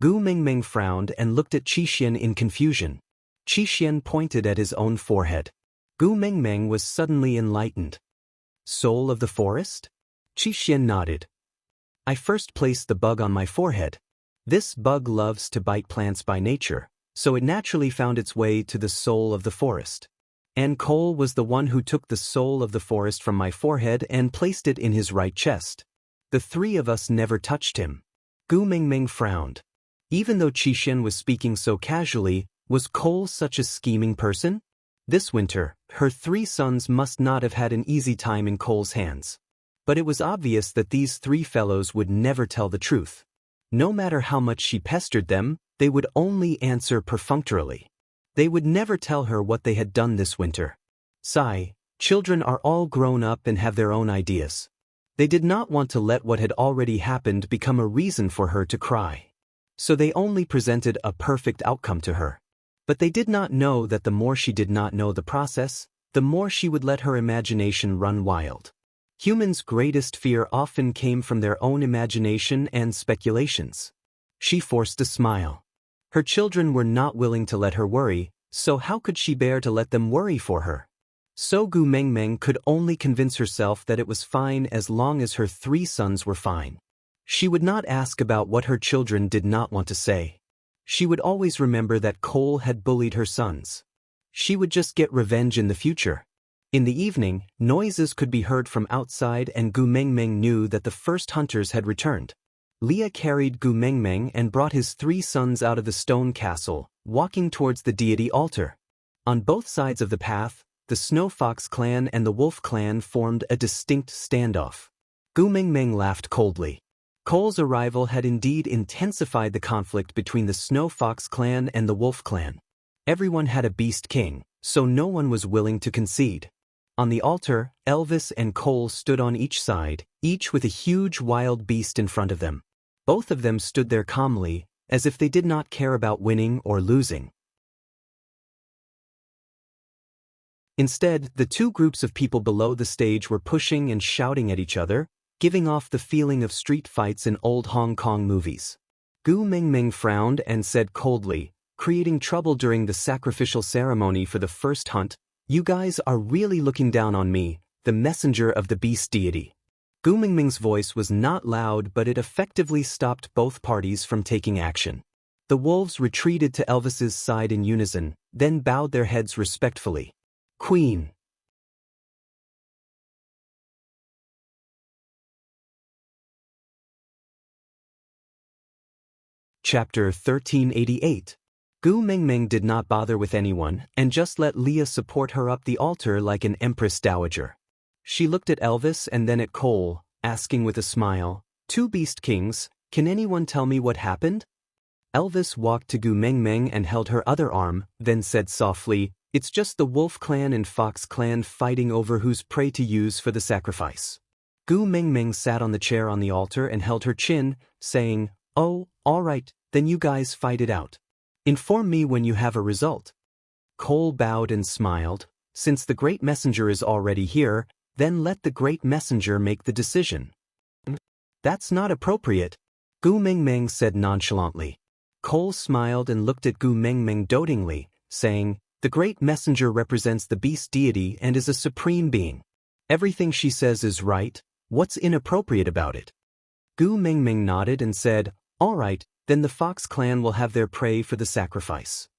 Gu Mengmeng frowned and looked at Qixuan in confusion. Qixuan pointed at his own forehead. Gu Mengmeng was suddenly enlightened. Soul of the forest? Qixuan nodded. I first placed the bug on my forehead. This bug loves to bite plants by nature, so it naturally found its way to the soul of the forest. And Cole was the one who took the soul of the forest from my forehead and placed it in his right chest. The three of us never touched him. Gu Mengmeng frowned. Even though Qixuan was speaking so casually, was Cole such a scheming person? This winter, her three sons must not have had an easy time in Cole's hands. But it was obvious that these three fellows would never tell the truth. No matter how much she pestered them, they would only answer perfunctorily. They would never tell her what they had done this winter. Sigh, children are all grown up and have their own ideas. They did not want to let what had already happened become a reason for her to cry. So they only presented a perfect outcome to her. But they did not know that the more she did not know the process, the more she would let her imagination run wild. Humans' greatest fear often came from their own imagination and speculations. She forced a smile. Her children were not willing to let her worry, so how could she bear to let them worry for her? So Gu Mengmeng could only convince herself that it was fine as long as her three sons were fine. She would not ask about what her children did not want to say. She would always remember that Cole had bullied her sons. She would just get revenge in the future. In the evening, noises could be heard from outside and Gu Mengmeng knew that the first hunters had returned. Leah carried Gu Mengmeng and brought his three sons out of the stone castle, walking towards the deity altar. On both sides of the path, the Snow Fox clan and the Wolf clan formed a distinct standoff. Gu Mengmeng laughed coldly. Cole's arrival had indeed intensified the conflict between the Snow Fox clan and the Wolf clan. Everyone had a beast king, so no one was willing to concede. On the altar, Elvis and Cole stood on each side, each with a huge wild beast in front of them. Both of them stood there calmly, as if they did not care about winning or losing. Instead, the two groups of people below the stage were pushing and shouting at each other, giving off the feeling of street fights in old Hong Kong movies. Gu Mingming frowned and said coldly, "Creating trouble during the sacrificial ceremony for the first hunt, you guys are really looking down on me, the messenger of the beast deity." Gu Mingming's voice was not loud, but it effectively stopped both parties from taking action. The wolves retreated to Elvis's side in unison, then bowed their heads respectfully. "Queen." Chapter 1388. Gu Mingming did not bother with anyone and just let Leah support her up the altar like an empress dowager. She looked at Elvis and then at Cole, asking with a smile, "Two beast kings, can anyone tell me what happened?" Elvis walked to Gu Mingming and held her other arm, then said softly, "It's just the Wolf Clan and Fox Clan fighting over whose prey to use for the sacrifice." Gu Mingming sat on the chair on the altar and held her chin, saying, "Oh, all right, then you guys fight it out. Inform me when you have a result." Cole bowed and smiled. "Since the great messenger is already here, then let the great messenger make the decision." "That's not appropriate," Gu Mingming said nonchalantly. Cole smiled and looked at Gu Mingming dotingly, saying, "The great messenger represents the beast deity and is a supreme being. Everything she says is right. What's inappropriate about it?" Gu Mingming nodded and said, "All right, then the Fox Clan will have their prey for the sacrifice."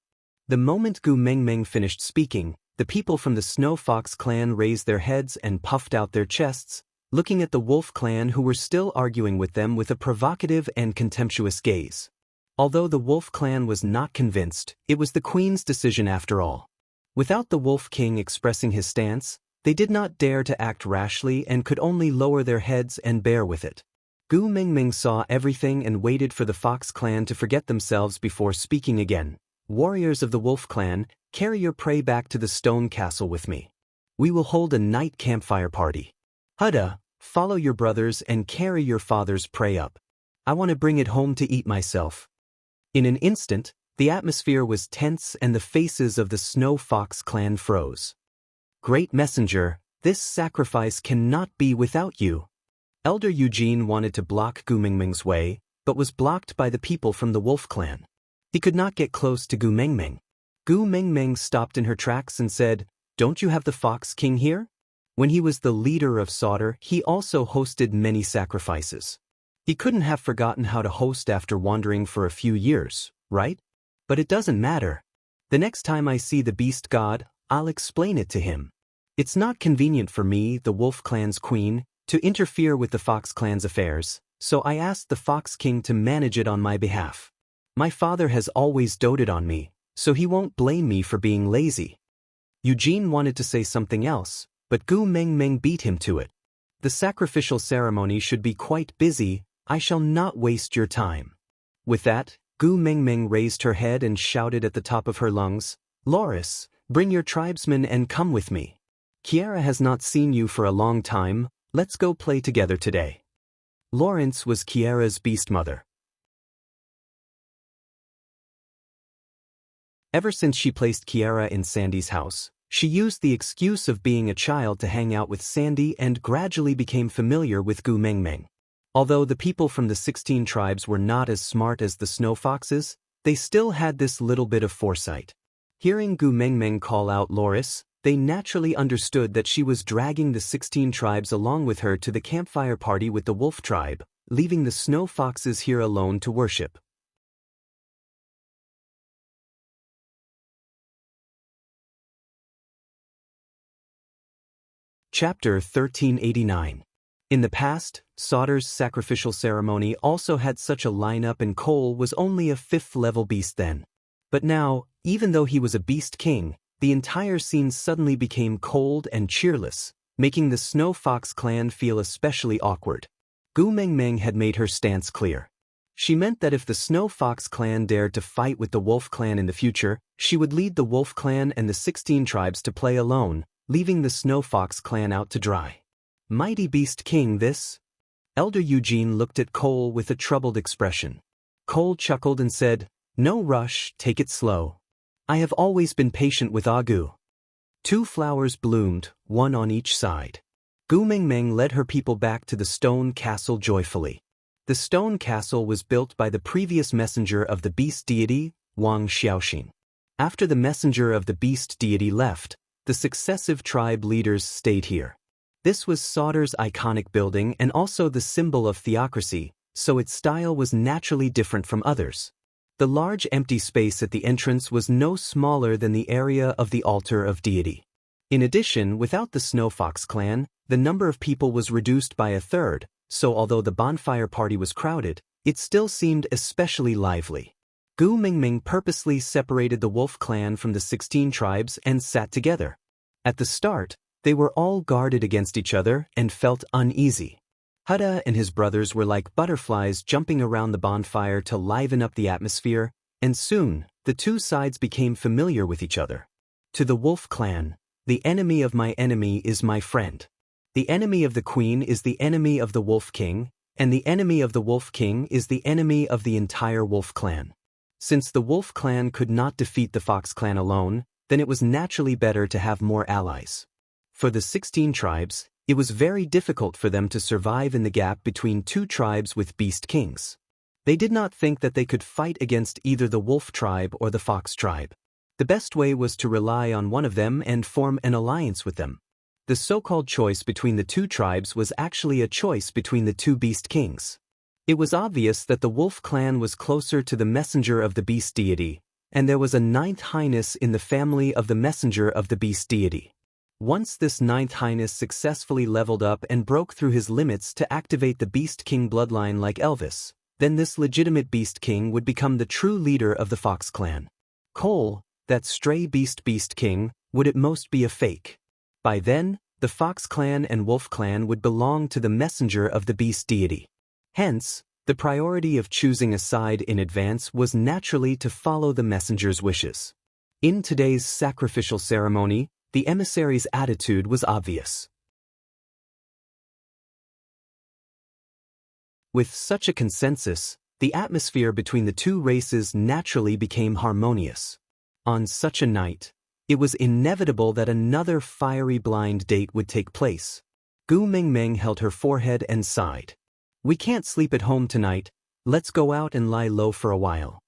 The moment Gu Mingming finished speaking, the people from the Snow Fox Clan raised their heads and puffed out their chests, looking at the Wolf Clan who were still arguing with them with a provocative and contemptuous gaze. Although the Wolf Clan was not convinced, it was the Queen's decision after all. Without the Wolf King expressing his stance, they did not dare to act rashly and could only lower their heads and bear with it. Gu Mingming saw everything and waited for the Fox Clan to forget themselves before speaking again. "Warriors of the Wolf Clan, carry your prey back to the stone castle with me. We will hold a night campfire party. Huda, follow your brothers and carry your father's prey up. I want to bring it home to eat myself." In an instant, the atmosphere was tense and the faces of the Snow Fox Clan froze. "Great Messenger, this sacrifice cannot be without you." Elder Eugene wanted to block Gu Mingming's way, but was blocked by the people from the Wolf Clan. He could not get close to Gu Mingming. Gu Mingming stopped in her tracks and said, "Don't you have the Fox King here?" When he was the leader of Sauter, he also hosted many sacrifices. He couldn't have forgotten how to host after wandering for a few years, right? But it doesn't matter. The next time I see the Beast God, I'll explain it to him. It's not convenient for me, the Wolf Clan's queen, to interfere with the Fox Clan's affairs, so I asked the Fox King to manage it on my behalf. My father has always doted on me, so he won't blame me for being lazy. Eugene wanted to say something else, but Gu Mingming beat him to it. "The sacrificial ceremony should be quite busy. I shall not waste your time." With that, Gu Mingming raised her head and shouted at the top of her lungs, "Loris, bring your tribesmen and come with me. Kiara has not seen you for a long time. Let's go play together today." Lawrence was Kiara's beast mother. Ever since she placed Kiara in Sandy's house, she used the excuse of being a child to hang out with Sandy and gradually became familiar with Gu Mingming. Although the people from the 16 tribes were not as smart as the Snow Foxes, they still had this little bit of foresight. Hearing Gu Mingming call out Loris, they naturally understood that she was dragging the 16 tribes along with her to the campfire party with the Wolf tribe, leaving the Snow Foxes here alone to worship. Chapter 1389. In the past, Sauter's sacrificial ceremony also had such a lineup and Cole was only a 5th-level beast then. But now, even though he was a beast king, the entire scene suddenly became cold and cheerless, making the Snow Fox Clan feel especially awkward. Gu Mingming had made her stance clear. She meant that if the Snow Fox Clan dared to fight with the Wolf Clan in the future, she would lead the Wolf Clan and the 16 tribes to play alone, leaving the Snow Fox clan out to dry. Mighty Beast King this? Elder Eugene looked at Cole with a troubled expression. Cole chuckled and said, "No rush, take it slow. I have always been patient with Agu." 2 flowers bloomed, one on each side. Gu Mengmeng led her people back to the stone castle joyfully. The stone castle was built by the previous messenger of the beast deity, Wang Xiaoxin. After the messenger of the beast deity left, the successive tribe leaders stayed here. This was Sauter's iconic building and also the symbol of theocracy, so its style was naturally different from others. The large empty space at the entrance was no smaller than the area of the altar of deity. In addition, without the Snow Fox clan, the number of people was reduced by 1/3, so although the bonfire party was crowded, it still seemed especially lively. Gu Mingming purposely separated the wolf clan from the 16 tribes and sat together. At the start, they were all guarded against each other and felt uneasy. Hada and his brothers were like butterflies jumping around the bonfire to liven up the atmosphere, and soon, the 2 sides became familiar with each other. To the wolf clan, the enemy of my enemy is my friend. The enemy of the queen is the enemy of the wolf king, and the enemy of the wolf king is the enemy of the entire wolf clan. Since the wolf clan could not defeat the fox clan alone, then it was naturally better to have more allies. For the 16 tribes, it was very difficult for them to survive in the gap between 2 tribes with beast kings. They did not think that they could fight against either the wolf tribe or the fox tribe. The best way was to rely on one of them and form an alliance with them. The so-called choice between the 2 tribes was actually a choice between the 2 beast kings. It was obvious that the wolf clan was closer to the messenger of the beast deity, and there was a 9th highness in the family of the messenger of the beast deity. Once this 9th highness successfully leveled up and broke through his limits to activate the Beast King bloodline like Elvis, then this legitimate Beast King would become the true leader of the Fox clan. Cole, that stray Beast King, would at most be a fake. By then, the Fox clan and Wolf clan would belong to the messenger of the beast deity. Hence, the priority of choosing a side in advance was naturally to follow the messenger's wishes. In today's sacrificial ceremony, the emissary's attitude was obvious. With such a consensus, the atmosphere between the 2 races naturally became harmonious. On such a night, it was inevitable that another fiery blind date would take place. Gu Mingmeng held her forehead and sighed. "We can't sleep at home tonight, let's go out and lie low for a while."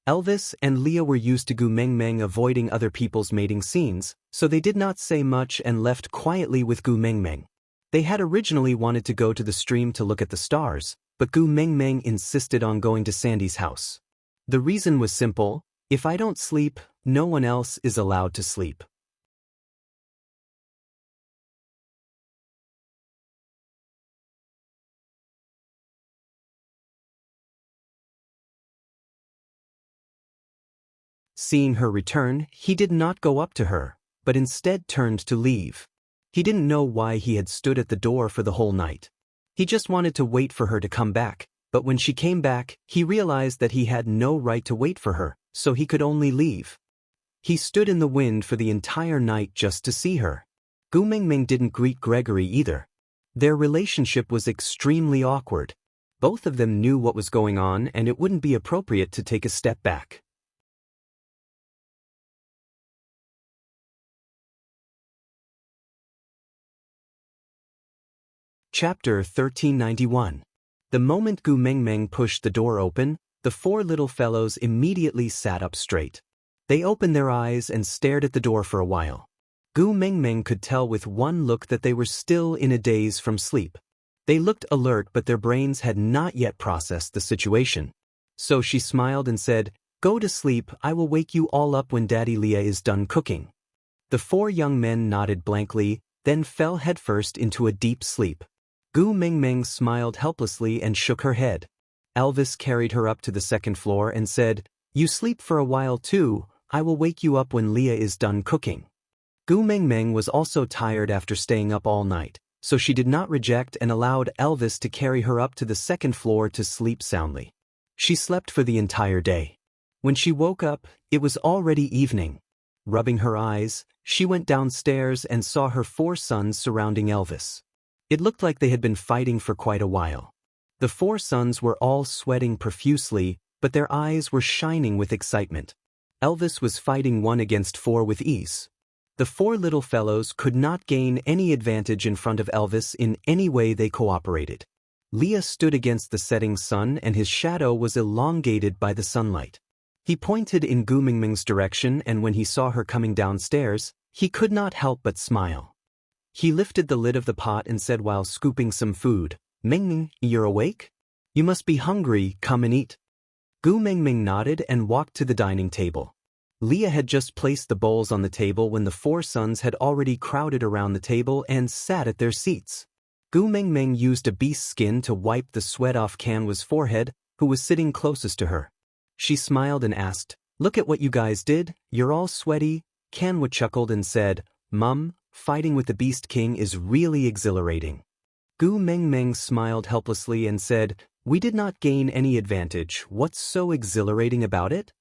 Elvis and Leah were used to Gu Mengmeng avoiding other people's mating scenes, so they did not say much and left quietly with Gu Mengmeng. They had originally wanted to go to the stream to look at the stars, but Gu Mengmeng insisted on going to Sandy's house. The reason was simple: if I don't sleep, no one else is allowed to sleep. Seeing her return, he did not go up to her, but instead turned to leave. He didn't know why he had stood at the door for the whole night. He just wanted to wait for her to come back, but when she came back, he realized that he had no right to wait for her, so he could only leave. He stood in the wind for the entire night just to see her. Gu Mingming didn't greet Gregory either. Their relationship was extremely awkward. Both of them knew what was going on and it wouldn't be appropriate to take a step back. Chapter 1391. The moment Gu Mengmeng pushed the door open, the 4 little fellows immediately sat up straight. They opened their eyes and stared at the door for a while. Gu Mengmeng could tell with one look that they were still in a daze from sleep. They looked alert, but their brains had not yet processed the situation. So she smiled and said, "Go to sleep, I will wake you all up when Daddy Leah is done cooking." The 4 young men nodded blankly, then fell headfirst into a deep sleep. Gu Mengmeng smiled helplessly and shook her head. Elvis carried her up to the 2nd floor and said, "You sleep for a while too, I will wake you up when Leah is done cooking." Gu Mengmeng was also tired after staying up all night, so she did not reject and allowed Elvis to carry her up to the 2nd floor to sleep soundly. She slept for the entire day. When she woke up, it was already evening. Rubbing her eyes, she went downstairs and saw her 4 sons surrounding Elvis. It looked like they had been fighting for quite a while. The 4 sons were all sweating profusely, but their eyes were shining with excitement. Elvis was fighting 1 against 4 with ease. The 4 little fellows could not gain any advantage in front of Elvis in any way they cooperated. Leah stood against the setting sun and his shadow was elongated by the sunlight. He pointed in Gu Mingming's direction, and when he saw her coming downstairs, he could not help but smile. He lifted the lid of the pot and said while scooping some food, "Mingming, you're awake? You must be hungry, come and eat." Gu Mingming nodded and walked to the dining table. Leah had just placed the bowls on the table when the 4 sons had already crowded around the table and sat at their seats. Gu Mingming used a beast's skin to wipe the sweat off Kanwa's forehead, who was sitting closest to her. She smiled and asked, "Look at what you guys did, you're all sweaty." Kanwa chuckled and said, "Mum, fighting with the Beast King is really exhilarating." Gu Mingming smiled helplessly and said, "We did not gain any advantage, what's so exhilarating about it?"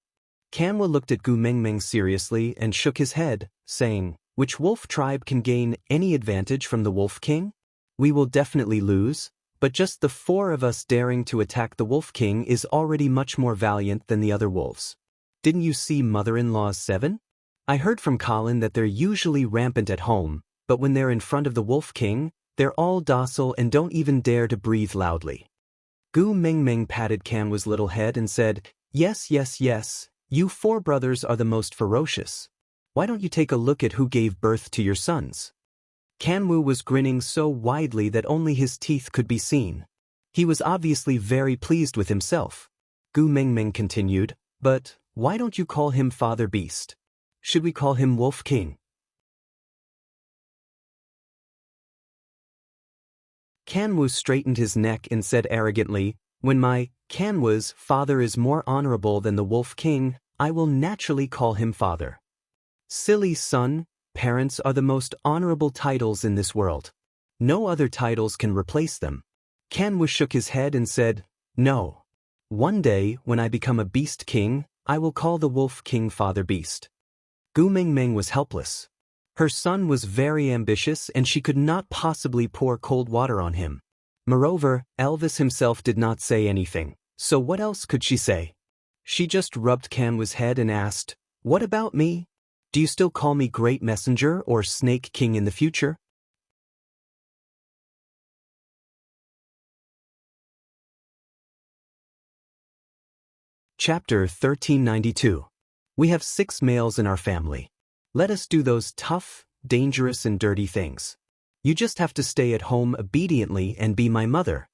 Kanwa looked at Gu Mingming seriously and shook his head, saying, "Which wolf tribe can gain any advantage from the Wolf King? We will definitely lose, but just the 4 of us daring to attack the Wolf King is already much more valiant than the other wolves. Didn't you see Mother-in-Law's 7? I heard from Colin that they're usually rampant at home, but when they're in front of the Wolf King, they're all docile and don't even dare to breathe loudly." Gu Mingming patted Kanwa's little head and said, "Yes, yes, yes. You 4 brothers are the most ferocious. Why don't you take a look at who gave birth to your sons?" Kanwu was grinning so widely that only his teeth could be seen. He was obviously very pleased with himself. Gu Mingming continued, "But why don't you call him Father Beast? Should we call him Wolf King?" Kanwu straightened his neck and said arrogantly, "When my Kanwa's father is more honorable than the Wolf King, I will naturally call him father." "Silly son, parents are the most honorable titles in this world. No other titles can replace them." Kanwa shook his head and said, "No. One day, when I become a Beast King, I will call the Wolf King Father Beast." Gu Mingming was helpless. Her son was very ambitious and she could not possibly pour cold water on him. Moreover, Elvis himself did not say anything, so what else could she say? She just rubbed Kanwa's head and asked, "What about me? Do you still call me Great Messenger or Snake King in the future?" Chapter 1392. We have 6 males in our family. Let us do those tough, dangerous and dirty things. You just have to stay at home obediently and be my mother.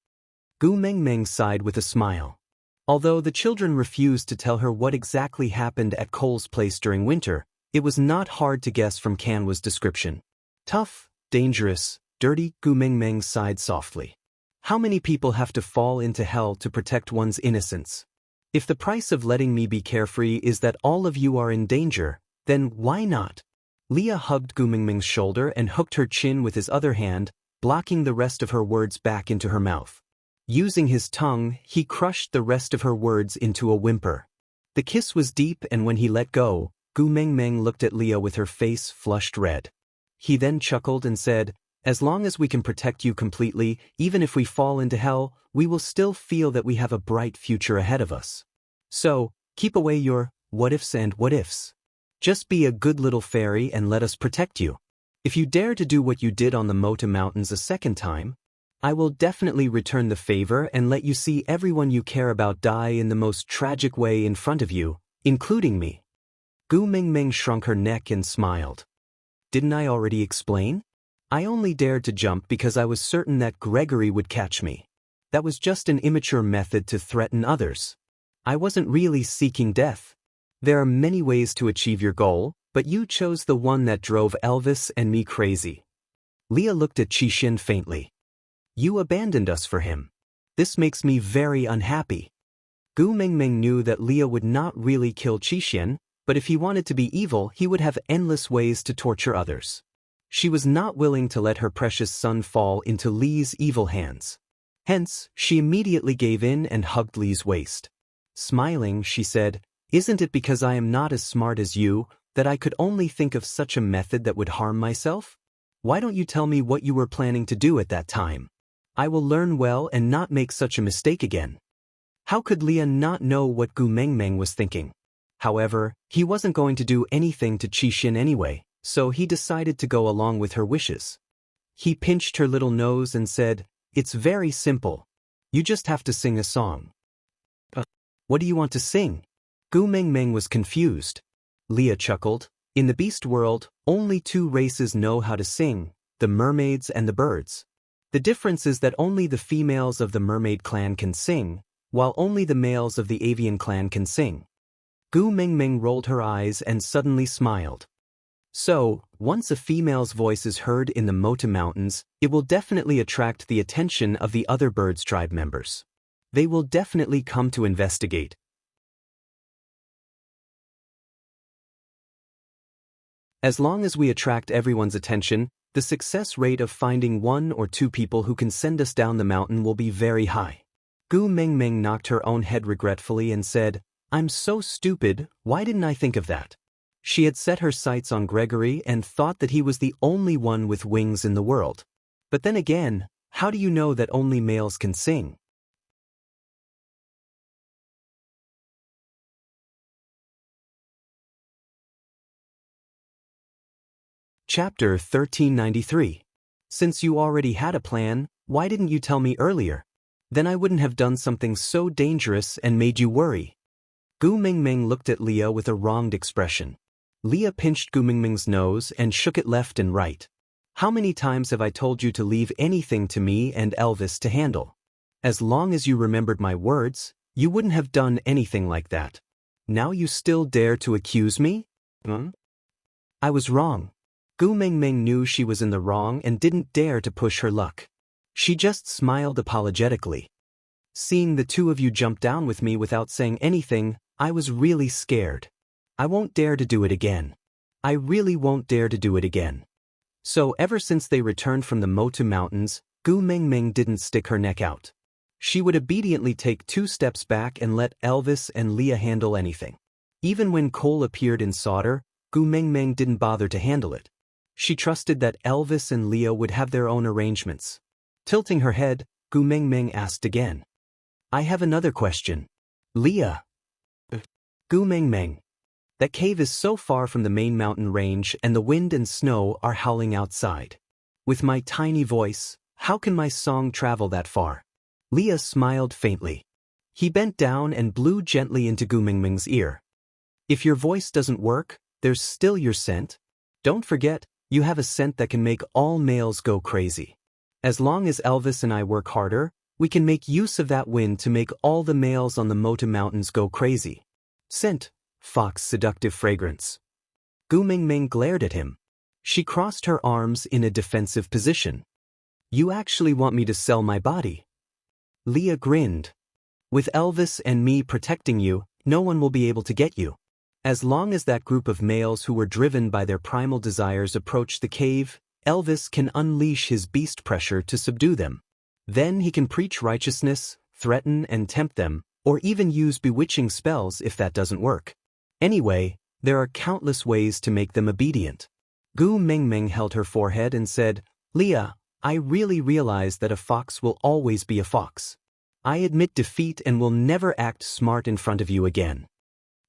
Gu Mingming sighed with a smile. Although the children refused to tell her what exactly happened at Cole's place during winter, it was not hard to guess from Kanwa's description. Tough, dangerous, dirty. Gu Mingming sighed softly. How many people have to fall into hell to protect one's innocence? If the price of letting me be carefree is that all of you are in danger, then why not? Leah hugged Gu Mingming's shoulder and hooked her chin with his other hand, blocking the rest of her words back into her mouth. Using his tongue, he crushed the rest of her words into a whimper. The kiss was deep, and when he let go, Gu Mingming looked at Leah with her face flushed red. He then chuckled and said, "As long as we can protect you completely, even if we fall into hell, we will still feel that we have a bright future ahead of us. So, keep away your what-ifs and what-ifs. Just be a good little fairy and let us protect you. If you dare to do what you did on the Mota Mountains a second time, I will definitely return the favor and let you see everyone you care about die in the most tragic way in front of you, including me." Gu Mingming shrunk her neck and smiled. "Didn't I already explain? I only dared to jump because I was certain that Gregory would catch me. That was just an immature method to threaten others. I wasn't really seeking death. There are many ways to achieve your goal, but you chose the one that drove Elvis and me crazy." Leah looked at Qixin faintly. "You abandoned us for him. This makes me very unhappy." Gu Mingming knew that Leah would not really kill Qixin, but if he wanted to be evil, he would have endless ways to torture others. She was not willing to let her precious son fall into Lee's evil hands. Hence, she immediately gave in and hugged Lee's waist. Smiling, she said, "Isn't it because I am not as smart as you, that I could only think of such a method that would harm myself? Why don't you tell me what you were planning to do at that time? I will learn well and not make such a mistake again. How could Leah not know what Gu Mengmeng was thinking? However, he wasn't going to do anything to Qixin anyway, so he decided to go along with her wishes. He pinched her little nose and said, "It's very simple. You just have to sing a song." What do you want to sing? Gu Mengmeng was confused. Leah chuckled. In the beast world, only two races know how to sing, the mermaids and the birds. The difference is that only the females of the mermaid clan can sing, while only the males of the avian clan can sing. Gu Mengmeng rolled her eyes and suddenly smiled. So, once a female's voice is heard in the Mota Mountains, it will definitely attract the attention of the other birds' tribe members. They will definitely come to investigate. As long as we attract everyone's attention, the success rate of finding one or two people who can send us down the mountain will be very high. Gu Mengmeng knocked her own head regretfully and said, "I'm so stupid, why didn't I think of that?" She had set her sights on Gregory and thought that he was the only one with wings in the world. But then again, how do you know that only males can sing? Chapter 1393. Since you already had a plan, why didn't you tell me earlier? Then I wouldn't have done something so dangerous and made you worry. Gu Mengmeng looked at Leah with a wronged expression. Leah pinched Gu Mengmeng's nose and shook it left and right. How many times have I told you to leave anything to me and Elvis to handle? As long as you remembered my words, you wouldn't have done anything like that. Now you still dare to accuse me? I was wrong. Gu Mengmeng knew she was in the wrong and didn't dare to push her luck. She just smiled apologetically. Seeing the two of you jump down with me without saying anything, I was really scared. I won't dare to do it again. I really won't dare to do it again. So ever since they returned from the Mota Mountains, Gu Mengmeng didn't stick her neck out. She would obediently take 2 steps back and let Elvis and Leah handle anything. Even when coal appeared in solder, Gu Mengmeng didn't bother to handle it. She trusted that Elvis and Leah would have their own arrangements. Tilting her head, Gu Mengmeng asked again. I have another question. Leah. Gu Mengmeng. That cave is so far from the main mountain range and the wind and snow are howling outside. With my tiny voice, how can my song travel that far? Leah smiled faintly. He bent down and blew gently into Gu Mengmeng's ear. If your voice doesn't work, there's still your scent. Don't forget, you have a scent that can make all males go crazy. As long as Elvis and I work harder, we can make use of that wind to make all the males on the Mota Mountains go crazy. Scent, fox seductive fragrance. Gu Mengmeng glared at him. She crossed her arms in a defensive position. You actually want me to sell my body? Leah grinned. With Elvis and me protecting you, no one will be able to get you. As long as that group of males who were driven by their primal desires approach the cave, Elvis can unleash his beast pressure to subdue them. Then he can preach righteousness, threaten and tempt them, or even use bewitching spells if that doesn't work. Anyway, there are countless ways to make them obedient. Gu Mengmeng held her forehead and said, Leah, I really realize that a fox will always be a fox. I admit defeat and will never act smart in front of you again.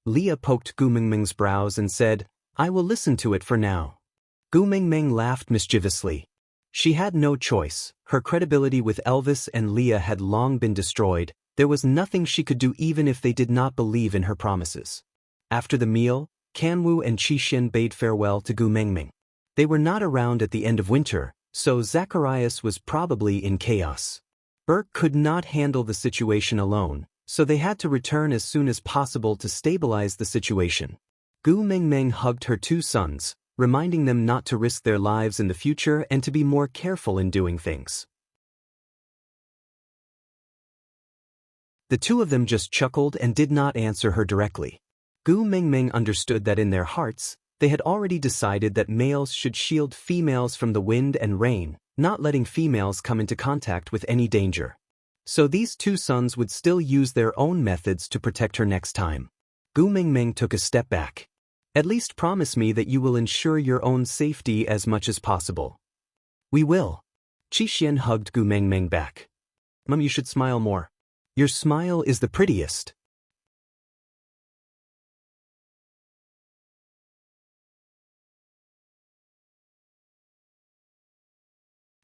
Leah poked Gu Mengmeng's brows and said, I will listen to it for now. Gu Mengmeng laughed mischievously. She had no choice. Her credibility with Elvis and Leah had long been destroyed. There was nothing she could do even if they did not believe in her promises. After the meal, Kanwu and Qixin bade farewell to Gu Mengmeng. They were not around at the end of winter, so Zacharias was probably in chaos. Burke could not handle the situation alone, so they had to return as soon as possible to stabilize the situation. Gu Mengmeng hugged her 2 sons, reminding them not to risk their lives in the future and to be more careful in doing things. The 2 of them just chuckled and did not answer her directly. Gu Mengmeng understood that in their hearts, they had already decided that males should shield females from the wind and rain, not letting females come into contact with any danger. So these 2 sons would still use their own methods to protect her next time. Gu Mengmeng took a step back. At least promise me that you will ensure your own safety as much as possible. We will. Qi hugged Gu Mengmeng back. Mum, you should smile more. Your smile is the prettiest.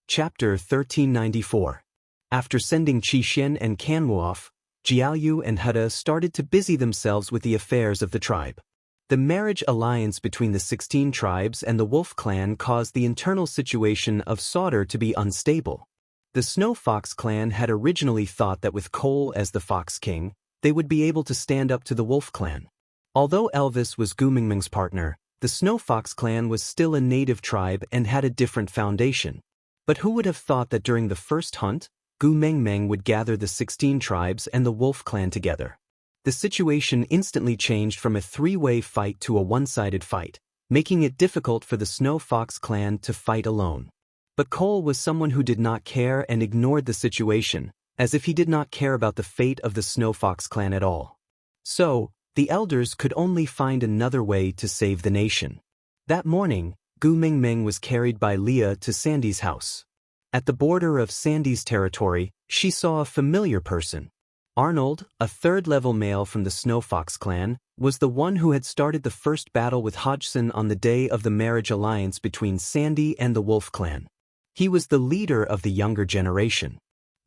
Chapter 1394. After sending Qi and Kanwu off, Jiaoyu and Heda started to busy themselves with the affairs of the tribe. The marriage alliance between the 16 tribes and the Wolf clan caused the internal situation of Sauter to be unstable. The Snow Fox clan had originally thought that with Cole as the Fox King, they would be able to stand up to the Wolf clan. Although Elvis was Gu Mengmeng's partner, the Snow Fox clan was still a native tribe and had a different foundation. But who would have thought that during the first hunt, Gu Mengmeng would gather the 16 tribes and the Wolf clan together? The situation instantly changed from a three-way fight to a one-sided fight, making it difficult for the Snow Fox clan to fight alone. But Cole was someone who did not care and ignored the situation, as if he did not care about the fate of the Snow Fox clan at all. So, the elders could only find another way to save the nation. That morning, Gu Mengmeng was carried by Leah to Sandy's house. At the border of Sandy's territory, she saw a familiar person. Arnold, a third-level male from the Snow Fox clan, was the one who had started the first battle with Hodgson on the day of the marriage alliance between Sandy and the Wolf clan. He was the leader of the younger generation.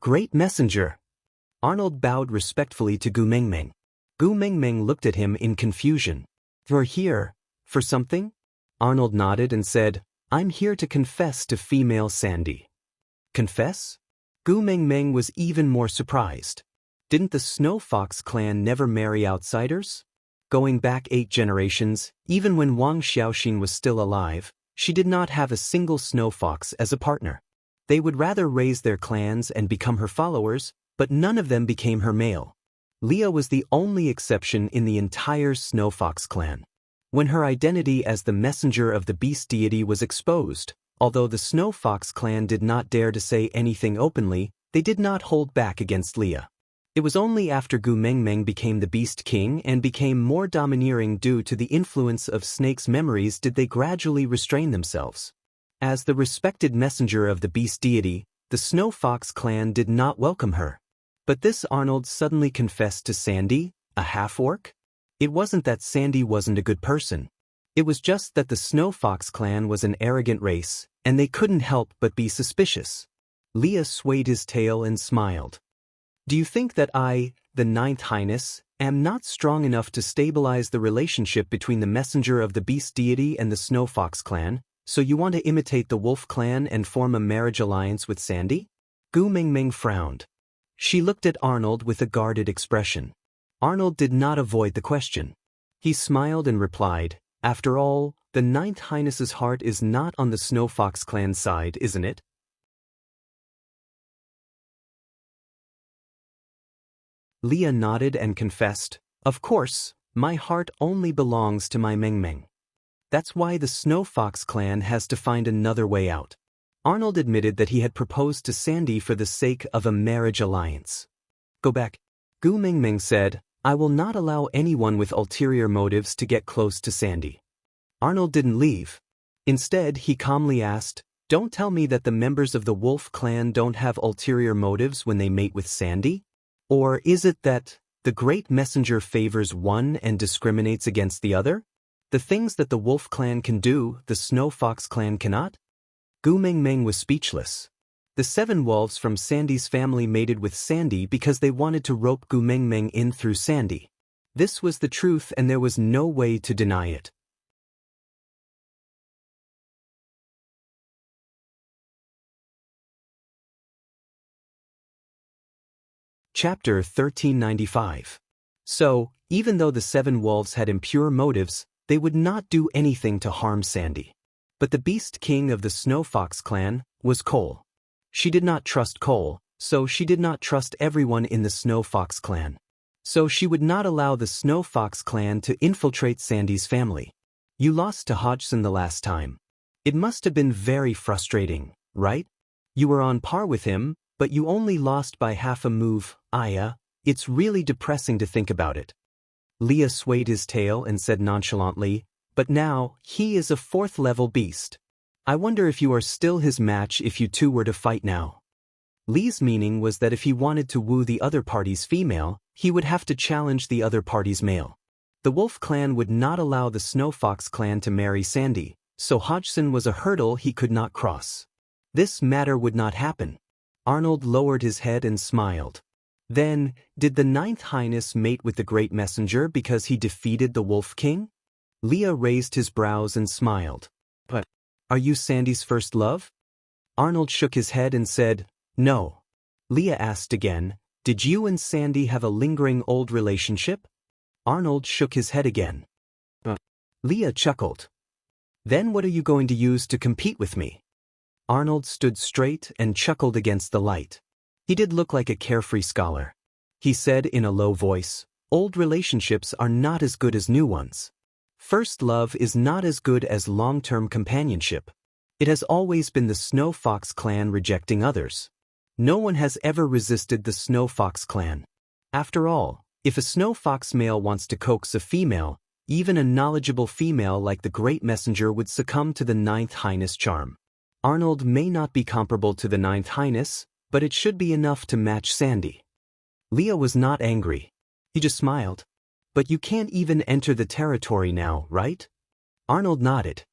Great messenger! Arnold bowed respectfully to Gu Mengmeng. Gu Mengmeng looked at him in confusion. You're here, for something? Arnold nodded and said, I'm here to confess to female Sandy. Confess? Gu Mengmeng was even more surprised. Didn't the Snow Fox clan never marry outsiders? Going back 8 generations, even when Wang Xiaoxin was still alive, she did not have a single Snow Fox as a partner. They would rather raise their clans and become her followers, but none of them became her male. Leah was the only exception in the entire Snow Fox clan. When her identity as the messenger of the beast deity was exposed, although the Snow Fox clan did not dare to say anything openly, they did not hold back against Leah. It was only after Gu Mengmeng became the Beast King and became more domineering due to the influence of Snake's memories did they gradually restrain themselves. As the respected messenger of the beast deity, the Snow Fox clan did not welcome her. But this Arnold suddenly confessed to Sandy, a half-orc? It wasn't that Sandy wasn't a good person. It was just that the Snow Fox clan was an arrogant race, and they couldn't help but be suspicious. Leah swayed his tail and smiled. Do you think that I, the Ninth Highness, am not strong enough to stabilize the relationship between the messenger of the beast deity and the Snow Fox clan, so you want to imitate the Wolf clan and form a marriage alliance with Sandy? Gu Mengmeng frowned. She looked at Arnold with a guarded expression. Arnold did not avoid the question. He smiled and replied, After all, the Ninth Highness's heart is not on the Snow Fox clan side, isn't it? Leah nodded and confessed, Of course, my heart only belongs to my Mengmeng. That's why the Snow Fox clan has to find another way out. Arnold admitted that he had proposed to Sandy for the sake of a marriage alliance. Go back. Gu Mengmeng said, I will not allow anyone with ulterior motives to get close to Sandy. Arnold didn't leave. Instead, he calmly asked, Don't tell me that the members of the Wolf clan don't have ulterior motives when they mate with Sandy? Or is it that the great messenger favors one and discriminates against the other? The things that the Wolf clan can do, the Snow Fox clan cannot? Gu Mengmeng was speechless. The 7 wolves from Sandy's family mated with Sandy because they wanted to rope Gu Mengmeng in through Sandy. This was the truth and there was no way to deny it. Chapter 1395. So, even though the 7 wolves had impure motives, they would not do anything to harm Sandy. But the Beast King of the Snow Fox clan was Cole. She did not trust Cole, so she did not trust everyone in the Snow Fox clan. So she would not allow the Snow Fox clan to infiltrate Sandy's family. You lost to Hodgson the last time. It must have been very frustrating, right? You were on par with him, but you only lost by half a move, Aya. It's really depressing to think about it. Leah swayed his tail and said nonchalantly, But now, he is a 4th-level beast. I wonder if you are still his match if you two were to fight now. Li's meaning was that if he wanted to woo the other party's female, he would have to challenge the other party's male. The Wolf clan would not allow the Snow Fox clan to marry Sandy, so Hodgson was a hurdle he could not cross. This matter would not happen. Arnold lowered his head and smiled. Then, did the 9th Highness mate with the Great Messenger because he defeated the Wolf King? Leah raised his brows and smiled. But, are you Sandy's first love? Arnold shook his head and said, no. Leah asked again, did you and Sandy have a lingering old relationship? Arnold shook his head again. Leah chuckled. Then what are you going to use to compete with me? Arnold stood straight and chuckled against the light. He did look like a carefree scholar. He said in a low voice, old relationships are not as good as new ones. First love is not as good as long-term companionship. It has always been the Snow Fox clan rejecting others. No one has ever resisted the Snow Fox clan. After all, if a Snow Fox male wants to coax a female, even a knowledgeable female like the Great Messenger would succumb to the 9th Highness charm. Arnold may not be comparable to the 9th Highness, but it should be enough to match Sandy. Leah was not angry. He just smiled. But you can't even enter the territory now, right? Arnold nodded.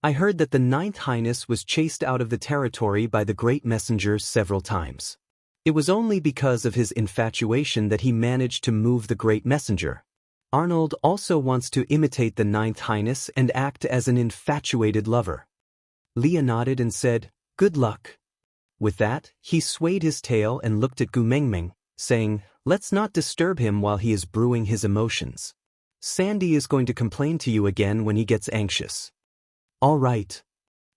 I heard that the 9th Highness was chased out of the territory by the Great Messenger several times. It was only because of his infatuation that he managed to move the Great Messenger. Arnold also wants to imitate the 9th Highness and act as an infatuated lover. Leah nodded and said, good luck. With that, he swayed his tail and looked at Gu Mengmeng, saying, let's not disturb him while he is brewing his emotions. Sandy is going to complain to you again when he gets anxious. All right.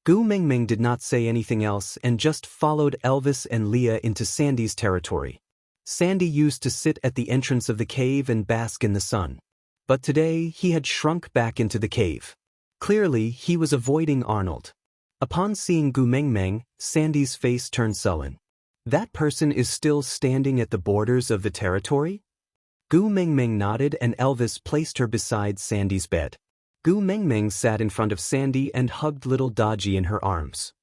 Gu Mengmeng did not say anything else and just followed Elvis and Leah into Sandy's territory. Sandy used to sit at the entrance of the cave and bask in the sun. But today he had shrunk back into the cave. Clearly, he was avoiding Arnold. Upon seeing Gu Mengmeng, Sandy's face turned sullen. That person is still standing at the borders of the territory? Gu Mengmeng nodded and Elvis placed her beside Sandy's bed. Gu Mengmeng sat in front of Sandy and hugged little Dodgy in her arms.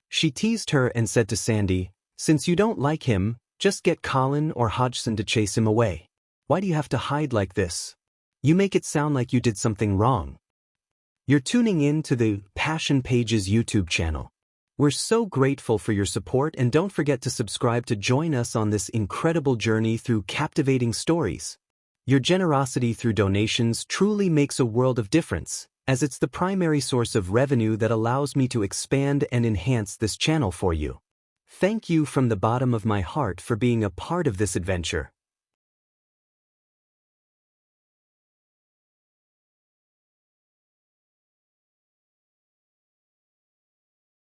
She teased her and said to Sandy, since you don't like him, just get Colin or Hodgson to chase him away. Why do you have to hide like this? You make it sound like you did something wrong. You're tuning in to the Passion Pages YouTube channel. We're so grateful for your support and don't forget to subscribe to join us on this incredible journey through captivating stories. Your generosity through donations truly makes a world of difference, as it's the primary source of revenue that allows me to expand and enhance this channel for you. Thank you from the bottom of my heart for being a part of this adventure.